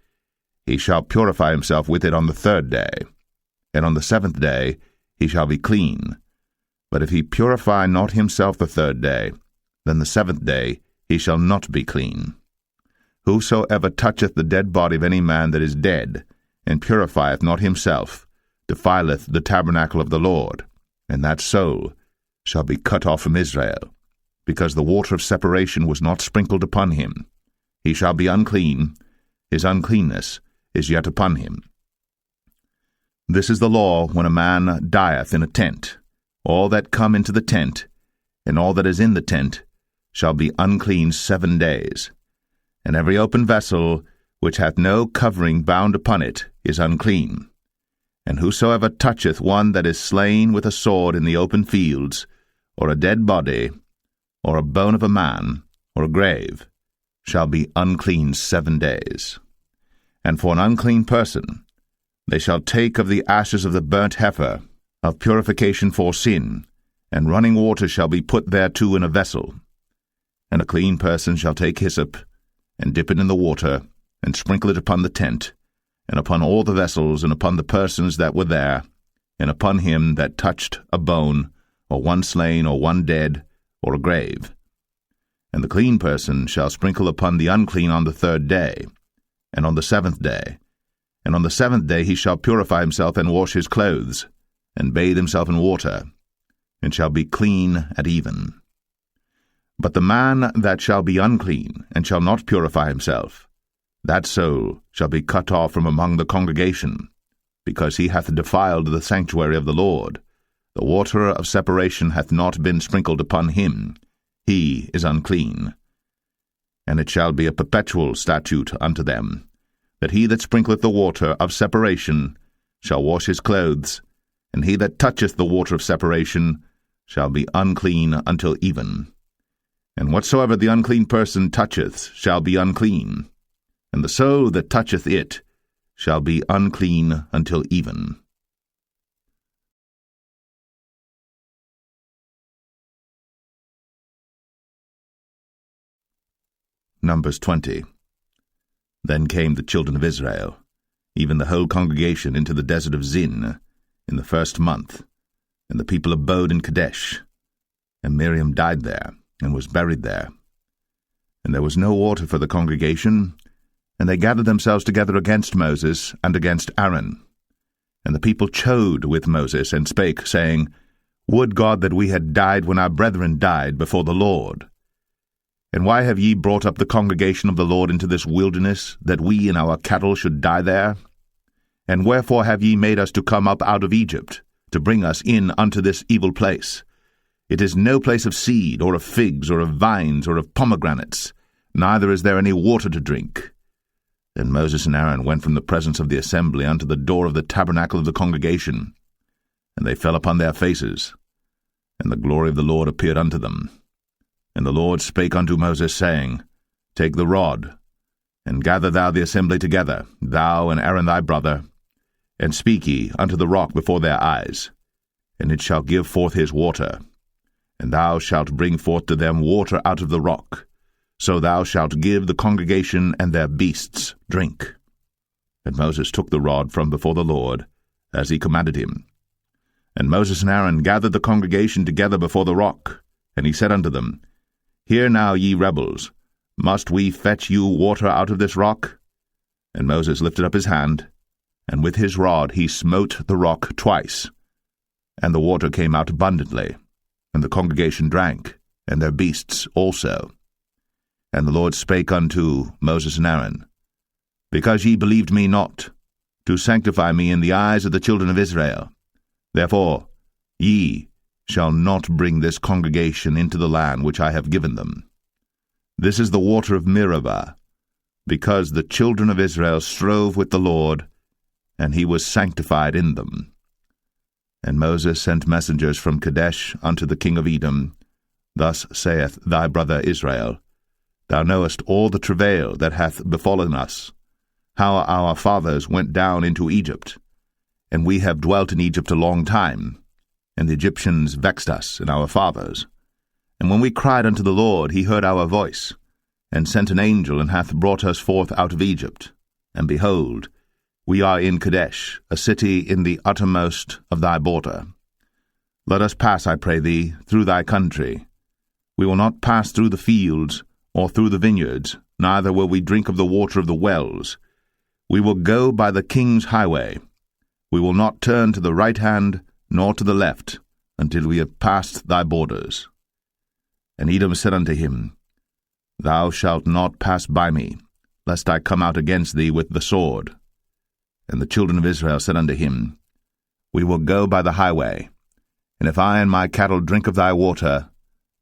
He shall purify himself with it on the 3rd day, and on the 7th day he shall be clean. But if he purify not himself the 3rd day, then the 7th day he shall not be clean. Whosoever toucheth the dead body of any man that is dead, and purifieth not himself, defileth the tabernacle of the Lord, and that soul shall be cut off from Israel, because the water of separation was not sprinkled upon him. He shall be unclean, his uncleanness is yet upon him. This is the law when a man dieth in a tent. All that come into the tent, and all that is in the tent, shall be unclean 7 days. And every open vessel which hath no covering bound upon it is unclean. And whosoever toucheth one that is slain with a sword in the open fields, or a dead body, or a bone of a man, or a grave, shall be unclean 7 days. And for an unclean person they shall take of the ashes of the burnt heifer, of purification for sin, and running water shall be put thereto in a vessel. And a clean person shall take hyssop, and dip it in the water, and sprinkle it upon the tent, and upon all the vessels, and upon the persons that were there, and upon him that touched a bone, or one slain, or one dead, or a grave. And the clean person shall sprinkle upon the unclean on the 3rd day, and on the 7th day. And on the 7th day he shall purify himself, and wash his clothes, and bathe himself in water, and shall be clean at even. But the man that shall be unclean, and shall not purify himself, that soul shall be cut off from among the congregation, because he hath defiled the sanctuary of the Lord. The water of separation hath not been sprinkled upon him. He is unclean. And it shall be a perpetual statute unto them, that he that sprinkleth the water of separation shall wash his clothes, and he that toucheth the water of separation shall be unclean until even. And whatsoever the unclean person toucheth shall be unclean, and the soul that toucheth it shall be unclean until even. Numbers 20. Then came the children of Israel, even the whole congregation, into the desert of Zin, in the 1st month, and the people abode in Kadesh. And Miriam died there, and was buried there. And there was no water for the congregation, and they gathered themselves together against Moses and against Aaron. And the people chode with Moses, and spake, saying, Would God that we had died when our brethren died before the Lord! And why have ye brought up the congregation of the Lord into this wilderness, that we and our cattle should die there? And wherefore have ye made us to come up out of Egypt, to bring us in unto this evil place? It is no place of seed, or of figs, or of vines, or of pomegranates, neither is there any water to drink. Then Moses and Aaron went from the presence of the assembly unto the door of the tabernacle of the congregation, and they fell upon their faces, and the glory of the Lord appeared unto them. And the Lord spake unto Moses, saying, Take the rod, and gather thou the assembly together, thou and Aaron thy brother, and speak ye unto the rock before their eyes, and it shall give forth his water. And thou shalt bring forth to them water out of the rock, so thou shalt give the congregation and their beasts drink. And Moses took the rod from before the Lord, as he commanded him. And Moses and Aaron gathered the congregation together before the rock, and he said unto them, Hear now, ye rebels, must we fetch you water out of this rock? And Moses lifted up his hand, and with his rod he smote the rock twice, and the water came out abundantly, and the congregation drank, and their beasts also. And the Lord spake unto Moses and Aaron, Because ye believed me not, to sanctify me in the eyes of the children of Israel, therefore ye shall not bring this congregation into the land which I have given them. This is the water of Meribah, because the children of Israel strove with the Lord, and he was sanctified in them. And Moses sent messengers from Kadesh unto the king of Edom. Thus saith thy brother Israel, Thou knowest all the travail that hath befallen us, how our fathers went down into Egypt, and we have dwelt in Egypt a long time, and the Egyptians vexed us and our fathers. And when we cried unto the Lord, he heard our voice, and sent an angel, and hath brought us forth out of Egypt. And behold, we are in Kadesh, a city in the uttermost of thy border. Let us pass, I pray thee, through thy country. We will not pass through the fields, or through the vineyards, neither will we drink of the water of the wells. We will go by the king's highway. We will not turn to the right hand, nor to the left, until we have passed thy borders. And Edom said unto him, Thou shalt not pass by me, lest I come out against thee with the sword. And the children of Israel said unto him, We will go by the highway, and if I and my cattle drink of thy water,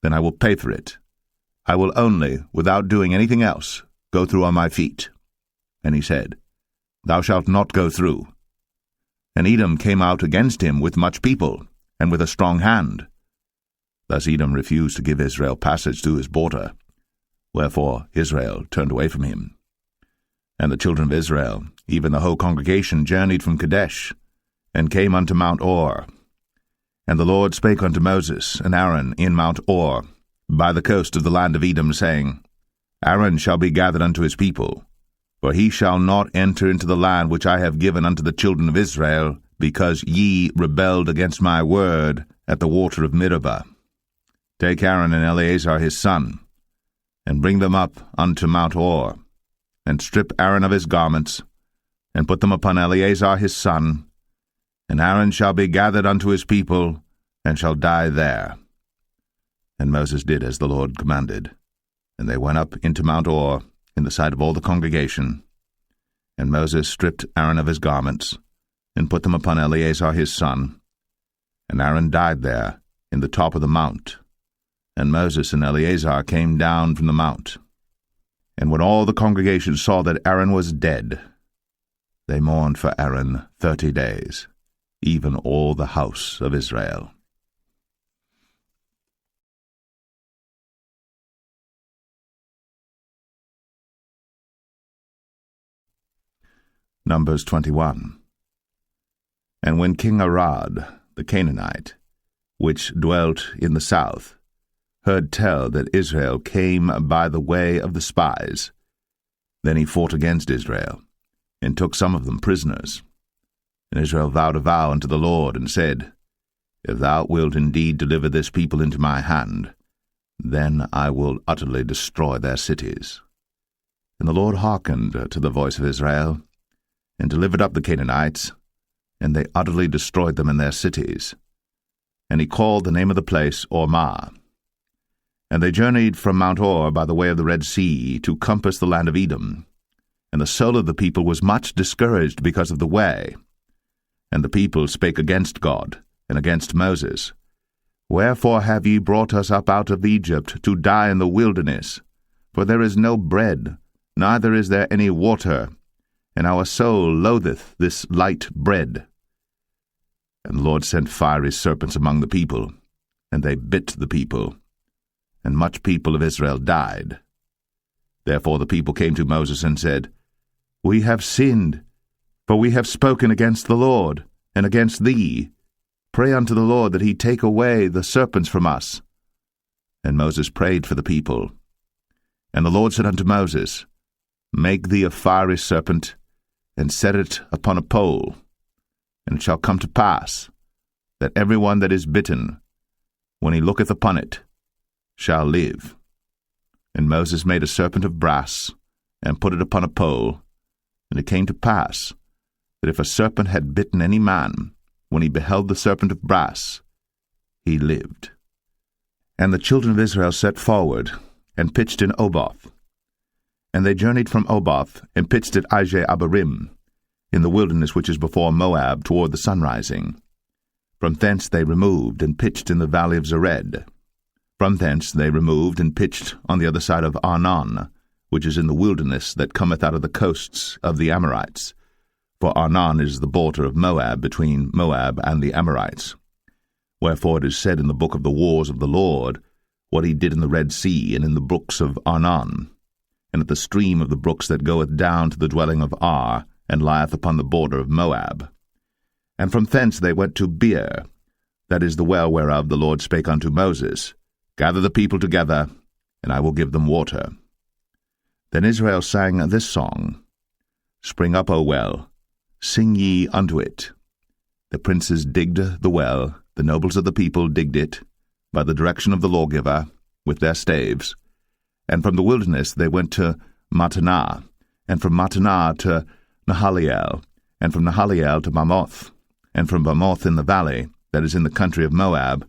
then I will pay for it. I will only, without doing anything else, go through on my feet. And he said, Thou shalt not go through. And Edom came out against him with much people, and with a strong hand. Thus Edom refused to give Israel passage through his border, wherefore Israel turned away from him. And the children of Israel, even the whole congregation, journeyed from Kadesh, and came unto Mount Or. And the Lord spake unto Moses and Aaron in Mount Or, by the coast of the land of Edom, saying, Aaron shall be gathered unto his people, for he shall not enter into the land which I have given unto the children of Israel, because ye rebelled against my word at the water of Meribah. Take Aaron and Eleazar his son, and bring them up unto Mount Or, and strip Aaron of his garments, and put them upon Eleazar his son, and Aaron shall be gathered unto his people, and shall die there. And Moses did as the Lord commanded, and they went up into Mount Or in the sight of all the congregation. And Moses stripped Aaron of his garments, and put them upon Eleazar his son, and Aaron died there in the top of the mount. And Moses and Eleazar came down from the mount. And when all the congregation saw that Aaron was dead, they mourned for Aaron 30 days, even all the house of Israel. Numbers 21. And when King Arad, the Canaanite, which dwelt in the south, heard tell that Israel came by the way of the spies, then he fought against Israel, and took some of them prisoners. And Israel vowed a vow unto the Lord, and said, If thou wilt indeed deliver this people into my hand, then I will utterly destroy their cities. And the Lord hearkened to the voice of Israel, and delivered up the Canaanites, and they utterly destroyed them in their cities. And he called the name of the place Ormah. And they journeyed from Mount Or by the way of the Red Sea to compass the land of Edom. And the soul of the people was much discouraged because of the way. And the people spake against God, and against Moses. Wherefore have ye brought us up out of Egypt to die in the wilderness? For there is no bread, neither is there any water, and our soul loatheth this light bread. And the Lord sent fiery serpents among the people, and they bit the people, and much people of Israel died. Therefore the people came to Moses and said, We have sinned, for we have spoken against the Lord, and against thee. Pray unto the Lord that he take away the serpents from us. And Moses prayed for the people. And the Lord said unto Moses, Make thee a fiery serpent, and set it upon a pole. And it shall come to pass, that every one that is bitten, when he looketh upon it, shall live. And Moses made a serpent of brass, and put it upon a pole. And it came to pass, that if a serpent had bitten any man, when he beheld the serpent of brass, he lived. And the children of Israel set forward, and pitched in Oboth. And they journeyed from Oboth, and pitched at Ije-Abarim, in the wilderness which is before Moab, toward the sunrising. From thence they removed, and pitched in the valley of Zered. From thence they removed, and pitched on the other side of Arnon, which is in the wilderness that cometh out of the coasts of the Amorites. For Arnon is the border of Moab, between Moab and the Amorites. Wherefore it is said in the book of the wars of the Lord, what he did in the Red Sea, and in the brooks of Arnon, and at the stream of the brooks that goeth down to the dwelling of Ar, and lieth upon the border of Moab. And from thence they went to Beer, that is the well whereof the Lord spake unto Moses, Gather the people together, and I will give them water. Then Israel sang this song, Spring up, O well, sing ye unto it. The princes digged the well, the nobles of the people digged it, by the direction of the lawgiver, with their staves. And from the wilderness they went to Mattanah, and from Mattanah to Nahaliel, and from Nahaliel to Bamoth, and from Bamoth in the valley, that is in the country of Moab,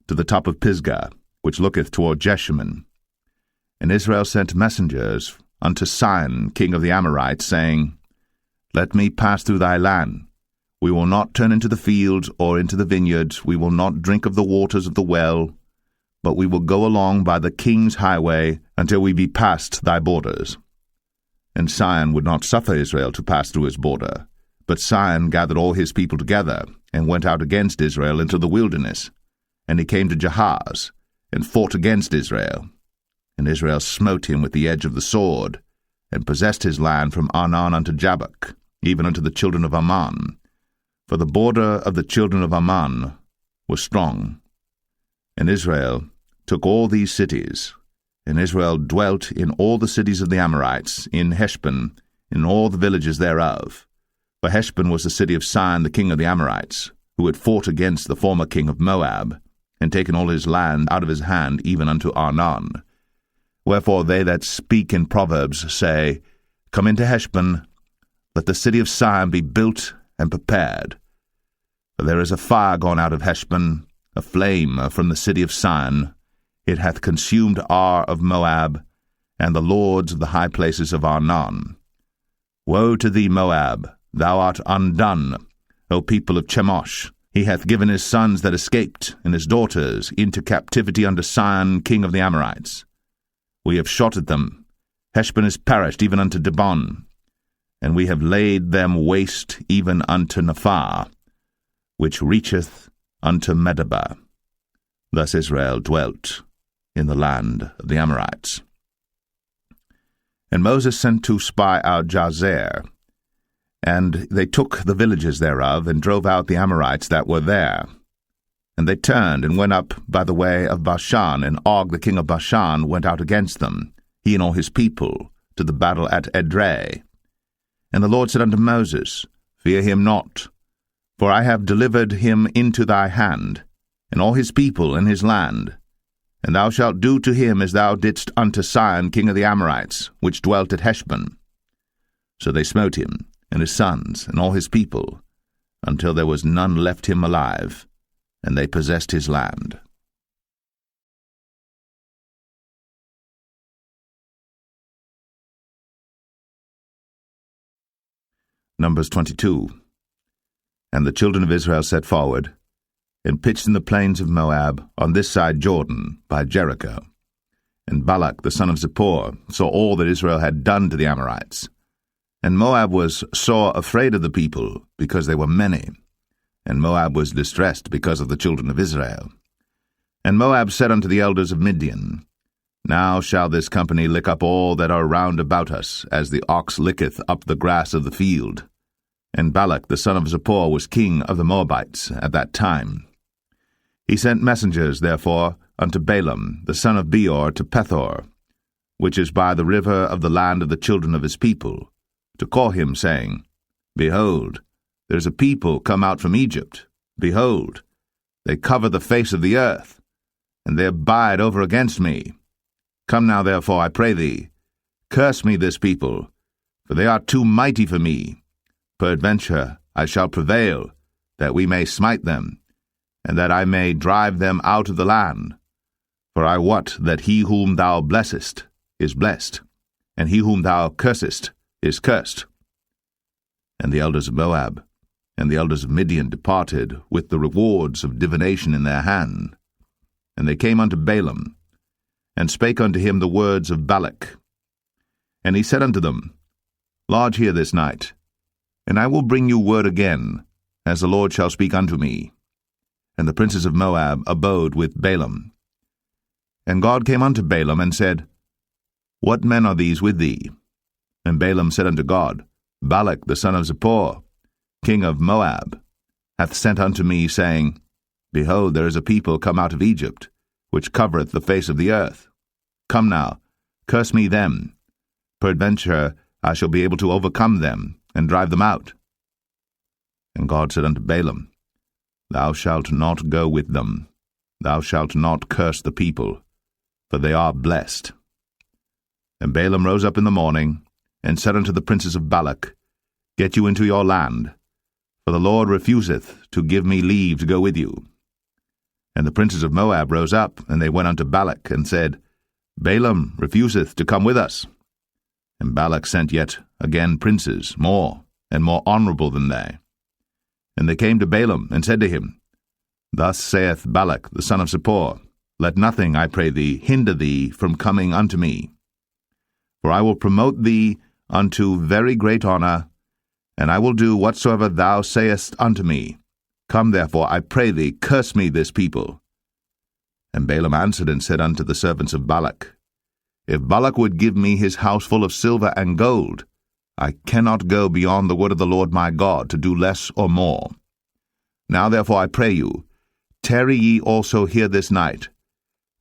to the top of Pisgah, which looketh toward Jeshimon. And Israel sent messengers unto Sihon, king of the Amorites, saying, Let me pass through thy land. We will not turn into the fields or into the vineyards. We will not drink of the waters of the well, but we will go along by the king's highway until we be past thy borders. And Sihon would not suffer Israel to pass through his border. But Sihon gathered all his people together, and went out against Israel into the wilderness. And he came to Jahaz, and fought against Israel. And Israel smote him with the edge of the sword, and possessed his land from Arnon unto Jabbok, even unto the children of Ammon. For the border of the children of Ammon was strong. And Israel took all these cities, and Israel dwelt in all the cities of the Amorites, in Heshbon, in all the villages thereof. For Heshbon was the city of Sihon the king of the Amorites, who had fought against the former king of Moab, and taken all his land out of his hand, even unto Arnon. Wherefore they that speak in Proverbs say, Come into Heshbon, let the city of Sihon be built and prepared. For there is a fire gone out of Heshbon, a flame from the city of Sihon. It hath consumed Ar of Moab, and the lords of the high places of Arnon. Woe to thee, Moab! Thou art undone, O people of Chemosh! He hath given his sons that escaped, and his daughters, into captivity unto Sihon, king of the Amorites. We have shot at them. Heshbon is perished even unto Dibon, and we have laid them waste even unto Nephah, which reacheth unto Medeba. Thus Israel dwelt in the land of the Amorites. And Moses sent to spy out Jazer, and they took the villages thereof, and drove out the Amorites that were there. And they turned, and went up by the way of Bashan, and Og the king of Bashan went out against them, he and all his people, to the battle at Edrei. And the Lord said unto Moses, Fear him not, for I have delivered him into thy hand, and all his people and his land. And thou shalt do to him as thou didst unto Sihon king of the Amorites, which dwelt at Heshbon. So they smote him, and his sons, and all his people, until there was none left him alive, and they possessed his land. Numbers 22. And the children of Israel set forward, and pitched in the plains of Moab, on this side Jordan, by Jericho. And Balak the son of Zippor saw all that Israel had done to the Amorites. And Moab was sore afraid of the people, because they were many. And Moab was distressed because of the children of Israel. And Moab said unto the elders of Midian, Now shall this company lick up all that are round about us, as the ox licketh up the grass of the field. And Balak the son of Zippor was king of the Moabites at that time. He sent messengers, therefore, unto Balaam the son of Beor to Pethor, which is by the river of the land of the children of his people, to call him, saying, Behold, there is a people come out from Egypt. Behold, they cover the face of the earth, and they abide over against me. Come now, therefore, I pray thee, curse me this people, for they are too mighty for me. Peradventure I shall prevail, that we may smite them, and that I may drive them out of the land. For I wot that he whom thou blessest is blessed, and he whom thou cursest is cursed. And the elders of Moab and the elders of Midian departed with the rewards of divination in their hand. And they came unto Balaam, and spake unto him the words of Balak. And he said unto them, Lodge here this night, and I will bring you word again, as the Lord shall speak unto me. And the princes of Moab abode with Balaam. And God came unto Balaam, and said, What men are these with thee? And Balaam said unto God, Balak the son of Zippor, king of Moab, hath sent unto me, saying, Behold, there is a people come out of Egypt, which covereth the face of the earth. Come now, curse me them. Peradventure I shall be able to overcome them, and drive them out. And God said unto Balaam, Thou shalt not go with them. Thou shalt not curse the people, for they are blessed. And Balaam rose up in the morning, and said unto the princes of Balak, Get you into your land, for the Lord refuseth to give me leave to go with you. And the princes of Moab rose up, and they went unto Balak, and said, Balaam refuseth to come with us. And Balak sent yet again princes, more and more honorable than they. And they came to Balaam, and said to him, Thus saith Balak the son of Zippor, Let nothing, I pray thee, hinder thee from coming unto me. For I will promote thee unto very great honor, and I will do whatsoever thou sayest unto me. Come therefore, I pray thee, curse me this people. And Balaam answered and said unto the servants of Balak, If Balak would give me his house full of silver and gold, I cannot go beyond the word of the Lord my God to do less or more. Now therefore I pray you, tarry ye also here this night,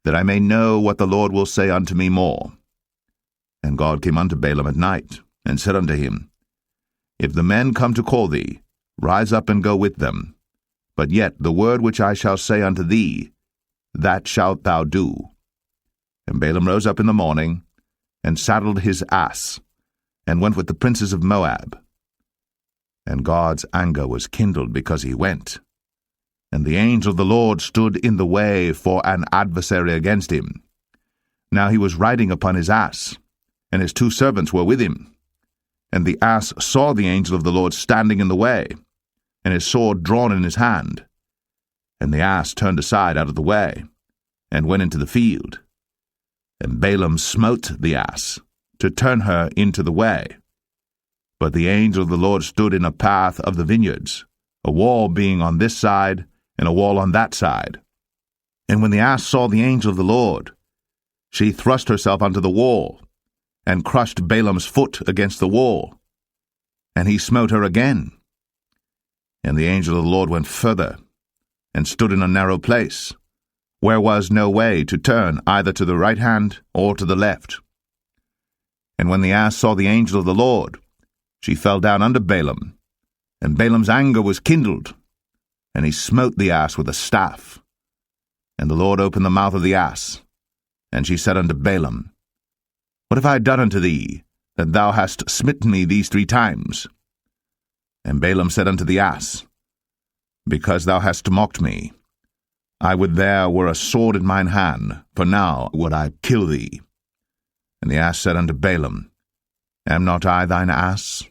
that I may know what the Lord will say unto me more. And God came unto Balaam at night, and said unto him, If the men come to call thee, rise up and go with them. But yet the word which I shall say unto thee, that shalt thou do. And Balaam rose up in the morning, and saddled his ass, and went with the princes of Moab. And God's anger was kindled because he went. And the angel of the Lord stood in the way for an adversary against him. Now he was riding upon his ass, and his 2 servants were with him. And the ass saw the angel of the Lord standing in the way, and his sword drawn in his hand. And the ass turned aside out of the way, and went into the field. And Balaam smote the ass, to turn her into the way. But the angel of the Lord stood in a path of the vineyards, a wall being on this side, and a wall on that side. And when the ass saw the angel of the Lord, she thrust herself unto the wall, and crushed Balaam's foot against the wall. And he smote her again. And the angel of the Lord went further, and stood in a narrow place, where was no way to turn either to the right hand or to the left. And when the ass saw the angel of the Lord, she fell down under Balaam, and Balaam's anger was kindled, and he smote the ass with a staff. And the Lord opened the mouth of the ass, and she said unto Balaam, What have I done unto thee, that thou hast smitten me these 3 times? And Balaam said unto the ass, Because thou hast mocked me, I would there were a sword in mine hand, for now would I kill thee. And the ass said unto Balaam, Am not I thine ass,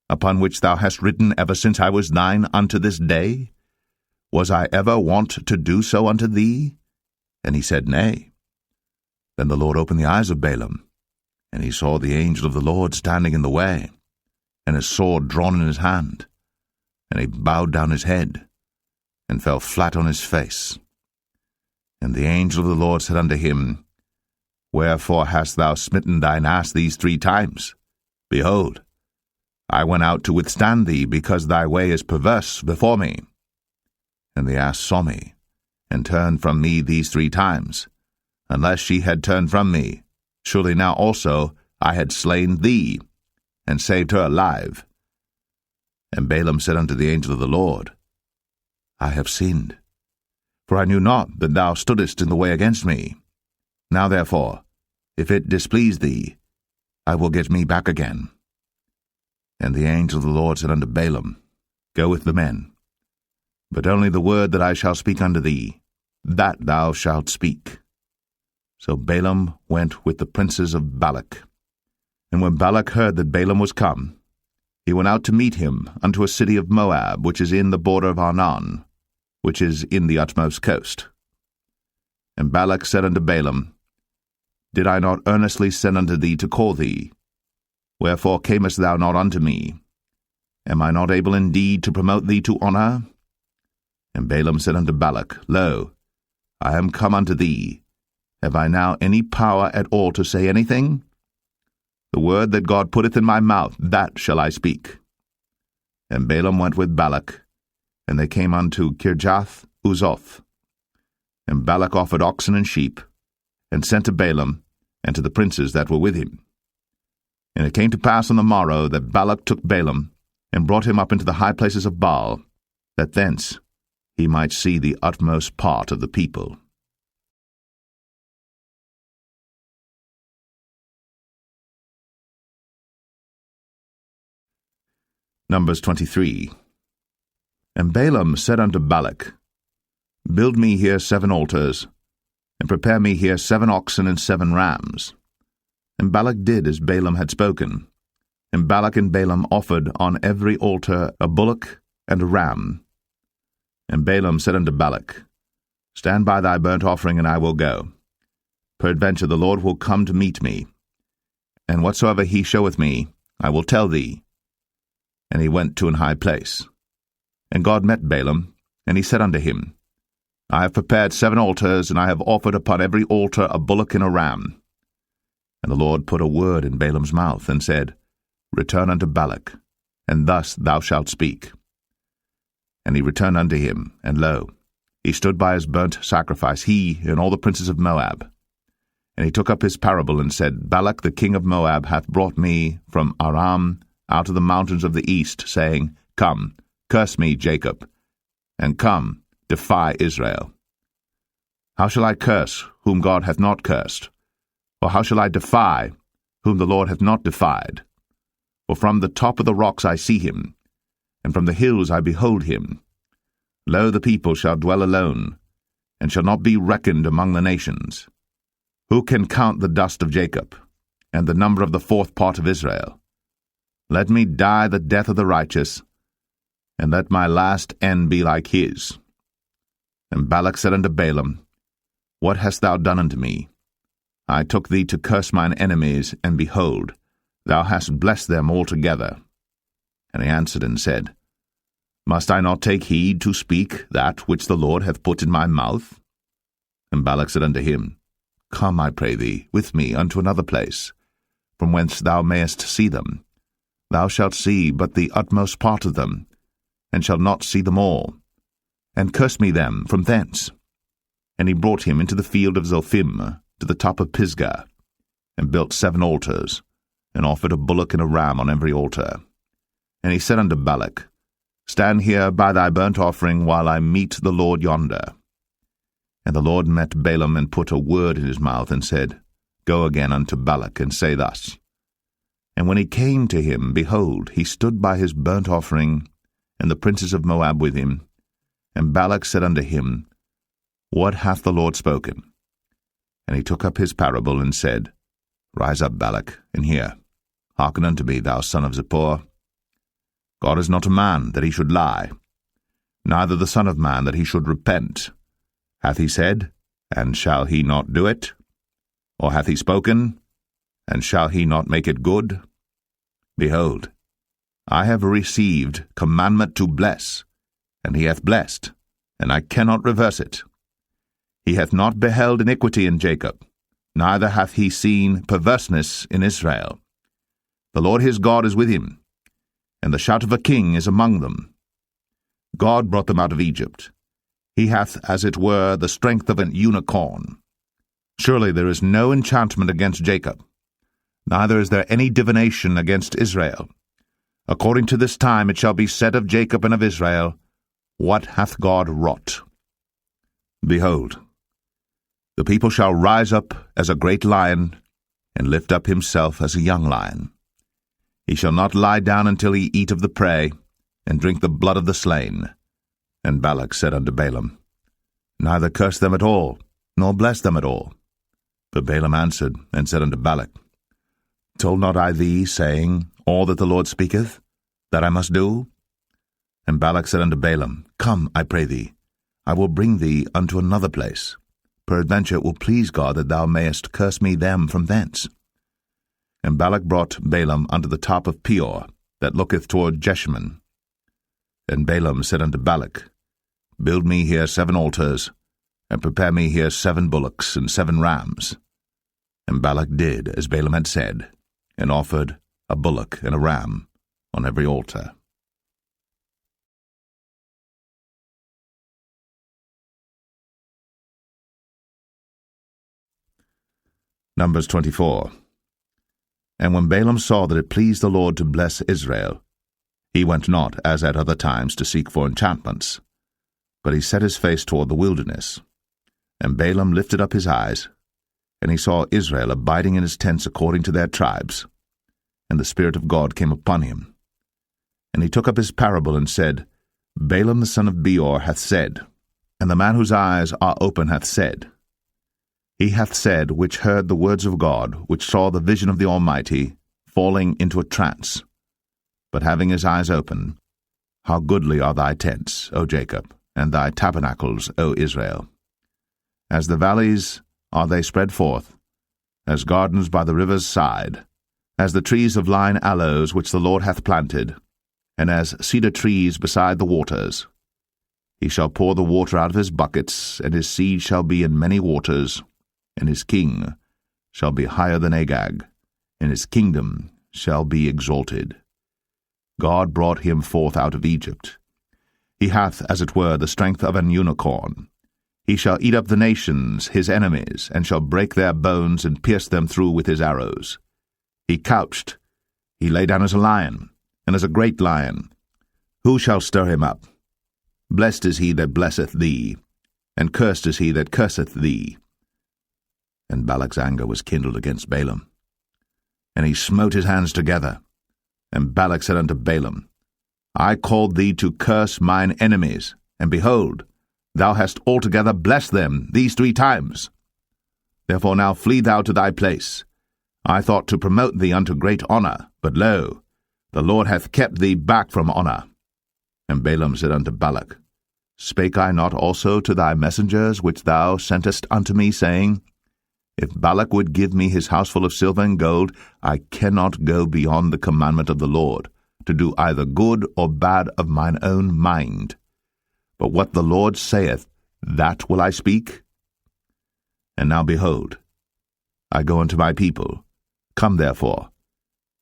upon which thou hast ridden ever since I was thine unto this day? Was I ever wont to do so unto thee? And he said, Nay. Then the Lord opened the eyes of Balaam, and he saw the angel of the Lord standing in the way, and his sword drawn in his hand. And he bowed down his head, and fell flat on his face. And the angel of the Lord said unto him, Wherefore hast thou smitten thine ass these 3 times? Behold, I went out to withstand thee, because thy way is perverse before me. And the ass saw me, and turned from me these 3 times. Unless she had turned from me, surely now also I had slain thee, and saved her alive. And Balaam said unto the angel of the Lord, I have sinned, for I knew not that thou stoodest in the way against me. Now therefore, if it displease thee, I will get me back again. And the angel of the Lord said unto Balaam, Go with the men, but only the word that I shall speak unto thee, that thou shalt speak. So Balaam went with the princes of Balak. And when Balak heard that Balaam was come, he went out to meet him unto a city of Moab, which is in the border of Arnon, which is in the utmost coast. And Balak said unto Balaam, Did I not earnestly send unto thee to call thee? Wherefore camest thou not unto me? Am I not able indeed to promote thee to honor? And Balaam said unto Balak, Lo, I am come unto thee. Have I now any power at all to say anything? The word that God putteth in my mouth, that shall I speak. And Balaam went with Balak, and they came unto Kirjath-Uzoth. And Balak offered oxen and sheep, and sent to Balaam, and to the princes that were with him. And it came to pass on the morrow that Balak took Balaam, and brought him up into the high places of Baal, that thence he might see the utmost part of the people. Numbers 23. And Balaam said unto Balak, Build me here 7 altars, and prepare me here 7 oxen and 7 rams. And Balak did as Balaam had spoken. And Balak and Balaam offered on every altar a bullock and a ram. And Balaam said unto Balak, Stand by thy burnt offering, and I will go. Peradventure the Lord will come to meet me, and whatsoever he showeth me, I will tell thee. And he went to an high place. And God met Balaam, and he said unto him, I have prepared 7 altars, and I have offered upon every altar a bullock and a ram. And the Lord put a word in Balaam's mouth, and said, Return unto Balak, and thus thou shalt speak. And he returned unto him, and lo, he stood by his burnt sacrifice, he and all the princes of Moab. And he took up his parable, and said, Balak the king of Moab hath brought me from Aram out of the mountains of the east, saying, Come, curse me, Jacob, and come, defy Israel. How shall I curse whom God hath not cursed? Or how shall I defy whom the Lord hath not defied? For from the top of the rocks I see him, and from the hills I behold him. Lo, the people shall dwell alone, and shall not be reckoned among the nations. Who can count the dust of Jacob, and the number of the 4th part of Israel? Let me die the death of the righteous, and let my last end be like his. And Balak said unto Balaam, What hast thou done unto me? I took thee to curse mine enemies, and behold, thou hast blessed them altogether. And he answered and said, Must I not take heed to speak that which the Lord hath put in my mouth? And Balak said unto him, Come, I pray thee, with me unto another place, from whence thou mayest see them. Thou shalt see but the utmost part of them, and shalt not see them all. And curse me them from thence. And he brought him into the field of Zophim, to the top of Pisgah, and built 7 altars, and offered a bullock and a ram on every altar. And he said unto Balak, Stand here by thy burnt offering, while I meet the Lord yonder. And the Lord met Balaam, and put a word in his mouth, and said, Go again unto Balak, and say thus. And when he came to him, behold, he stood by his burnt offering, and the princes of Moab with him. And Balak said unto him, What hath the Lord spoken? And he took up his parable, and said, Rise up, Balak, and hear. Hearken unto me, thou son of Zippor. God is not a man, that he should lie, neither the Son of Man, that he should repent. Hath he said, and shall he not do it? Or hath he spoken, and shall he not make it good? Behold, I have received commandment to bless, and he hath blessed, and I cannot reverse it. He hath not beheld iniquity in Jacob, neither hath he seen perverseness in Israel. The Lord his God is with him, and the shout of a king is among them. God brought them out of Egypt. He hath, as it were, the strength of an unicorn. Surely there is no enchantment against Jacob, neither is there any divination against Israel. According to this time it shall be said of Jacob and of Israel, What hath God wrought? Behold, the people shall rise up as a great lion, and lift up himself as a young lion. He shall not lie down until he eat of the prey, and drink the blood of the slain. And Balak said unto Balaam, Neither curse them at all, nor bless them at all. But Balaam answered, and said unto Balak, Told not I thee, saying, All that the Lord speaketh, that I must do? And Balak said unto Balaam, Come, I pray thee, I will bring thee unto another place. Peradventure it will please God that thou mayest curse me them from thence. And Balak brought Balaam unto the top of Peor, that looketh toward Jeshimon. And Balaam said unto Balak, Build me here 7 altars, and prepare me here 7 bullocks and 7 rams. And Balak did as Balaam had said, and offered a bullock and a ram on every altar. Numbers 24. And when Balaam saw that it pleased the Lord to bless Israel, he went not, as at other times, to seek for enchantments, but he set his face toward the wilderness. And Balaam lifted up his eyes, and he saw Israel abiding in his tents according to their tribes. And the Spirit of God came upon him. And he took up his parable and said, Balaam the son of Beor hath said, and the man whose eyes are open hath said, he hath said, which heard the words of God, which saw the vision of the Almighty, falling into a trance, but having his eyes open, how goodly are thy tents, O Jacob, and thy tabernacles, O Israel. As the valleys are they spread forth, as gardens by the river's side, as the trees of lign aloes which the Lord hath planted, and as cedar trees beside the waters. He shall pour the water out of his buckets, and his seed shall be in many waters, and his king shall be higher than Agag, and his kingdom shall be exalted. God brought him forth out of Egypt. He hath, as it were, the strength of an unicorn. He shall eat up the nations, his enemies, and shall break their bones and pierce them through with his arrows. He couched, he lay down as a lion, and as a great lion. Who shall stir him up? Blessed is he that blesseth thee, and cursed is he that curseth thee. And Balak's anger was kindled against Balaam. And he smote his hands together. And Balak said unto Balaam, I called thee to curse mine enemies, and behold, thou hast altogether blessed them these 3 times. Therefore now flee thou to thy place. I thought to promote thee unto great honour, but lo, the Lord hath kept thee back from honour. And Balaam said unto Balak, Spake I not also to thy messengers which thou sentest unto me, saying, If Balak would give me his house full of silver and gold, I cannot go beyond the commandment of the Lord, to do either good or bad of mine own mind. But what the Lord saith, that will I speak. And now behold, I go unto my people. Come therefore,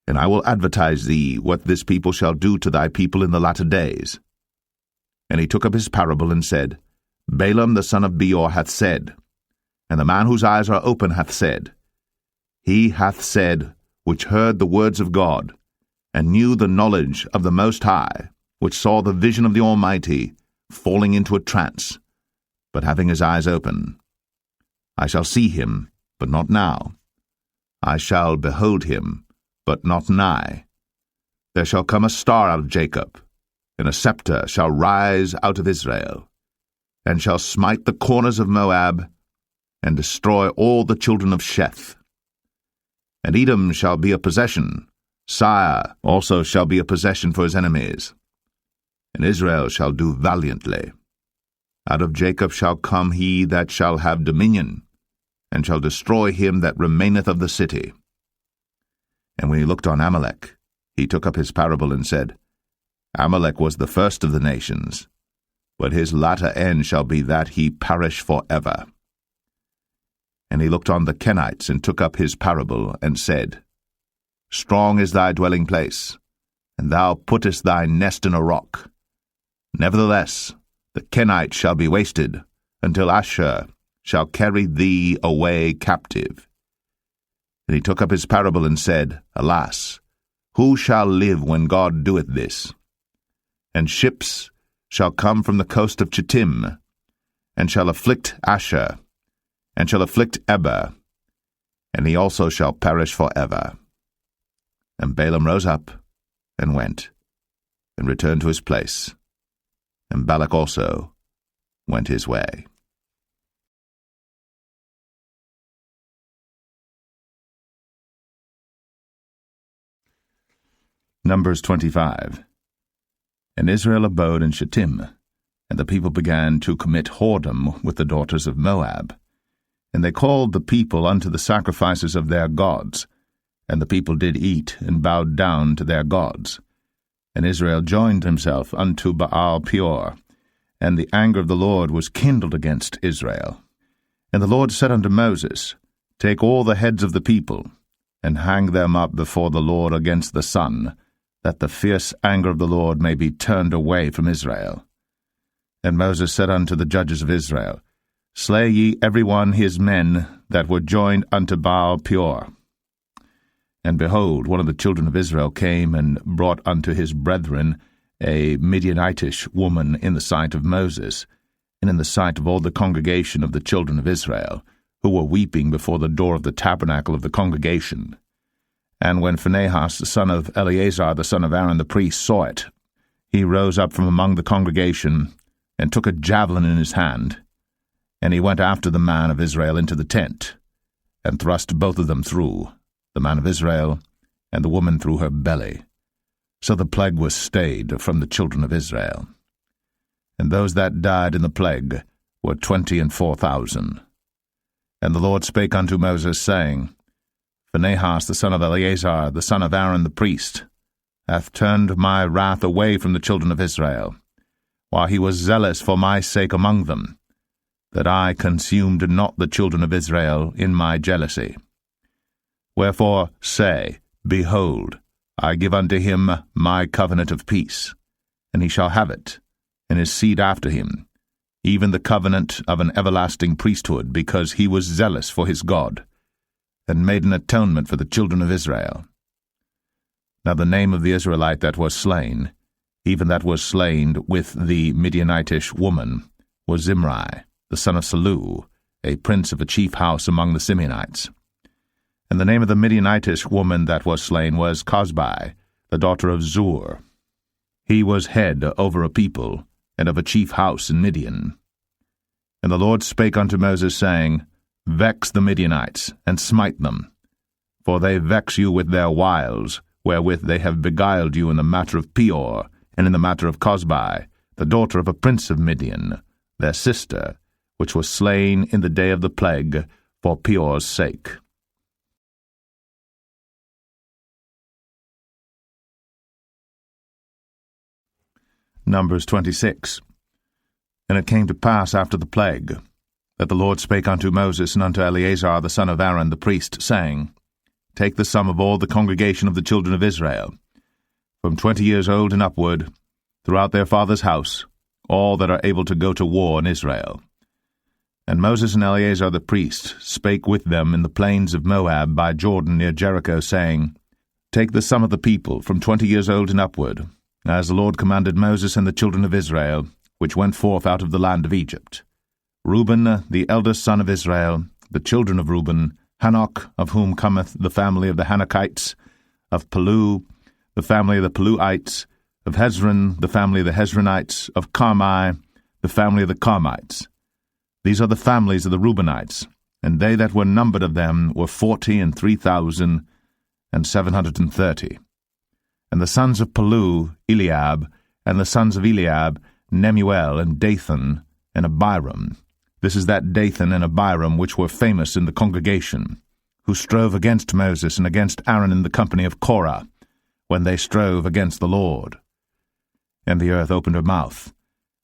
and I will advertise thee what this people shall do to thy people in the latter days. And he took up his parable and said, Balaam the son of Beor hath said, and the man whose eyes are open hath said, He hath said, which heard the words of God, and knew the knowledge of the Most High, which saw the vision of the Almighty, falling into a trance, but having his eyes open. I shall see him, but not now. I shall behold him, but not nigh. There shall come a star out of Jacob, and a scepter shall rise out of Israel, and shall smite the corners of Moab, and destroy all the children of Sheth. And Edom shall be a possession, Sire also shall be a possession for his enemies, and Israel shall do valiantly. Out of Jacob shall come he that shall have dominion, and shall destroy him that remaineth of the city. And when he looked on Amalek, he took up his parable and said, Amalek was the first of the nations, but his latter end shall be that he perish for ever. And he looked on the Kenites, and took up his parable, and said, Strong is thy dwelling place, and thou puttest thy nest in a rock. Nevertheless, the Kenites shall be wasted, until Ashur shall carry thee away captive. And he took up his parable and said, Alas, who shall live when God doeth this? And ships shall come from the coast of Chittim, and shall afflict Ashur, and shall afflict Eber, and he also shall perish for ever. And Balaam rose up, and went, and returned to his place, and Balak also went his way. Numbers 25. And Israel abode in Shittim, and the people began to commit whoredom with the daughters of Moab. And they called the people unto the sacrifices of their gods, and the people did eat, and bowed down to their gods. And Israel joined himself unto Baal Peor, and the anger of the Lord was kindled against Israel. And the Lord said unto Moses, Take all the heads of the people, and hang them up before the Lord against the sun, that the fierce anger of the Lord may be turned away from Israel. And Moses said unto the judges of Israel, Slay ye every one his men that were joined unto Baal Peor. And behold, one of the children of Israel came and brought unto his brethren a Midianitish woman in the sight of Moses, and in the sight of all the congregation of the children of Israel, who were weeping before the door of the tabernacle of the congregation. And when Phinehas the son of Eleazar the son of Aaron the priest saw it, he rose up from among the congregation, and took a javelin in his hand, and he went after the man of Israel into the tent, and thrust both of them through, the man of Israel, and the woman through her belly. So the plague was stayed from the children of Israel. And those that died in the plague were 24,000. And the Lord spake unto Moses, saying, Phinehas the son of Eleazar, the son of Aaron the priest, hath turned my wrath away from the children of Israel, while he was zealous for my sake among them, that I consumed not the children of Israel in my jealousy. Wherefore say, Behold, I give unto him my covenant of peace, and he shall have it, and his seed after him, even the covenant of an everlasting priesthood, because he was zealous for his God, and made an atonement for the children of Israel. Now the name of the Israelite that was slain, even that was slain with the Midianitish woman, was Zimri, the son of Salu, a prince of a chief house among the Simeonites. And the name of the Midianitish woman that was slain was Cosbi, the daughter of Zur. He was head over a people, and of a chief house in Midian. And the Lord spake unto Moses, saying, Vex the Midianites, and smite them, for they vex you with their wiles, wherewith they have beguiled you in the matter of Peor, and in the matter of Cosbi, the daughter of a prince of Midian, their sister, which was slain in the day of the plague, for Peor's sake. Numbers 26. And it came to pass after the plague, that the Lord spake unto Moses and unto Eleazar the son of Aaron the priest, saying, Take the sum of all the congregation of the children of Israel, from 20 years old and upward, throughout their father's house, all that are able to go to war in Israel. And Moses and Eleazar the priest spake with them in the plains of Moab by Jordan near Jericho, saying, Take the sum of the people from 20 years old and upward, as the Lord commanded Moses and the children of Israel, which went forth out of the land of Egypt. Reuben, the eldest son of Israel, the children of Reuben, Hanok, of whom cometh the family of the Hanokites, of Palu, the family of the Paluites, of Hezron, the family of the Hezronites, of Carmi, the family of the Carmites. These are the families of the Reubenites, and they that were numbered of them were 40,003,730. And the sons of Palu, Eliab, and the sons of Eliab, Nemuel, and Dathan, and Abiram. This is that Dathan and Abiram which were famous in the congregation, who strove against Moses and against Aaron in the company of Korah, when they strove against the Lord. And the earth opened her mouth,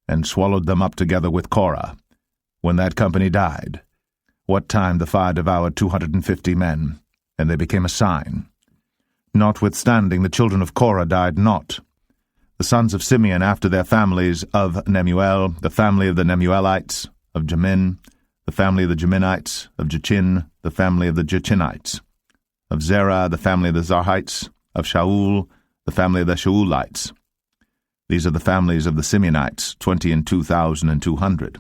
and swallowed them up together with Korah, when that company died, what time the fire devoured 250 men, and they became a sign. Notwithstanding, the children of Korah died not. The sons of Simeon after their families, of Nemuel, the family of the Nemuelites, of Jamin, the family of the Jaminites, of Jachin, the family of the Jachinites, of Zerah, the family of the Zarhites, of Shaul, the family of the Shaulites. These are the families of the Simeonites, 22,200.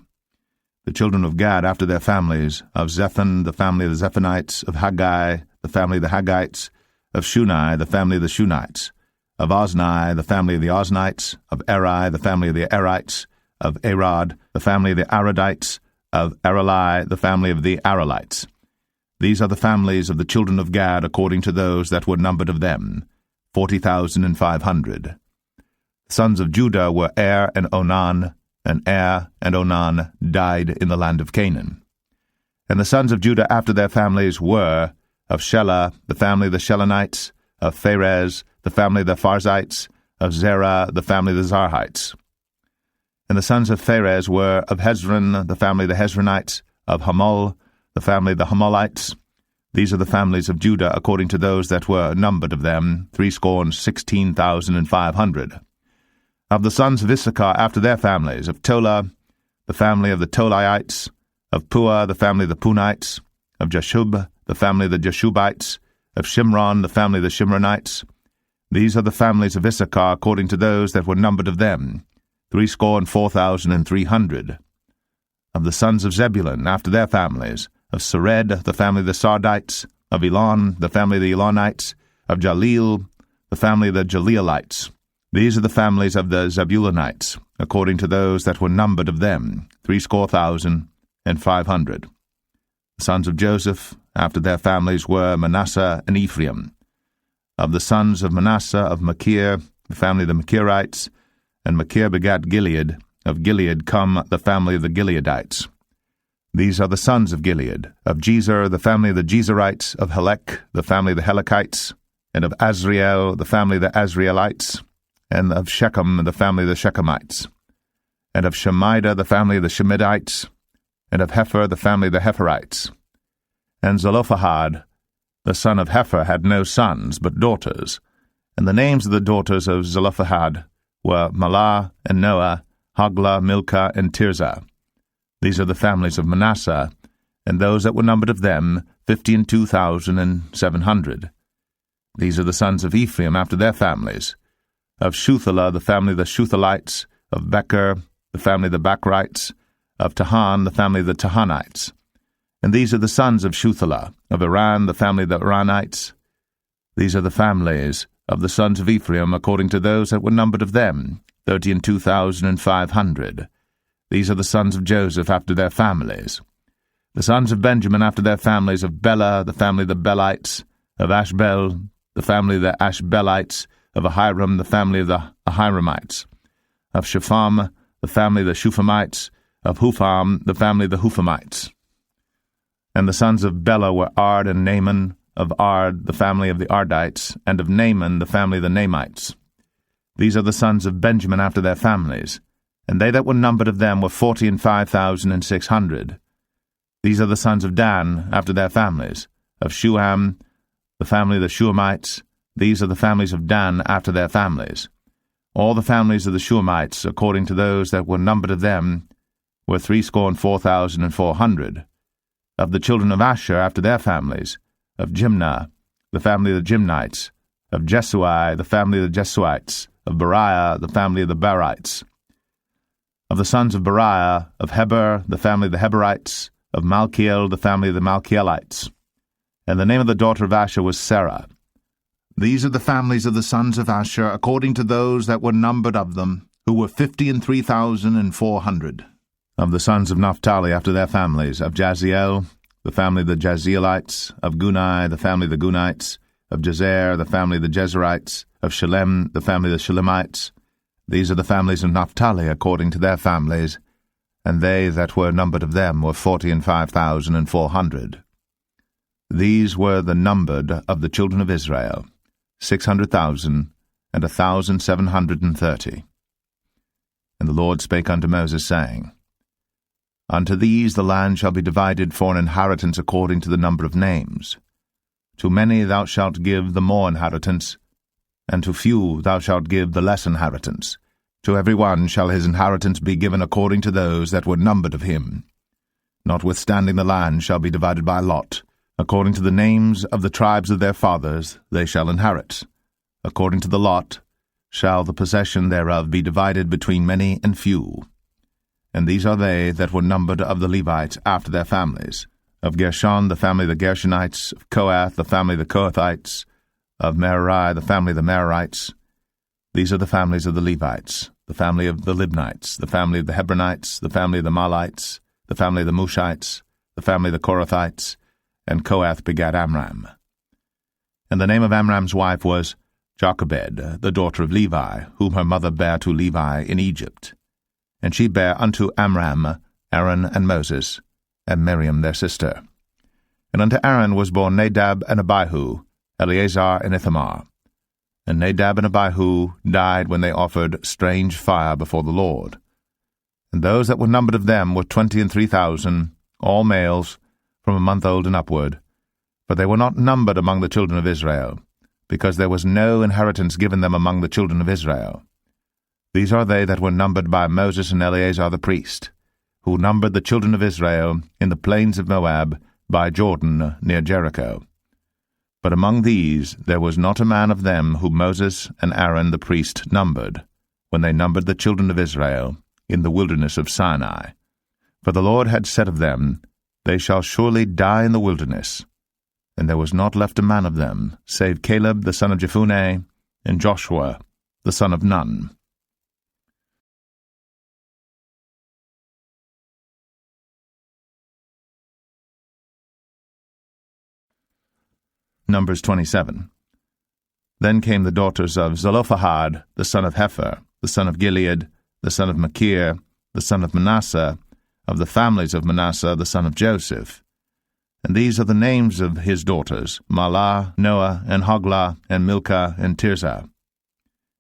The children of Gad after their families, of Zethan, the family of the Zephanites, of Haggai, the family of the Haggites, of Shunai, the family of the Shunites, of Ozni, the family of the Oznites, of Eri, the family of the Erites, of Arad, the family of the Aradites, of Arali, the family of the Aralites. These are the families of the children of Gad according to those that were numbered of them, 40,500. The sons of Judah were Er and Onan, and Er and Onan died in the land of Canaan. And the sons of Judah after their families were, of Shelah, the family of the Shelonites, of Pharez, the family of the Pharzites, of Zerah, the family of the Zarhites. And the sons of Pharez were, of Hezron, the family of the Hezronites, of Hamul, the family of the Hamulites. These are the families of Judah according to those that were numbered of them, 16,500. Of the sons of Issachar after their families, of Tola, the family of the Tolaites, Of Puah, the family of the Punites. Of Jashub, the family of the Jashubites. Of Shimron, the family of the Shimronites. These are the families of Issachar according to those that were numbered of them, 64,300. Of the sons of Zebulun, after their families, of Sered, the family of the Sardites. Of Elon, the family of the Elonites. Of Jaleel, the family of the Jaleelites. These are the families of the Zebulunites, according to those that were numbered of them, 65,500. The sons of Joseph, after their families, were Manasseh and Ephraim. Of the sons of Manasseh, of Machir, the family of the Machirites, and Machir begat Gilead. Of Gilead come the family of the Gileadites. These are the sons of Gilead. Of Jezer, the family of the Jezerites. Of Helek, the family of the Helekites. And of Azriel, the family of the Azrielites. And of Shechem, the family of the Shechemites. And of Shemida, the family of the Shemidites. And of Hepher, the family of the Hepherites. And Zelophehad, the son of Hepher, had no sons, but daughters. And the names of the daughters of Zelophehad were Mahlah and Noah, Hoglah, Milcah, and Tirzah. These are the families of Manasseh, and those that were numbered of them, 52,700. These are the sons of Ephraim after their families. Of Shuthelah, the family of the Shuthelites. Of Becher, the family of the Bachrites. Of Tahan, the family of the Tahanites. And these are the sons of Shuthelah. Of Iran, the family of the Iranites. These are the families of the sons of Ephraim according to those that were numbered of them, 32,500. These are the sons of Joseph after their families. The sons of Benjamin after their families, of Bela, the family of the Belites. Of Ashbel, the family of the Ashbelites. Of Ahiram, the family of the Ahiramites. Of Shepham, the family of the Shuphamites. Of Hupham, the family of the Huphamites. And the sons of Bela were Ard and Naaman. Of Ard, the family of the Ardites. And of Naaman, the family of the Naamites. These are the sons of Benjamin after their families. And they that were numbered of them were 45,600. These are the sons of Dan after their families. Of Shuham, the family of the Shuhamites. These are the families of Dan after their families. All the families of the Shuhamites, according to those that were numbered of them, were 64,400. Of the children of Asher after their families. Of Jimnah, the family of the Jimnites. Of Jesui, the family of the Jesuites. Of Beriah, the family of the Berites. Of the sons of Beriah, of Heber, the family of the Heberites. Of Malkiel, the family of the Malkielites. And the name of the daughter of Asher was Sarah. These are the families of the sons of Asher, according to those that were numbered of them, who were 53,400. Of the sons of Naphtali after their families, of Jaziel, the family of the Jazielites. Of Gunai, the family of the Gunites. Of Jezer, the family of the Jezerites. Of Shalem, the family of the Shalemites. These are the families of Naphtali according to their families, and they that were numbered of them were 45,400. These were the numbered of the children of Israel, 600,000 and 1,730. And the Lord spake unto Moses, saying, Unto these the land shall be divided for an inheritance according to the number of names. To many thou shalt give the more inheritance, and to few thou shalt give the less inheritance. To every one shall his inheritance be given according to those that were numbered of him. Notwithstanding the land shall be divided by lot. According to the names of the tribes of their fathers they shall inherit. According to the lot shall the possession thereof be divided between many and few. And these are they that were numbered of the Levites after their families. Of Gershon, the family of the Gershonites. Of Kohath, the family of the Kohathites. Of Merari, the family of the Merarites. These are the families of the Levites, the family of the Libnites, the family of the Hebronites, the family of the Mahlites, the family of the Mushites, the family of the Korathites, and Kohath begat Amram. And the name of Amram's wife was Jochebed, the daughter of Levi, whom her mother bare to Levi in Egypt. And she bare unto Amram Aaron and Moses, and Miriam their sister. And unto Aaron was born Nadab and Abihu, Eleazar and Ithamar. And Nadab and Abihu died when they offered strange fire before the Lord. And those that were numbered of them were 23,000, all males, from a month old and upward. But they were not numbered among the children of Israel, because there was no inheritance given them among the children of Israel. These are they that were numbered by Moses and Eleazar the priest, who numbered the children of Israel in the plains of Moab by Jordan near Jericho. But among these there was not a man of them whom Moses and Aaron the priest numbered, when they numbered the children of Israel in the wilderness of Sinai. For the Lord had said of them, They shall surely die in the wilderness. And there was not left a man of them, save Caleb the son of Jephunneh, and Joshua the son of Nun. Numbers 27. Then came the daughters of Zelophehad, the son of Hepher, the son of Gilead, the son of Machir, the son of Manasseh, of the families of Manasseh, the son of Joseph. And these are the names of his daughters, Mahlah, Noah, and Hoglah, and Milcah, and Tirzah.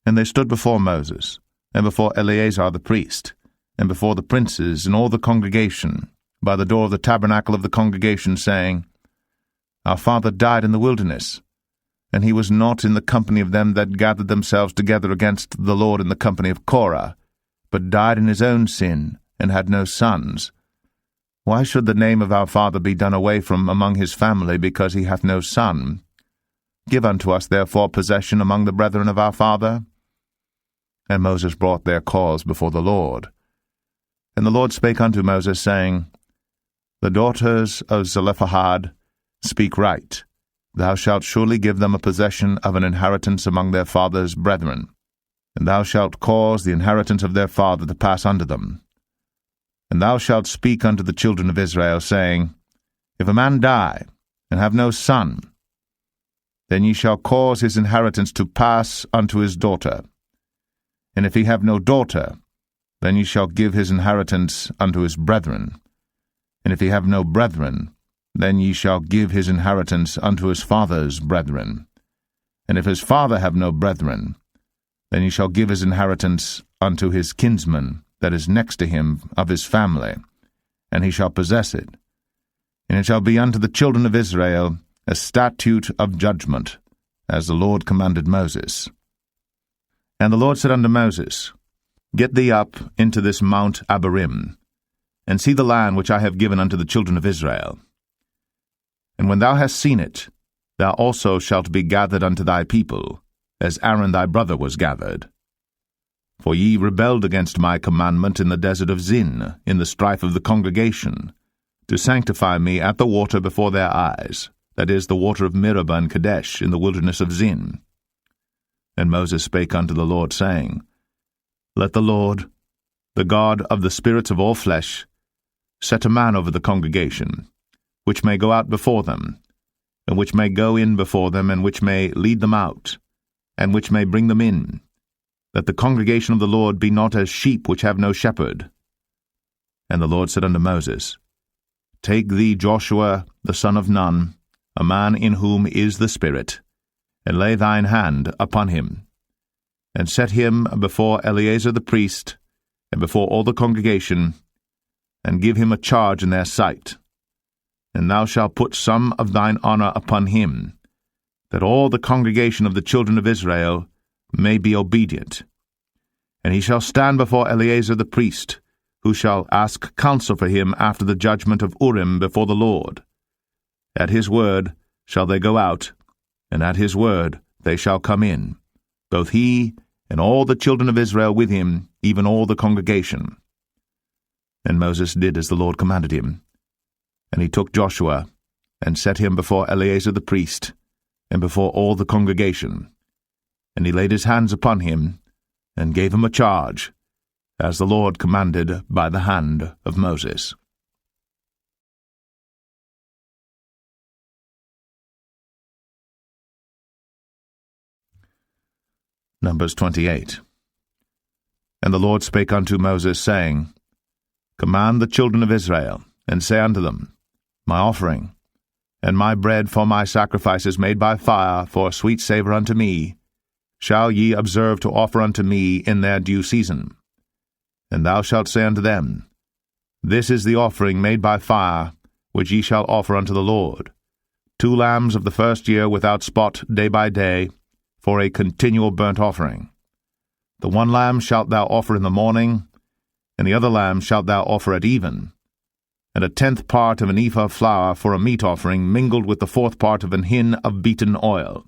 And they stood before Moses, and before Eleazar the priest, and before the princes and all the congregation, by the door of the tabernacle of the congregation, saying, Our father died in the wilderness, and he was not in the company of them that gathered themselves together against the Lord in the company of Korah, but died in his own sin, and had no sons. Why should the name of our father be done away from among his family, because he hath no son? Give unto us therefore possession among the brethren of our father. And Moses brought their cause before the Lord. And the Lord spake unto Moses, saying, The daughters of Zelophehad speak right. Thou shalt surely give them a possession of an inheritance among their father's brethren, and thou shalt cause the inheritance of their father to pass unto them. And thou shalt speak unto the children of Israel, saying, If a man die, and have no son, then ye shall cause his inheritance to pass unto his daughter. And if he have no daughter, then ye shall give his inheritance unto his brethren. And if he have no brethren, then ye shall give his inheritance unto his father's brethren. And if his father have no brethren, then ye shall give his inheritance unto his kinsman that is next to him of his family, and he shall possess it. And it shall be unto the children of Israel a statute of judgment, as the Lord commanded Moses. And the Lord said unto Moses, Get thee up into this Mount Abarim, and see the land which I have given unto the children of Israel. And when thou hast seen it, thou also shalt be gathered unto thy people, as Aaron thy brother was gathered. For ye rebelled against my commandment in the desert of Zin, in the strife of the congregation, to sanctify me at the water before their eyes, that is, the water of Meribah and Kadesh, in the wilderness of Zin. And Moses spake unto the Lord, saying, Let the Lord, the God of the spirits of all flesh, set a man over the congregation, which may go out before them, and which may go in before them, and which may lead them out, and which may bring them in, that the congregation of the Lord be not as sheep which have no shepherd. And the Lord said unto Moses, Take thee Joshua the son of Nun, a man in whom is the Spirit, and lay thine hand upon him, and set him before Eleazar the priest, and before all the congregation, and give him a charge in their sight. And thou shalt put some of thine honor upon him, that all the congregation of the children of Israel may be obedient. And he shall stand before Eleazar the priest, who shall ask counsel for him after the judgment of Urim before the Lord. At his word shall they go out, and at his word they shall come in, both he and all the children of Israel with him, even all the congregation. And Moses did as the Lord commanded him. And he took Joshua, and set him before Eleazar the priest, and before all the congregation. And he laid his hands upon him, and gave him a charge, as the Lord commanded by the hand of Moses. Numbers 28. And the Lord spake unto Moses, saying, Command the children of Israel, and say unto them, My offering, and my bread for my sacrifices made by fire for a sweet savour unto me, shall ye observe to offer unto me in their due season. And thou shalt say unto them, This is the offering made by fire, which ye shall offer unto the Lord, 2 lambs of the first year without spot day by day, for a continual burnt offering. The 1 lamb shalt thou offer in the morning, And the other lamb shalt thou offer at even, and a 10th part of an ephah of flour for a meat offering, mingled with the 4th part of an hin of beaten oil.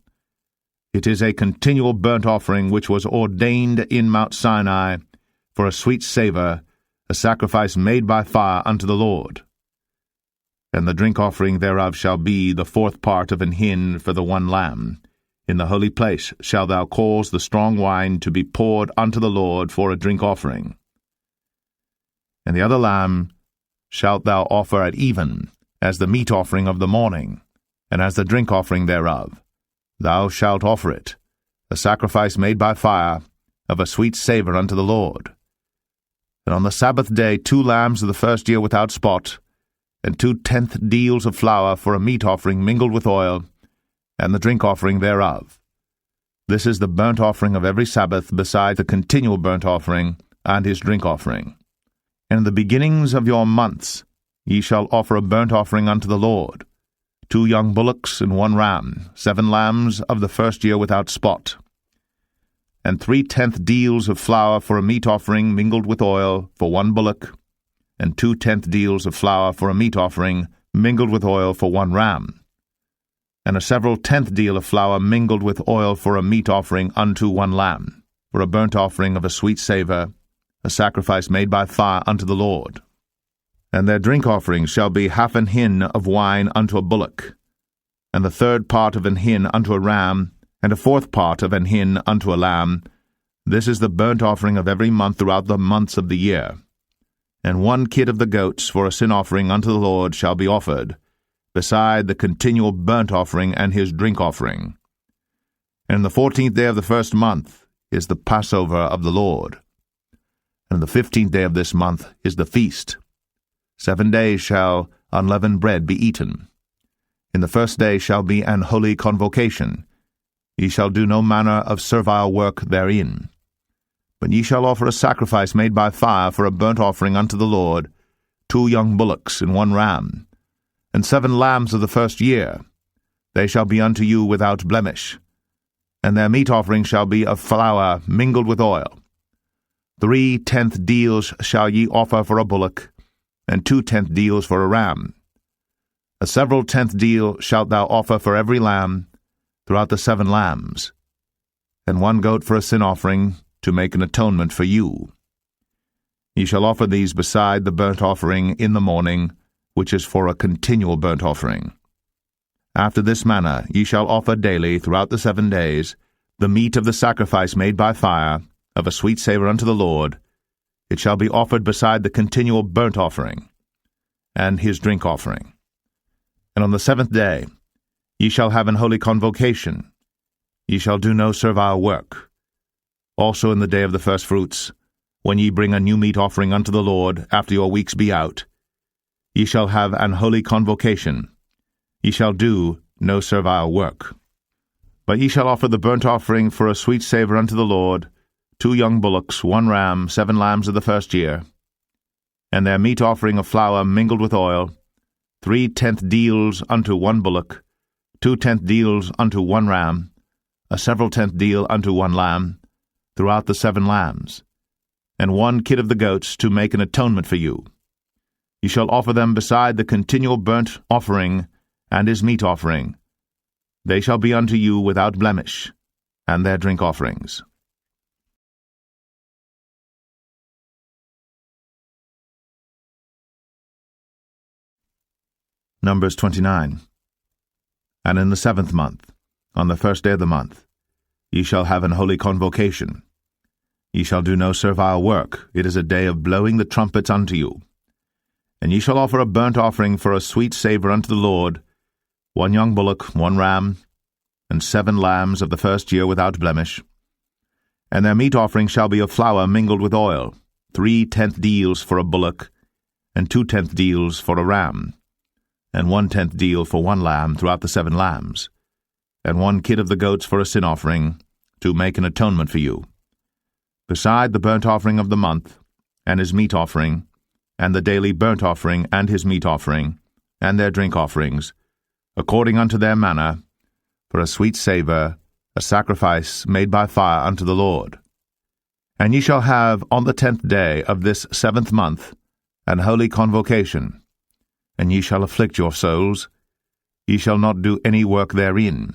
It is a continual burnt offering which was ordained in Mount Sinai for a sweet savour, a sacrifice made by fire unto the Lord. And the drink offering thereof shall be the 4th part of an hin for the one lamb. In the holy place shalt thou cause the strong wine to be poured unto the Lord for a drink offering. And the other lamb shalt thou offer at even, as the meat offering of the morning, and as the drink offering thereof. Thou shalt offer it, a sacrifice made by fire, of a sweet savour unto the Lord. And on the Sabbath day 2 lambs of the first year without spot, and 2/10 deals of flour for a meat offering mingled with oil, and the drink offering thereof. This is the burnt offering of every Sabbath, beside the continual burnt offering and his drink offering. And in the beginnings of your months ye shall offer a burnt offering unto the Lord, 2 young bullocks and 1 ram, 7 lambs of the first year without spot, and 3/10 deals of flour for a meat offering mingled with oil for 1 bullock, and 2/10 deals of flour for a meat offering mingled with oil for 1 ram, and a several 10th deal of flour mingled with oil for a meat offering unto 1 lamb, for a burnt offering of a sweet savour, a sacrifice made by fire unto the Lord. And their drink offerings shall be 1/2 an hin of wine unto a bullock, and the 3rd part of an hin unto a ram, and a 4th part of an hin unto a lamb. This is the burnt offering of every month throughout the months of the year. And 1 kid of the goats for a sin offering unto the Lord shall be offered, beside the continual burnt offering and his drink offering. And the 14th day of the first month is the Passover of the Lord. And the 15th day of this month is the feast. 7 days shall unleavened bread be eaten. In the first day shall be an holy convocation. Ye shall do no manner of servile work therein. But ye shall offer a sacrifice made by fire for a burnt offering unto the Lord, 2 young bullocks and 1 ram, and 7 lambs of the first year. They shall be unto you without blemish. And their meat offering shall be of flour mingled with oil. 3/10 deals shall ye offer for a bullock, and 2/10 deals for a ram. A several 10th deal shalt thou offer for every lamb, throughout the 7 lambs, and 1 goat for a sin offering, to make an atonement for you. Ye shall offer these beside the burnt offering in the morning, which is for a continual burnt offering. After this manner ye shall offer daily throughout the 7 days the meat of the sacrifice made by fire, of a sweet savour unto the Lord. It shall be offered beside the continual burnt offering, and his drink offering. And on the 7th day ye shall have an holy convocation. Ye shall do no servile work. Also in the day of the firstfruits, when ye bring a new meat offering unto the Lord, after your weeks be out, ye shall have an holy convocation. Ye shall do no servile work. But ye shall offer the burnt offering for a sweet savour unto the Lord, 2 young bullocks, 1 ram, 7 lambs of the first year, and their meat offering of flour mingled with oil, 3/10 deals unto 1 bullock, 2/10 deals unto 1 ram, a several 10th deal unto 1 lamb, throughout the 7 lambs, and 1 kid of the goats to make an atonement for you. Ye shall offer them beside the continual burnt offering and his meat offering. They shall be unto you without blemish, and their drink offerings. Numbers 29. And in the 7th month, on the 1st day of the month, ye shall have an holy convocation. Ye shall do no servile work. It is a day of blowing the trumpets unto you. And ye shall offer a burnt offering for a sweet savour unto the Lord, 1 young bullock, 1 ram, and 7 lambs of the first year without blemish. And their meat offering shall be of flour mingled with oil, 3/10 deals for a bullock, and 2/10 deals for a ram, and 1/10 deal for 1 lamb throughout the 7 lambs, and 1 kid of the goats for a sin offering, to make an atonement for you, beside the burnt offering of the month, and his meat offering, and the daily burnt offering and his meat offering, and their drink offerings, according unto their manner, for a sweet savour, a sacrifice made by fire unto the Lord. And ye shall have on the 10th day of this 7th month an holy convocation, and ye shall afflict your souls. Ye shall not do any work therein.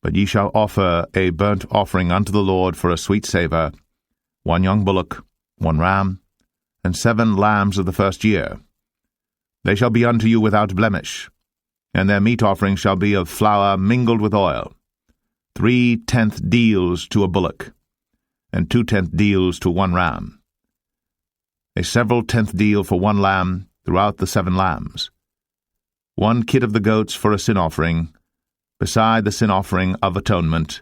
But ye shall offer a burnt offering unto the Lord for a sweet savour, 1 young bullock, 1 ram, and 7 lambs of the first year. They shall be unto you without blemish, and their meat offering shall be of flour mingled with oil, 3/10 deals to a bullock, and 2/10 deals to 1 ram, a several 10th deal for 1 lamb throughout the 7 lambs, 1 kid of the goats for a sin offering, beside the sin offering of atonement,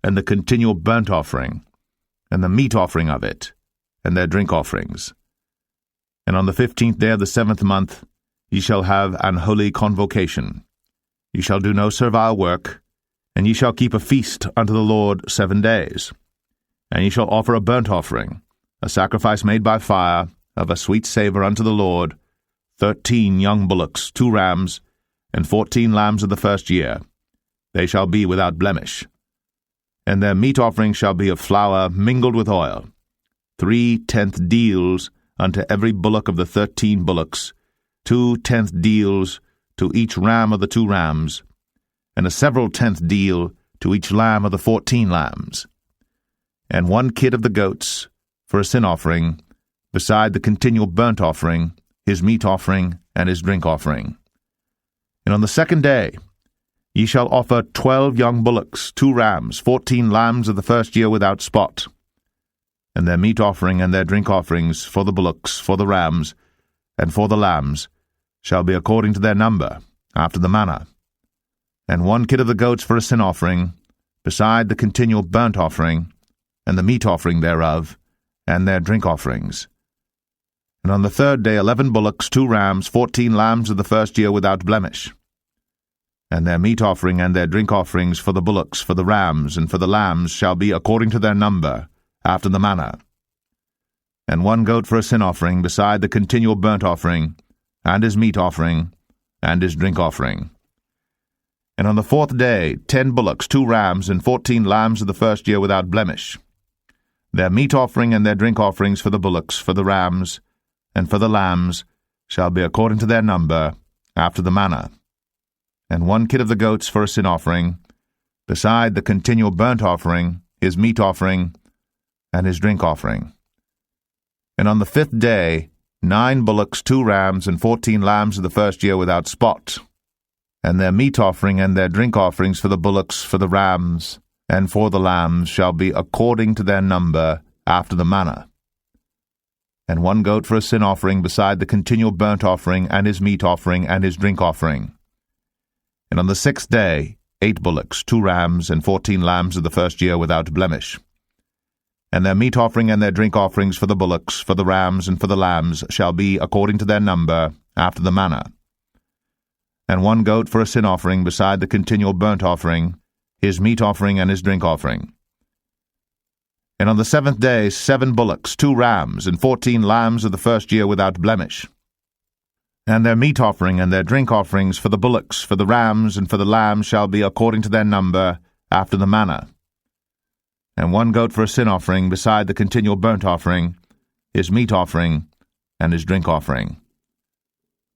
and the continual burnt offering, and the meat offering of it, and their drink offerings. And on the 15th day of the 7th month ye shall have an holy convocation. Ye shall do no servile work, and ye shall keep a feast unto the Lord 7 days. And ye shall offer a burnt offering, a sacrifice made by fire, of a sweet savour unto the Lord, 13 young bullocks, 2 rams, and 14 lambs of the first year. They shall be without blemish. And their meat offering shall be of flour mingled with oil, 3/10 deals unto every bullock of the 13 bullocks, 2/10 deals to each ram of the 2 rams, and a several 10th deal to each lamb of the 14 lambs, and 1 kid of the goats for a sin offering, beside the continual burnt offering, his meat offering, and his drink offering. And on the 2nd day ye shall offer 12 young bullocks, 2 rams, 14 lambs of the first year without spot, and their meat offering and their drink offerings for the bullocks, for the rams, and for the lambs shall be according to their number, after the manner, and 1 kid of the goats for a sin offering, beside the continual burnt offering, and the meat offering thereof, and their drink offerings. And on the 3rd day 11 bullocks, 2 rams, 14 lambs of the first year without blemish, and their meat offering and their drink offerings for the bullocks, for the rams, and for the lambs shall be according to their number, after the manner, and 1 goat for a sin offering, beside the continual burnt offering, and his meat offering, and his drink offering. And on the 4th day 10 bullocks, 2 rams, and 14 lambs of the first year without blemish, their meat offering and their drink offerings for the bullocks, for the rams, and for the lambs shall be according to their number, after the manner, and 1 kid of the goats for a sin offering, beside the continual burnt offering, his meat offering, and his drink offering. And on the 5th day 9 bullocks, 2 rams, and 14 lambs of the first year without spot, and their meat offering and their drink offerings for the bullocks, for the rams, and for the lambs shall be according to their number, after the manner, and 1 goat for a sin offering, beside the continual burnt offering, and his meat offering, and his drink offering. And on the 6th day 8 bullocks, 2 rams, and 14 lambs of the first year without blemish, and their meat offering and their drink offerings for the bullocks, for the rams, and for the lambs shall be according to their number, after the manner, and 1 goat for a sin offering, beside the continual burnt offering, his meat offering, and his drink offering. And on the 7th day 7 bullocks, 2 rams, and 14 lambs of the first year without blemish, and their meat offering and their drink offerings for the bullocks, for the rams, and for the lambs shall be according to their number, after the manner, and 1 goat for a sin offering, beside the continual burnt offering, his meat offering, and his drink offering.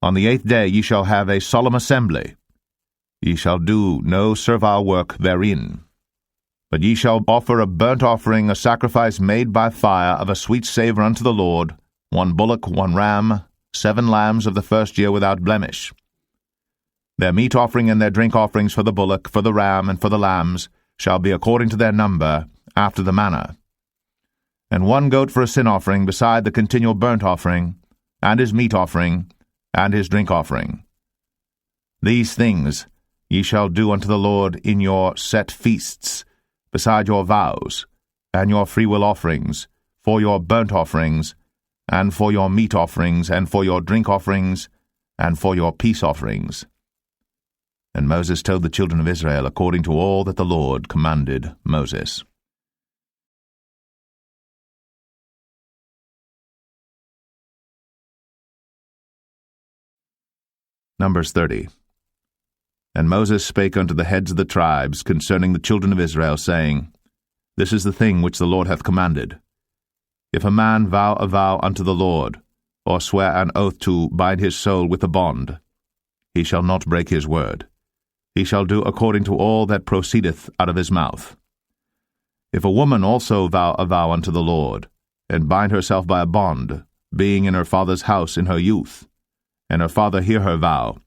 On the 8th day ye shall have a solemn assembly. Ye shall do no servile work therein. But ye shall offer a burnt offering, a sacrifice made by fire, of a sweet savour unto the Lord, 1 bullock, 1 ram, 7 lambs of the first year without blemish. Their meat offering and their drink offerings for the bullock, for the ram, and for the lambs shall be according to their number, after the manner, and 1 goat for a sin offering, beside the continual burnt offering, and his meat offering, and his drink offering. These things ye shall do unto the Lord in your set feasts, beside your vows, and your freewill offerings, for your burnt offerings, and for your meat offerings, and for your drink offerings, and for your peace offerings. And Moses told the children of Israel according to all that the Lord commanded Moses. Numbers 30. And Moses spake unto the heads of the tribes concerning the children of Israel, saying, This is the thing which the Lord hath commanded. If a man vow a vow unto the Lord, or swear an oath to bind his soul with a bond, he shall not break his word. He shall do according to all that proceedeth out of his mouth. If a woman also vow a vow unto the Lord, and bind herself by a bond, being in her father's house in her youth, and her father hear her vow,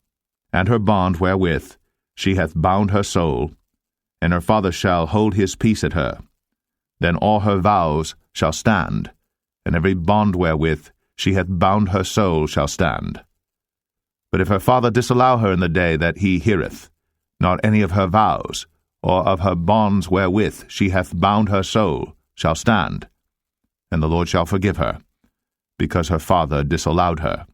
and her bond wherewith she hath bound her soul, and her father shall hold his peace at her, then all her vows shall stand, and every bond wherewith she hath bound her soul shall stand. But if her father disallow her in the day that he heareth, not any of her vows, or of her bonds wherewith she hath bound her soul, shall stand, and the Lord shall forgive her, because her father disallowed her.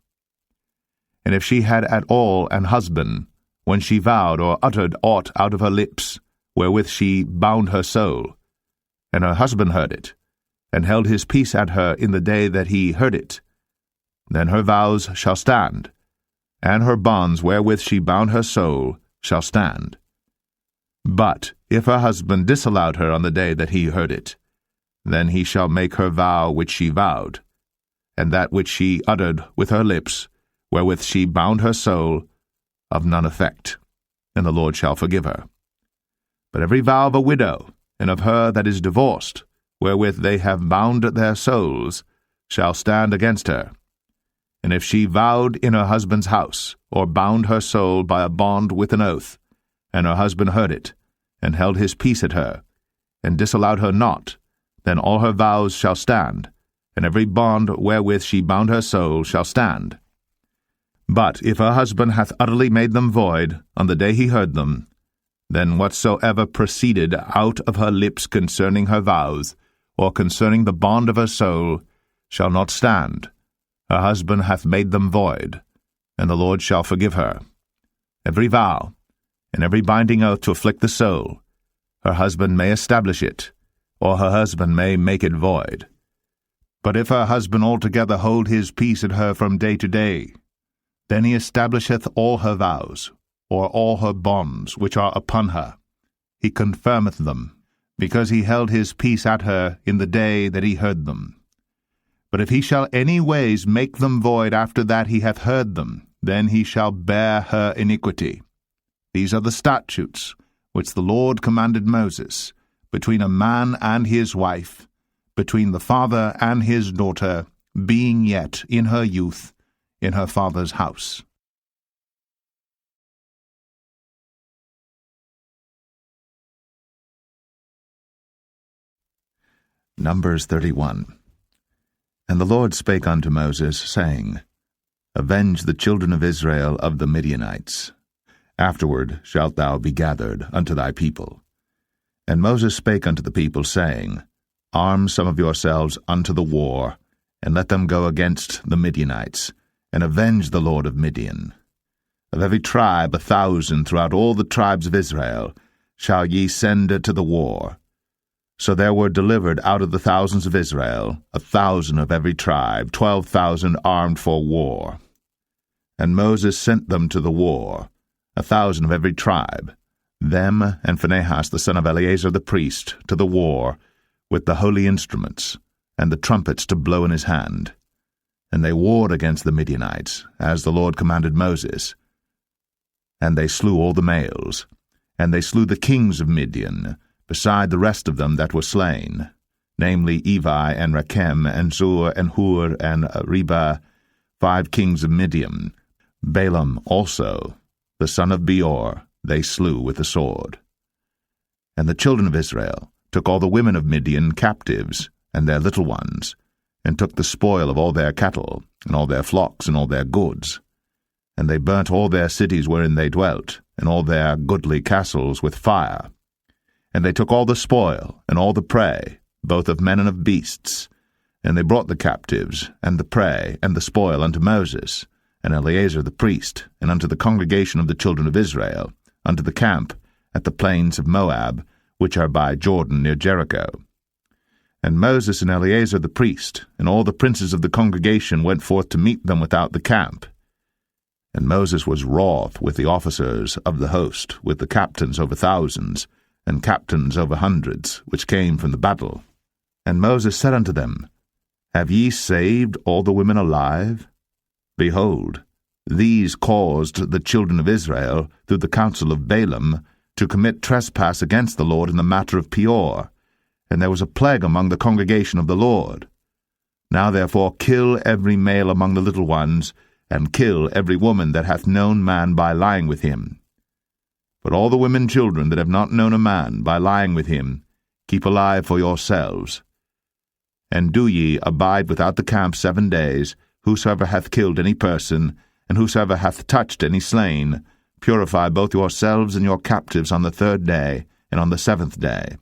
And if she had at all an husband, when she vowed or uttered aught out of her lips, wherewith she bound her soul, and her husband heard it, and held his peace at her in the day that he heard it, then her vows shall stand, and her bonds wherewith she bound her soul shall stand. But if her husband disallowed her on the day that he heard it, then he shall make her vow which she vowed, and that which she uttered with her lips, wherewith she bound her soul, of none effect, and the Lord shall forgive her. But every vow of a widow, and of her that is divorced, wherewith they have bound their souls, shall stand against her. And if she vowed in her husband's house, or bound her soul by a bond with an oath, and her husband heard it, and held his peace at her, and disallowed her not, then all her vows shall stand, and every bond wherewith she bound her soul shall stand. But if her husband hath utterly made them void on the day he heard them, then whatsoever proceeded out of her lips concerning her vows, or concerning the bond of her soul, shall not stand. Her husband hath made them void, and the Lord shall forgive her. Every vow, and every binding oath to afflict the soul, her husband may establish it, or her husband may make it void. But if her husband altogether hold his peace at her from day to day, then he establisheth all her vows, or all her bonds which are upon her. He confirmeth them, because he held his peace at her in the day that he heard them. But if he shall any ways make them void after that he hath heard them, then he shall bear her iniquity. These are the statutes which the Lord commanded Moses, between a man and his wife, between the father and his daughter, being yet in her youth, in her father's house. Numbers 31. And the Lord spake unto Moses, saying, Avenge the children of Israel of the Midianites. Afterward shalt thou be gathered unto thy people. And Moses spake unto the people, saying, Arm some of yourselves unto the war, and let them go against the Midianites, and avenge the Lord of Midian. Of every tribe 1,000 throughout all the tribes of Israel shall ye send to the war. So there were delivered out of the thousands of Israel 1,000 of every tribe, 12,000 armed for war. And Moses sent them to the war, 1,000 of every tribe, them and Phinehas the son of Eleazar the priest, to the war, with the holy instruments, and the trumpets to blow in his hand. And they warred against the Midianites, as the Lord commanded Moses. And they slew all the males, and they slew the kings of Midian, beside the rest of them that were slain, namely Evi, and Rechem, and Zur, and Hur, and Reba, 5 kings of Midian. Balaam also, the son of Beor, they slew with the sword. And the children of Israel took all the women of Midian captives, and their little ones, and took the spoil of all their cattle, and all their flocks, and all their goods. And they burnt all their cities wherein they dwelt, and all their goodly castles with fire. And they took all the spoil, and all the prey, both of men and of beasts. And they brought the captives, and the prey, and the spoil unto Moses, and Eleazar the priest, and unto the congregation of the children of Israel, unto the camp at the plains of Moab, which are by Jordan near Jericho. And Moses and Eleazar the priest, and all the princes of the congregation went forth to meet them without the camp. And Moses was wroth with the officers of the host, with the captains over thousands, and captains over hundreds, which came from the battle. And Moses said unto them, Have ye saved all the women alive? Behold, these caused the children of Israel, through the counsel of Balaam, to commit trespass against the Lord in the matter of Peor, and there was a plague among the congregation of the Lord. Now therefore kill every male among the little ones, and kill every woman that hath known man by lying with him. But all the women children that have not known a man by lying with him, keep alive for yourselves. And do ye abide without the camp 7 days, whosoever hath killed any person, and whosoever hath touched any slain, purify both yourselves and your captives on the 3rd day, and on the 7th day.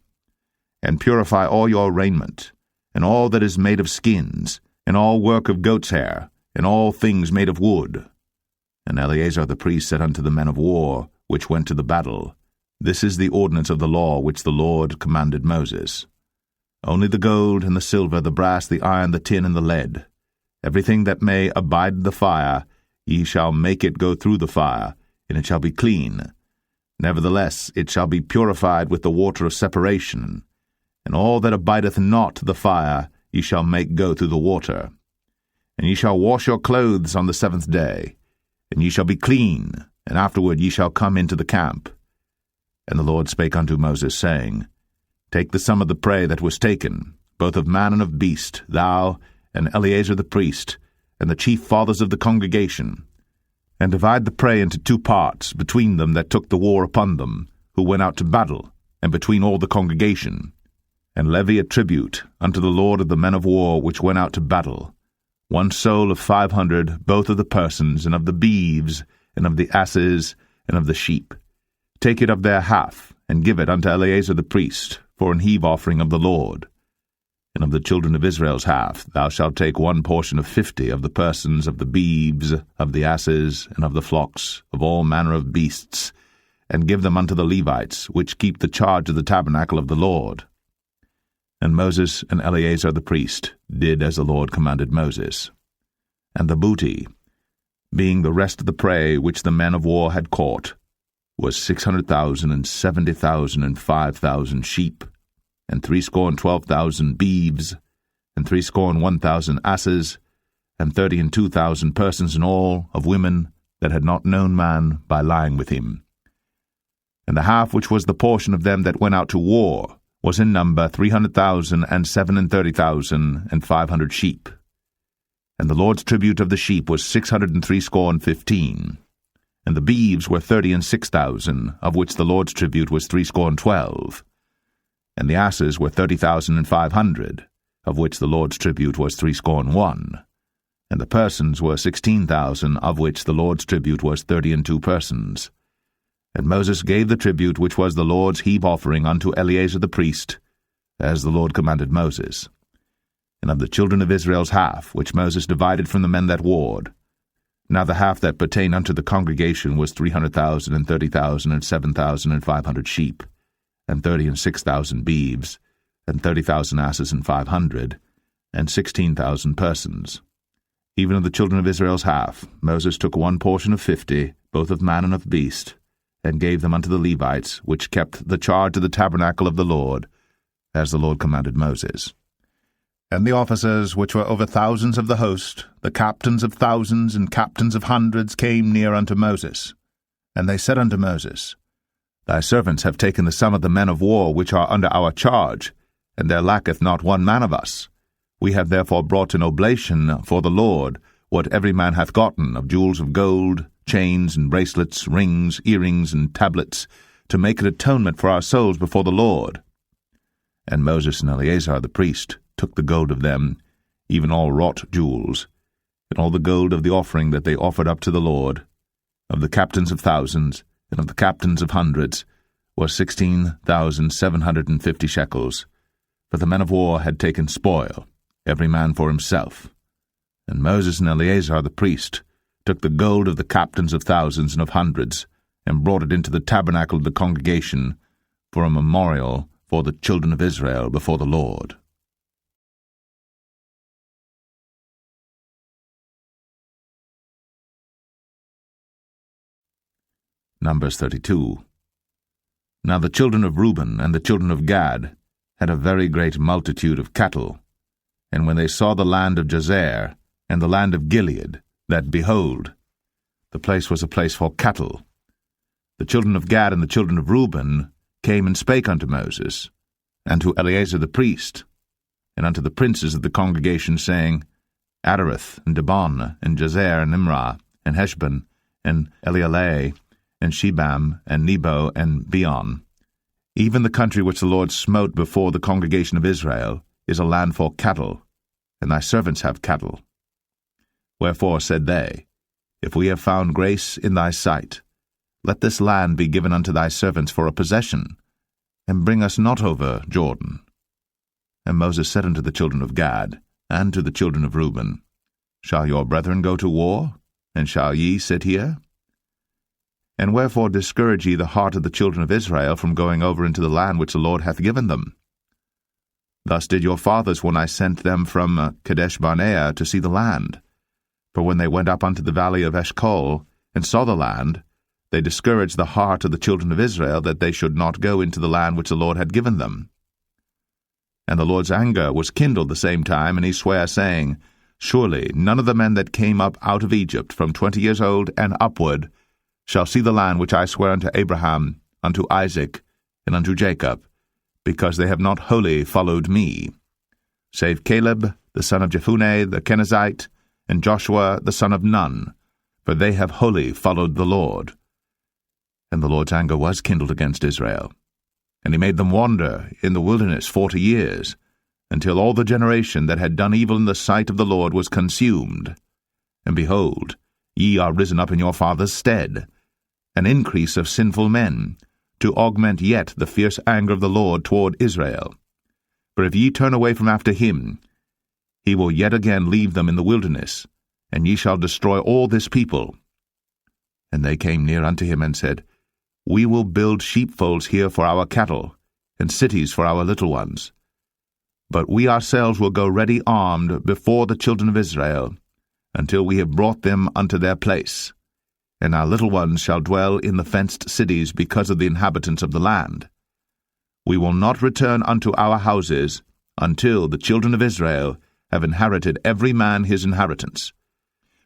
And purify all your raiment, and all that is made of skins, and all work of goat's hair, and all things made of wood. And Eleazar the priest said unto the men of war, which went to the battle, This is the ordinance of the law which the Lord commanded Moses. Only the gold, and the silver, the brass, the iron, the tin, and the lead, everything that may abide the fire, ye shall make it go through the fire, and it shall be clean. Nevertheless it shall be purified with the water of separation, and all that abideth not the fire ye shall make go through the water. And ye shall wash your clothes on the 7th day, and ye shall be clean, and afterward ye shall come into the camp. And the Lord spake unto Moses, saying, Take the sum of the prey that was taken, both of man and of beast, thou, and Eleazar the priest, and the chief fathers of the congregation, and divide the prey into 2 parts, between them that took the war upon them, who went out to battle, and between all the congregation. And levy a tribute unto the Lord of the men of war which went out to battle, 1 soul of 500, both of the persons, and of the beeves, and of the asses, and of the sheep. Take it of their half, and give it unto Eleazar the priest, for an heave offering of the Lord. And of the children of Israel's half thou shalt take 1 portion of 50 of the persons, of the beeves, of the asses, and of the flocks, of all manner of beasts, and give them unto the Levites, which keep the charge of the tabernacle of the Lord. And Moses and Eleazar the priest did as the Lord commanded Moses. And the booty, being the rest of the prey which the men of war had caught, was 600,000, and 70,000, and 5,000 sheep, and 12,000 beeves, and 1,000 asses, and 32,000 persons in all, of women that had not known man by lying with him. And the half which was the portion of them that went out to war was in number 300,000, and 37,000, and 500 sheep. And the Lord's tribute of the sheep was 615. And the beeves were 36,000, of which the Lord's tribute was 312. And the asses were 30,500, of which the Lord's tribute was 301. And the persons were 16,000, of which the Lord's tribute was 32 persons. And Moses gave the tribute which was the Lord's heave offering unto Eleazar the priest, as the Lord commanded Moses. And of the children of Israel's half, which Moses divided from the men that warred, now the half that pertained unto the congregation was 300,000, and 30,000, and 7,500 sheep, and 36,000 beeves, and 30,000 asses, and 500, and 16,000 persons. Even of the children of Israel's half, Moses took 1 portion of 50, both of man and of beast, and gave them unto the Levites, which kept the charge of the tabernacle of the Lord, as the Lord commanded Moses. And the officers which were over thousands of the host, the captains of thousands and captains of hundreds, came near unto Moses. And they said unto Moses, Thy servants have taken the sum of the men of war which are under our charge, and there lacketh not 1 man of us. We have therefore brought an oblation for the Lord, what every man hath gotten of jewels of gold, chains and bracelets, rings, earrings, and tablets, to make an atonement for our souls before the Lord. And Moses and Eleazar the priest took the gold of them, even all wrought jewels, and all the gold of the offering that they offered up to the Lord, of the captains of thousands, and of the captains of hundreds, was 16,750 shekels, for the men of war had taken spoil, every man for himself. And Moses and Eleazar the priest took the gold of the captains of thousands and of hundreds, and brought it into the tabernacle of the congregation, for a memorial for the children of Israel before the Lord. Numbers 32. Now the children of Reuben and the children of Gad had a very great multitude of cattle, And when they saw the land of Jazer, and the land of Gilead, that, behold, the place was a place for cattle, the children of Gad and the children of Reuben came and spake unto Moses, and to Eleazar the priest, and unto the princes of the congregation, saying, Adareth, and Dibon, and Jazer, and Imrah, and Heshbon, and Elealeh, and Shebam, and Nebo, and Beon, even the country which the Lord smote before the congregation of Israel, is a land for cattle, and thy servants have cattle. Wherefore said they, If we have found grace in thy sight, let this land be given unto thy servants for a possession, and bring us not over Jordan. And Moses said unto the children of Gad, and to the children of Reuben, Shall your brethren go to war, and shall ye sit here? And wherefore discourage ye the heart of the children of Israel from going over into the land which the Lord hath given them? Thus did your fathers when I sent them from Kadesh-barnea to see the land. For when they went up unto the valley of Eshcol, and saw the land, they discouraged the heart of the children of Israel, that they should not go into the land which the Lord had given them. And the Lord's anger was kindled the same time, and he sware, saying, Surely none of the men that came up out of Egypt from 20 years old and upward shall see the land which I swear unto Abraham, unto Isaac, and unto Jacob, because they have not wholly followed me, save Caleb the son of Jephunneh the Kenizzite, and Joshua the son of Nun, for they have wholly followed the Lord. And the Lord's anger was kindled against Israel, and he made them wander in the wilderness 40 years, until all the generation that had done evil in the sight of the Lord was consumed. And behold, ye are risen up in your father's stead, an increase of sinful men, to augment yet the fierce anger of the Lord toward Israel. For if ye turn away from after him, he will yet again leave them in the wilderness, and ye shall destroy all this people. And they came near unto him, and said, We will build sheepfolds here for our cattle, and cities for our little ones. But we ourselves will go ready armed before the children of Israel, until we have brought them unto their place. And our little ones shall dwell in the fenced cities because of the inhabitants of the land. We will not return unto our houses until the children of Israel have inherited every man his inheritance.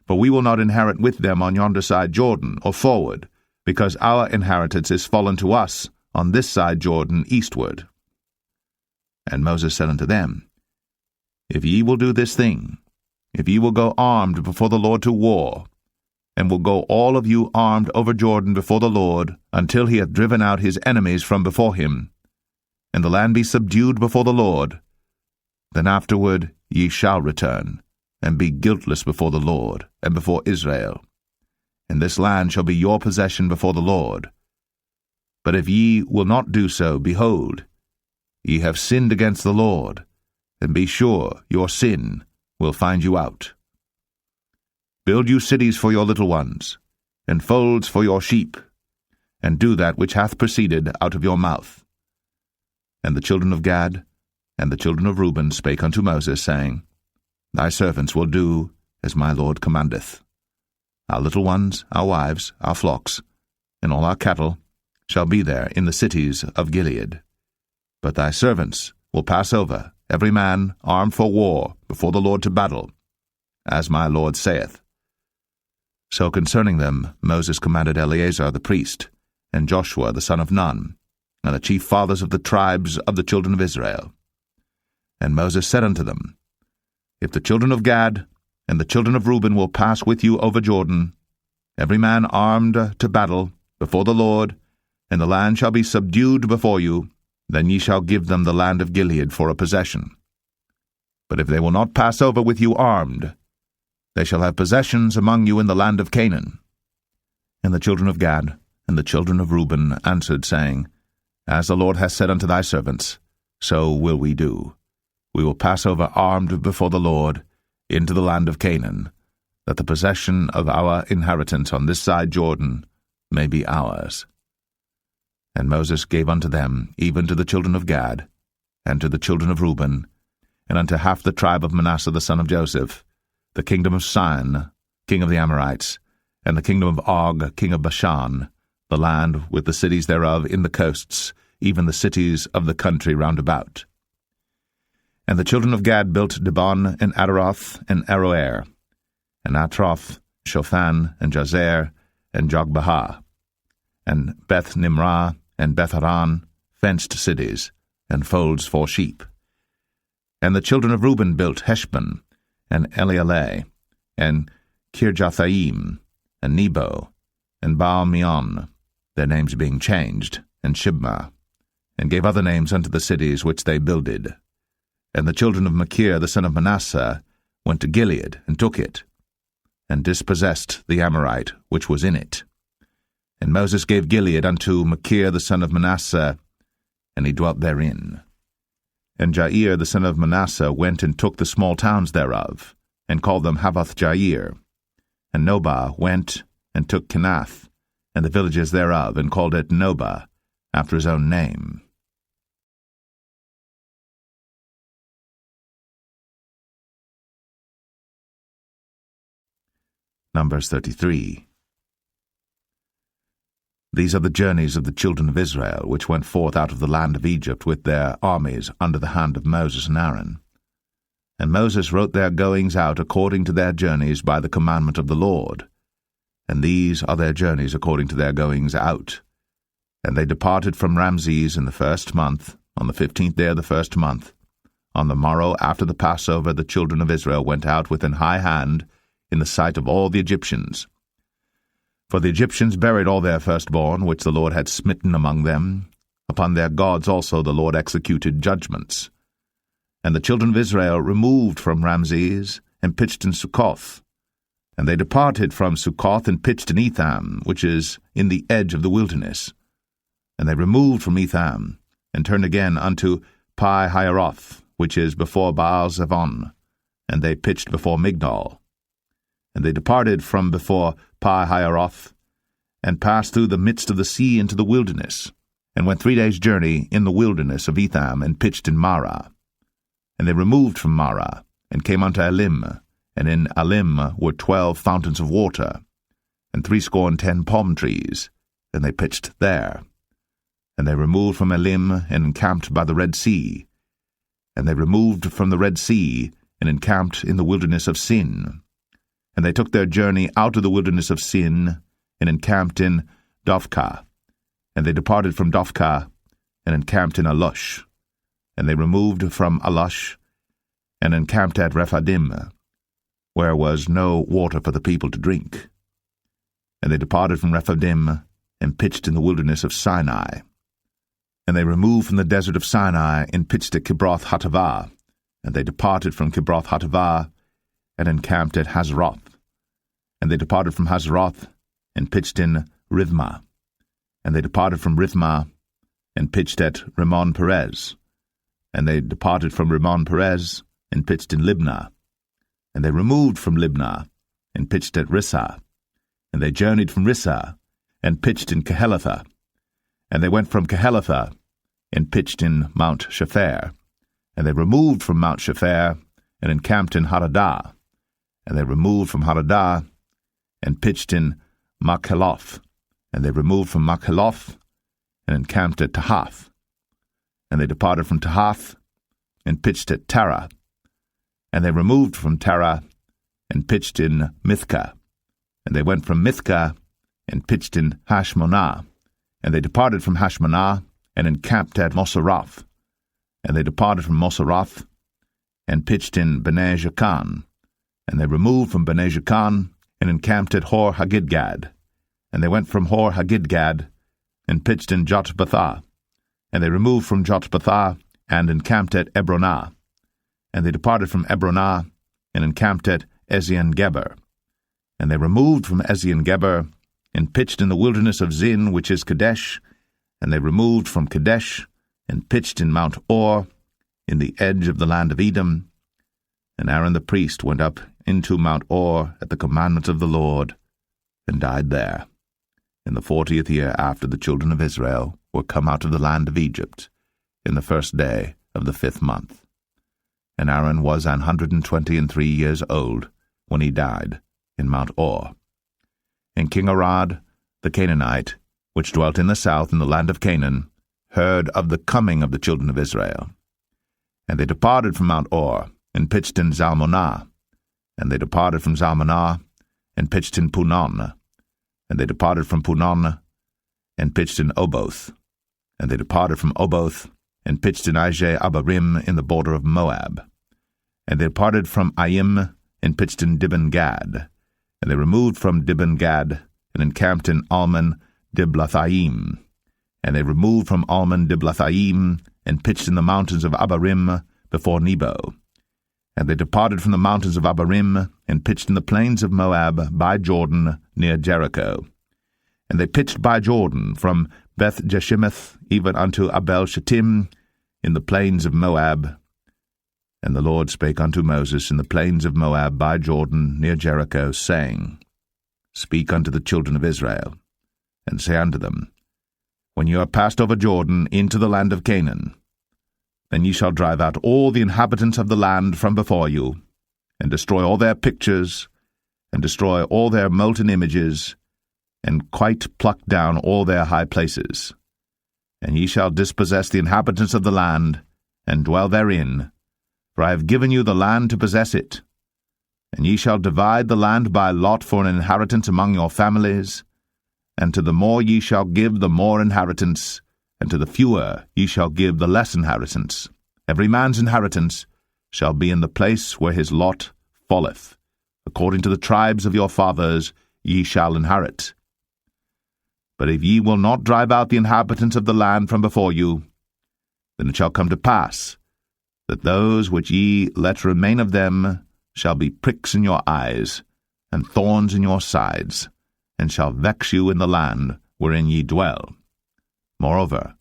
For we will not inherit with them on yonder side Jordan, or forward, because our inheritance is fallen to us on this side Jordan eastward. And Moses said unto them, If ye will do this thing, if ye will go armed before the Lord to war, and will go all of you armed over Jordan before the Lord, until he hath driven out his enemies from before him, and the land be subdued before the Lord, then afterward ye shall return, and be guiltless before the Lord, and before Israel. And this land shall be your possession before the Lord. But if ye will not do so, behold, ye have sinned against the Lord, and be sure your sin will find you out. Build you cities for your little ones, and folds for your sheep, and do that which hath proceeded out of your mouth. And the children of Gad and the children of Reuben spake unto Moses, saying, Thy servants will do as my Lord commandeth. Our little ones, our wives, our flocks, and all our cattle shall be there in the cities of Gilead. But thy servants will pass over, every man armed for war, before the Lord to battle, as my Lord saith. So concerning them Moses commanded Eleazar the priest, and Joshua the son of Nun, and the chief fathers of the tribes of the children of Israel. And Moses said unto them, If the children of Gad and the children of Reuben will pass with you over Jordan, every man armed to battle before the Lord, and the land shall be subdued before you, then ye shall give them the land of Gilead for a possession. But if they will not pass over with you armed, they shall have possessions among you in the land of Canaan. And the children of Gad and the children of Reuben answered, saying, As the Lord hath said unto thy servants, so will we do. We will pass over armed before the Lord into the land of Canaan, that the possession of our inheritance on this side Jordan may be ours. And Moses gave unto them, even to the children of Gad, and to the children of Reuben, and unto half the tribe of Manasseh the son of Joseph, the kingdom of Sihon, king of the Amorites, and the kingdom of Og, king of Bashan, the land with the cities thereof in the coasts, even the cities of the country round about. And the children of Gad built Dibon, and Adaroth, and Aroer, and Atroth, Shophan, and Jazer, and Jogbehah, and Beth Nimrah, and Beth Haran, fenced cities, and folds for sheep. And the children of Reuben built Heshbon, and Elealeh, and Kirjathaim, and Nebo, and Baal-meon, their names being changed, and Shibmah, and gave other names unto the cities which they builded. And the children of Machir the son of Manasseh went to Gilead, and took it, and dispossessed the Amorite which was in it. And Moses gave Gilead unto Machir the son of Manasseh, and he dwelt therein. And Jair the son of Manasseh went and took the small towns thereof, and called them Havoth-Jair. And Nobah went and took Kenath, and the villages thereof, and called it Nobah, after his own name. Numbers 33. These are the journeys of the children of Israel, which went forth out of the land of Egypt with their armies under the hand of Moses and Aaron. And Moses wrote their goings out according to their journeys by the commandment of the Lord. And these are their journeys according to their goings out. And they departed from Ramses in the 1st month, on the 15th day of the 1st month. On the morrow after the Passover the children of Israel went out with an high hand in the sight of all the Egyptians. For the Egyptians buried all their firstborn, which the Lord had smitten among them. Upon their gods also the Lord executed judgments. And the children of Israel removed from Ramses, and pitched in Succoth. And they departed from Succoth, and pitched in Etham, which is in the edge of the wilderness. And they removed from Etham, and turned again unto Pi-Hahiroth, which is before Baal-Zevon, and they pitched before Migdol. And they departed from before Pi-Hahiroth, and passed through the midst of the sea into the wilderness, and went 3 days' journey in the wilderness of Etham, and pitched in Marah. And they removed from Marah, and came unto Elim, and in Elim were 12 fountains of water, and 70 palm trees, and they pitched there. And they removed from Elim, and encamped by the Red Sea. And they removed from the Red Sea, and encamped in the wilderness of Sin. And they took their journey out of the wilderness of Sin, and encamped in Dophkah. And they departed from Dophkah, and encamped in Alush. And they removed from Alush, and encamped at Rephidim, where was no water for the people to drink. And they departed from Rephidim, and pitched in the wilderness of Sinai. And they removed from the desert of Sinai, and pitched at Kibroth-Hattaavah. And they departed from Kibroth-Hattaavah, and encamped at Hazeroth. And they departed from Hazeroth, and pitched in Rithmah. And they departed from Rithmah, and pitched at Rimmon-Perez. And they departed from Rimmon-Perez, and pitched in Libnah. And they removed from Libnah, and pitched at Rissah. And they journeyed from Rissah, and pitched in Kehelatha. And they went from Kehelatha, and pitched in Mount Shepher. And they removed from Mount Shepher, and encamped in Hadadah. And they removed from Hadadah, and pitched in Makheloth. And they removed from Makheloth, and encamped at Tahath. And they departed from Tahath, and pitched at Tara. And they removed from Tara, and pitched in Mithkah. And they went from Mithkah, and pitched in Hashmonah. And they departed from Hashmonah, and encamped at Moseroth. And they departed from Moseroth, and pitched in Bnei Jacan. And they removed from Bnei Jacan, and encamped at Hor-Haggidgad. And they went from Hor-Haggidgad, and pitched in Jotbathah. And they removed from Jotbathah, and encamped at Ebronah. And they departed from Ebronah, and encamped at Ezion-Geber. And they removed from Ezion-Geber, and pitched in the wilderness of Zin, which is Kadesh. And they removed from Kadesh, and pitched in Mount Or, in the edge of the land of Edom. And Aaron the priest went up into Mount Or at the commandment of the Lord, and died there, in the 40th year after the children of Israel were come out of the land of Egypt, in the 1st day of the 5th month. And Aaron was 123 years old when he died in Mount Or. And King Arad, the Canaanite, which dwelt in the south in the land of Canaan, heard of the coming of the children of Israel. And they departed from Mount Or, and pitched in Zalmonah. And they departed from Zalmonah, and pitched in Punon. And they departed from Punon, and pitched in Oboth. And they departed from Oboth, and pitched in Abarim in the border of Moab. And they departed from Aim, and pitched in Dibon-Gad. And they removed from Dibon-Gad, and encamped in Almon Diblathaim. And they removed from Almon Diblathaim, and pitched in the mountains of Abarim before Nebo. And they departed from the mountains of Abarim, and pitched in the plains of Moab by Jordan near Jericho. And they pitched by Jordan from Beth-Jeshimoth even unto Abel-Shittim in the plains of Moab. And the Lord spake unto Moses in the plains of Moab by Jordan near Jericho, saying, Speak unto the children of Israel, and say unto them, When you are passed over Jordan into the land of Canaan, then ye shall drive out all the inhabitants of the land from before you, and destroy all their pictures, and destroy all their molten images, and quite pluck down all their high places. And ye shall dispossess the inhabitants of the land, and dwell therein, for I have given you the land to possess it. And ye shall divide the land by lot for an inheritance among your families, and to the more ye shall give the more inheritance, and to the fewer ye shall give the less inheritance. Every man's inheritance shall be in the place where his lot falleth. According to the tribes of your fathers ye shall inherit. But if ye will not drive out the inhabitants of the land from before you, then it shall come to pass that those which ye let remain of them shall be pricks in your eyes, and thorns in your sides, and shall vex you in the land wherein ye dwell. Moreover,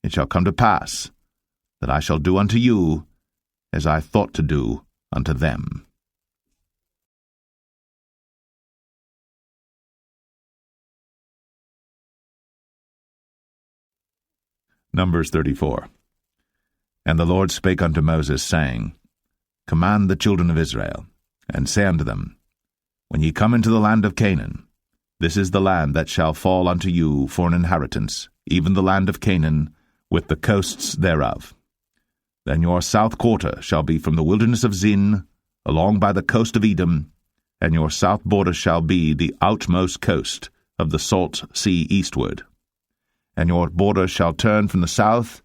it shall come to pass that I shall do unto you as I thought to do unto them. Numbers 34. And the Lord spake unto Moses, saying, Command the children of Israel, and say unto them, When ye come into the land of Canaan, this is the land that shall fall unto you for an inheritance, even the land of Canaan, with the coasts thereof. Then your south quarter shall be from the wilderness of Zin, along by the coast of Edom, and your south border shall be the outmost coast of the salt sea eastward. And your border shall turn from the south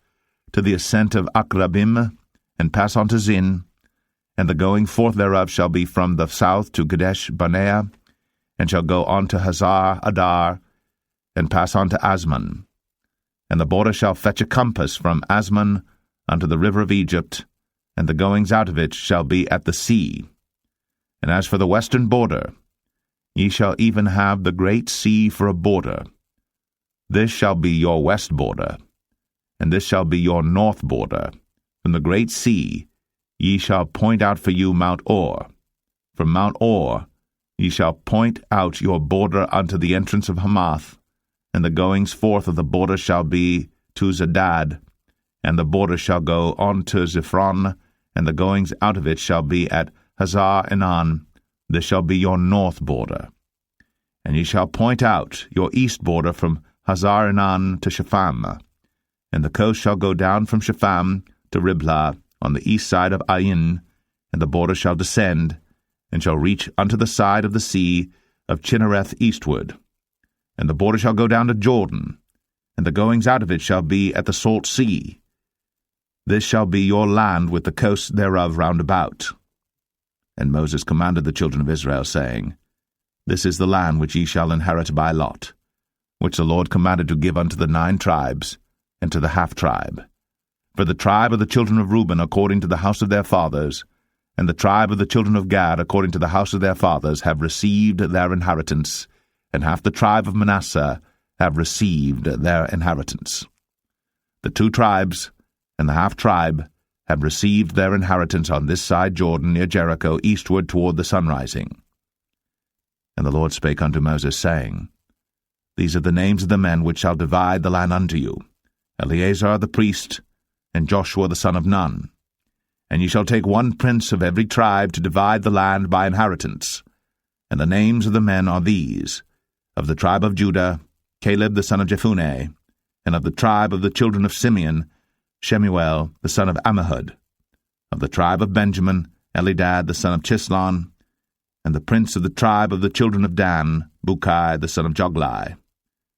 to the ascent of Akrabim, and pass on to Zin, and the going forth thereof shall be from the south to Kadesh Barnea, and shall go on to Hazar Adar, and pass on to Asmon. And the border shall fetch a compass from Asmon unto the river of Egypt, and the goings out of it shall be at the sea. And as for the western border, ye shall even have the great sea for a border. This shall be your west border, and this shall be your north border. From the great sea ye shall point out for you Mount Or. From Mount Or ye shall point out your border unto the entrance of Hamath, and the goings forth of the border shall be to Zedad, and the border shall go on to Ziphron, and the goings out of it shall be at Hazar Enan. This shall be your north border. And ye shall point out your east border from Hazar Enan to Shepham, and the coast shall go down from Shepham to Riblah on the east side of Ain, and the border shall descend, and shall reach unto the side of the sea of Chinnereth eastward. And the border shall go down to Jordan, and the goings out of it shall be at the salt sea. This shall be your land with the coasts thereof round about. And Moses commanded the children of Israel, saying, This is the land which ye shall inherit by lot, which the Lord commanded to give unto the 9 tribes, and to the half-tribe. For the tribe of the children of Reuben according to the house of their fathers, and the tribe of the children of Gad according to the house of their fathers have received their inheritance, and half the tribe of Manasseh have received their inheritance. The 2 tribes and the half-tribe have received their inheritance on this side Jordan near Jericho eastward toward the sunrising. And the Lord spake unto Moses, saying, These are the names of the men which shall divide the land unto you, Eleazar the priest, and Joshua the son of Nun. And ye shall take 1 prince of every tribe to divide the land by inheritance. And the names of the men are these: of the tribe of Judah, Caleb the son of Jephunneh, and of the tribe of the children of Simeon, Shemuel the son of Ammihud. Of the tribe of Benjamin, Elidad the son of Chislon, and the prince of the tribe of the children of Dan, Bukai the son of Joglai.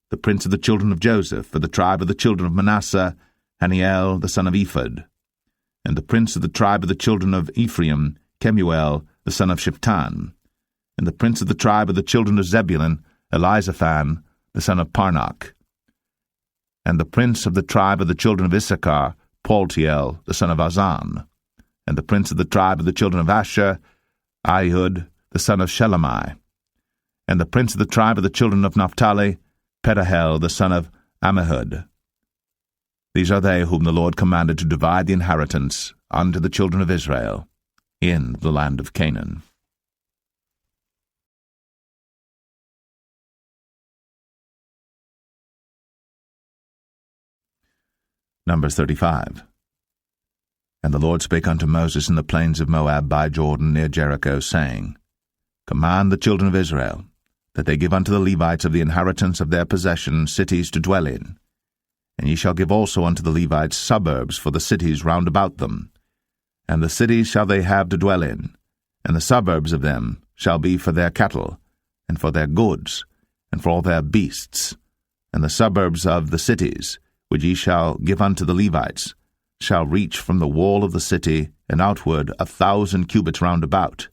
The prince of the children of Joseph, for the tribe of the children of Manasseh, Haniel the son of Ephod. And the prince of the tribe of the children of Ephraim, Kemuel the son of Shiptan. And the prince of the tribe of the children of Zebulun, Elizaphan the son of Parnach. And the prince of the tribe of the children of Issachar, Paltiel the son of Azan. And the prince of the tribe of the children of Asher, Ahud the son of Shelemai. And the prince of the tribe of the children of Naphtali, Pedahel the son of Ammihud. These are they whom the Lord commanded to divide the inheritance unto the children of Israel in the land of Canaan. Numbers 35. And the Lord spake unto Moses in the plains of Moab by Jordan near Jericho, saying, Command the children of Israel, that they give unto the Levites of the inheritance of their possession cities to dwell in. And ye shall give also unto the Levites suburbs for the cities round about them. And the cities shall they have to dwell in, and the suburbs of them shall be for their cattle, and for their goods, and for all their beasts. And the suburbs of the cities, which ye shall give unto the Levites, shall reach from the wall of the city and outward 1,000 cubits round about.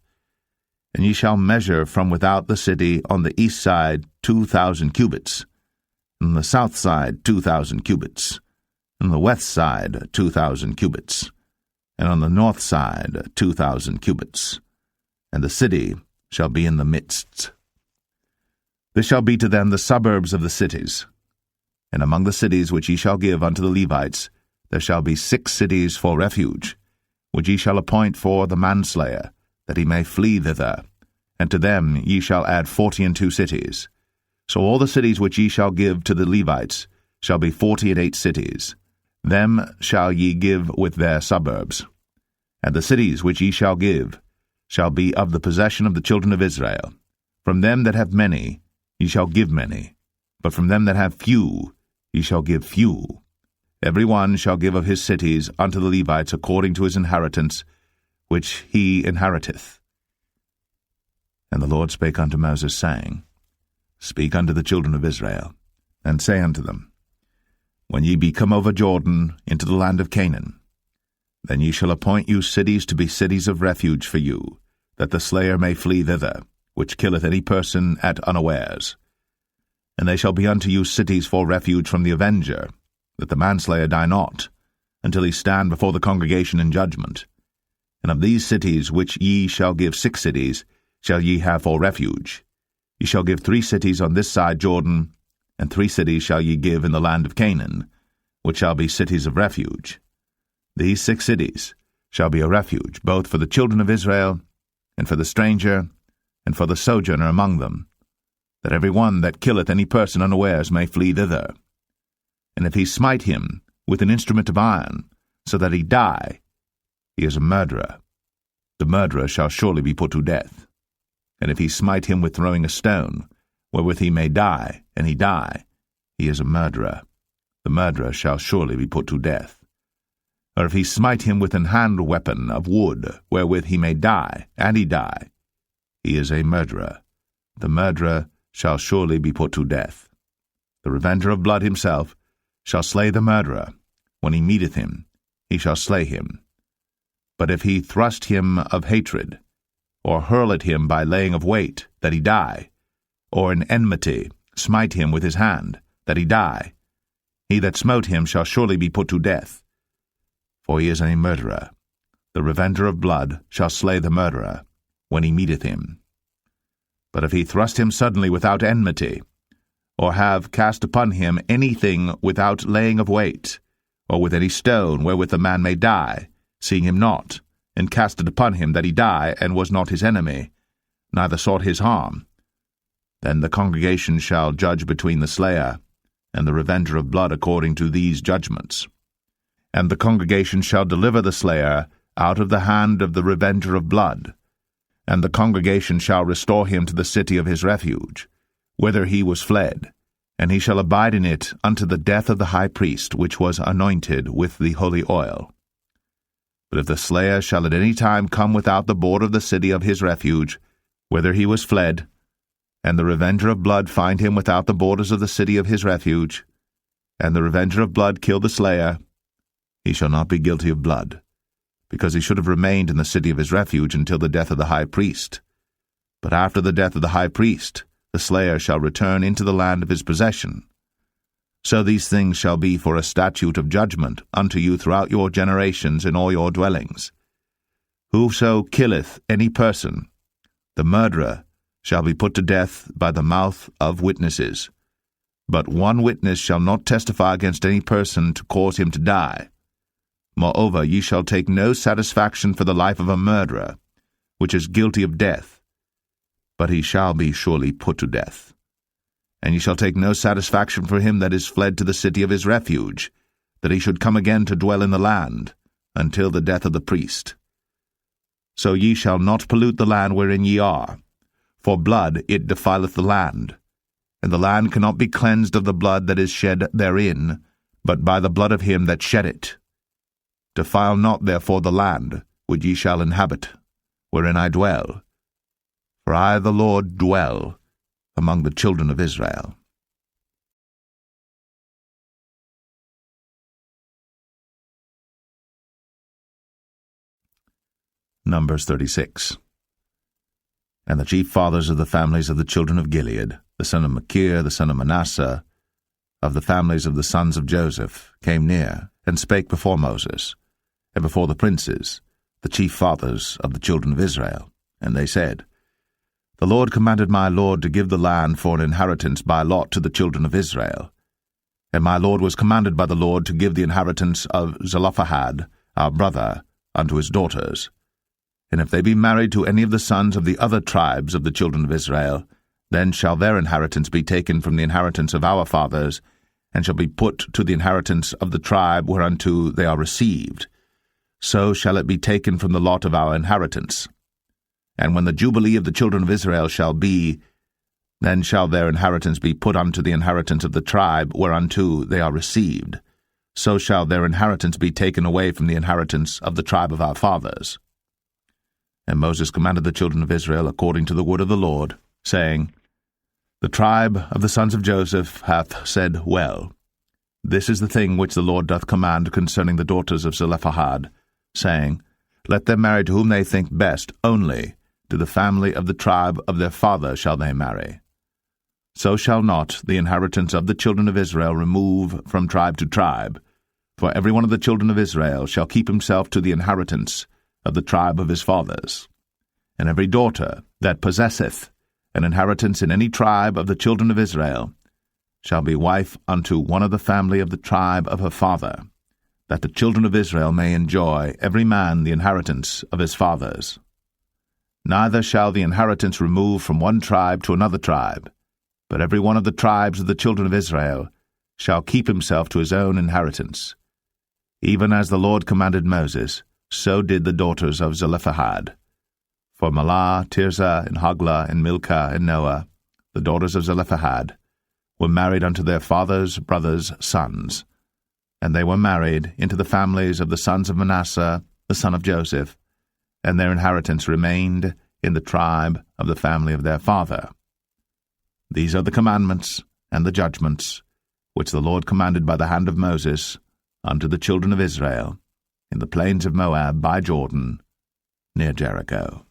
And ye shall measure from without the city on the east side 2,000 cubits, and on the south side 2,000 cubits, and on the west side 2,000 cubits, and on the north side 2,000 cubits. And the city shall be in the midst. This shall be to them the suburbs of the cities. And among the cities which ye shall give unto the Levites, there shall be 6 cities for refuge, which ye shall appoint for the manslayer, that he may flee thither. And to them ye shall add 42 cities. So all the cities which ye shall give to the Levites shall be 48 cities. Them shall ye give with their suburbs. And the cities which ye shall give shall be of the possession of the children of Israel. From them that have many ye shall give many, but from them that have few ye shall give few. Every one shall give of his cities unto the Levites according to his inheritance, which he inheriteth. And the Lord spake unto Moses, saying, Speak unto the children of Israel, and say unto them, When ye be come over Jordan into the land of Canaan, then ye shall appoint you cities to be cities of refuge for you, that the slayer may flee thither, which killeth any person at unawares. And they shall be unto you cities for refuge from the avenger, that the manslayer die not, until he stand before the congregation in judgment. And of these cities which ye shall give 6 cities, shall ye have for refuge. Ye shall give 3 cities on this side Jordan, and 3 cities shall ye give in the land of Canaan, which shall be cities of refuge. These 6 cities shall be a refuge, both for the children of Israel, and for the stranger, and for the sojourner among them, that every one that killeth any person unawares may flee thither. And if he smite him with an instrument of iron, so that he die, he is a murderer. The murderer shall surely be put to death. And if he smite him with throwing a stone, wherewith he may die, and he die, he is a murderer. The murderer shall surely be put to death. Or if he smite him with an hand weapon of wood, wherewith he may die, and he die, he is a murderer. The murderer shall surely be put to death. The revenger of blood himself shall slay the murderer. When he meeteth him, he shall slay him. But if he thrust him of hatred, or hurl at him by laying of weight, that he die, or in enmity smite him with his hand, that he die, he that smote him shall surely be put to death, for he is a murderer. The revenger of blood shall slay the murderer, when he meeteth him. But if he thrust him suddenly without enmity, or have cast upon him anything without laying of weight, or with any stone wherewith the man may die, seeing him not, and cast it upon him that he die, and was not his enemy, neither sought his harm, then the congregation shall judge between the slayer and the revenger of blood according to these judgments. And the congregation shall deliver the slayer out of the hand of the revenger of blood, and the congregation shall restore him to the city of his refuge, whither he was fled, and he shall abide in it unto the death of the high priest, which was anointed with the holy oil. But if the slayer shall at any time come without the border of the city of his refuge, whither he was fled, and the revenger of blood find him without the borders of the city of his refuge, and the revenger of blood kill the slayer, he shall not be guilty of blood, because he should have remained in the city of his refuge until the death of the high priest. But after the death of the high priest, the slayer shall return into the land of his possession. So these things shall be for a statute of judgment unto you throughout your generations in all your dwellings. Whoso killeth any person, the murderer, shall be put to death by the mouth of witnesses. But one witness shall not testify against any person to cause him to die. Moreover, ye shall take no satisfaction for the life of a murderer, which is guilty of death, but he shall be surely put to death. And ye shall take no satisfaction for him that is fled to the city of his refuge, that he should come again to dwell in the land, until the death of the priest. So ye shall not pollute the land wherein ye are, for blood it defileth the land, and the land cannot be cleansed of the blood that is shed therein, but by the blood of him that shed it. Defile not therefore the land which ye shall inhabit, wherein I dwell, for I the Lord dwell among the children of Israel. Numbers 36. And the chief fathers of the families of the children of Gilead, the son of Machir, the son of Manasseh, of the families of the sons of Joseph, came near, and spake before Moses, and before the princes, the chief fathers of the children of Israel. And they said, The Lord commanded my Lord to give the land for an inheritance by lot to the children of Israel. And my Lord was commanded by the Lord to give the inheritance of Zelophehad, our brother, unto his daughters. And if they be married to any of the sons of the other tribes of the children of Israel, then shall their inheritance be taken from the inheritance of our fathers, and shall be put to the inheritance of the tribe whereunto they are received. So shall it be taken from the lot of our inheritance. And when the jubilee of the children of Israel shall be, then shall their inheritance be put unto the inheritance of the tribe whereunto they are received. So shall their inheritance be taken away from the inheritance of the tribe of our fathers. And Moses commanded the children of Israel according to the word of the Lord, saying, The tribe of the sons of Joseph hath said well. This is the thing which the Lord doth command concerning the daughters of Zelophehad, saying, Let them marry to whom they think best, only to the family of the tribe of their father shall they marry. So shall not the inheritance of the children of Israel remove from tribe to tribe, for every one of the children of Israel shall keep himself to the inheritance of the tribe of his fathers. And every daughter that possesseth an inheritance in any tribe of the children of Israel shall be wife unto one of the family of the tribe of her father, that the children of Israel may enjoy every man the inheritance of his fathers. Neither shall the inheritance remove from one tribe to another tribe, but every one of the tribes of the children of Israel shall keep himself to his own inheritance. Even as the Lord commanded Moses, so did the daughters of Zelophehad. For Mahlah, Tirzah, and Hoglah, and Milcah, and Noah, the daughters of Zelophehad, were married unto their father's brothers' sons, and they were married into the families of the sons of Manasseh, the son of Joseph, and their inheritance remained in the tribe of the family of their father. These are the commandments and the judgments which the Lord commanded by the hand of Moses unto the children of Israel, in the plains of Moab by Jordan, near Jericho.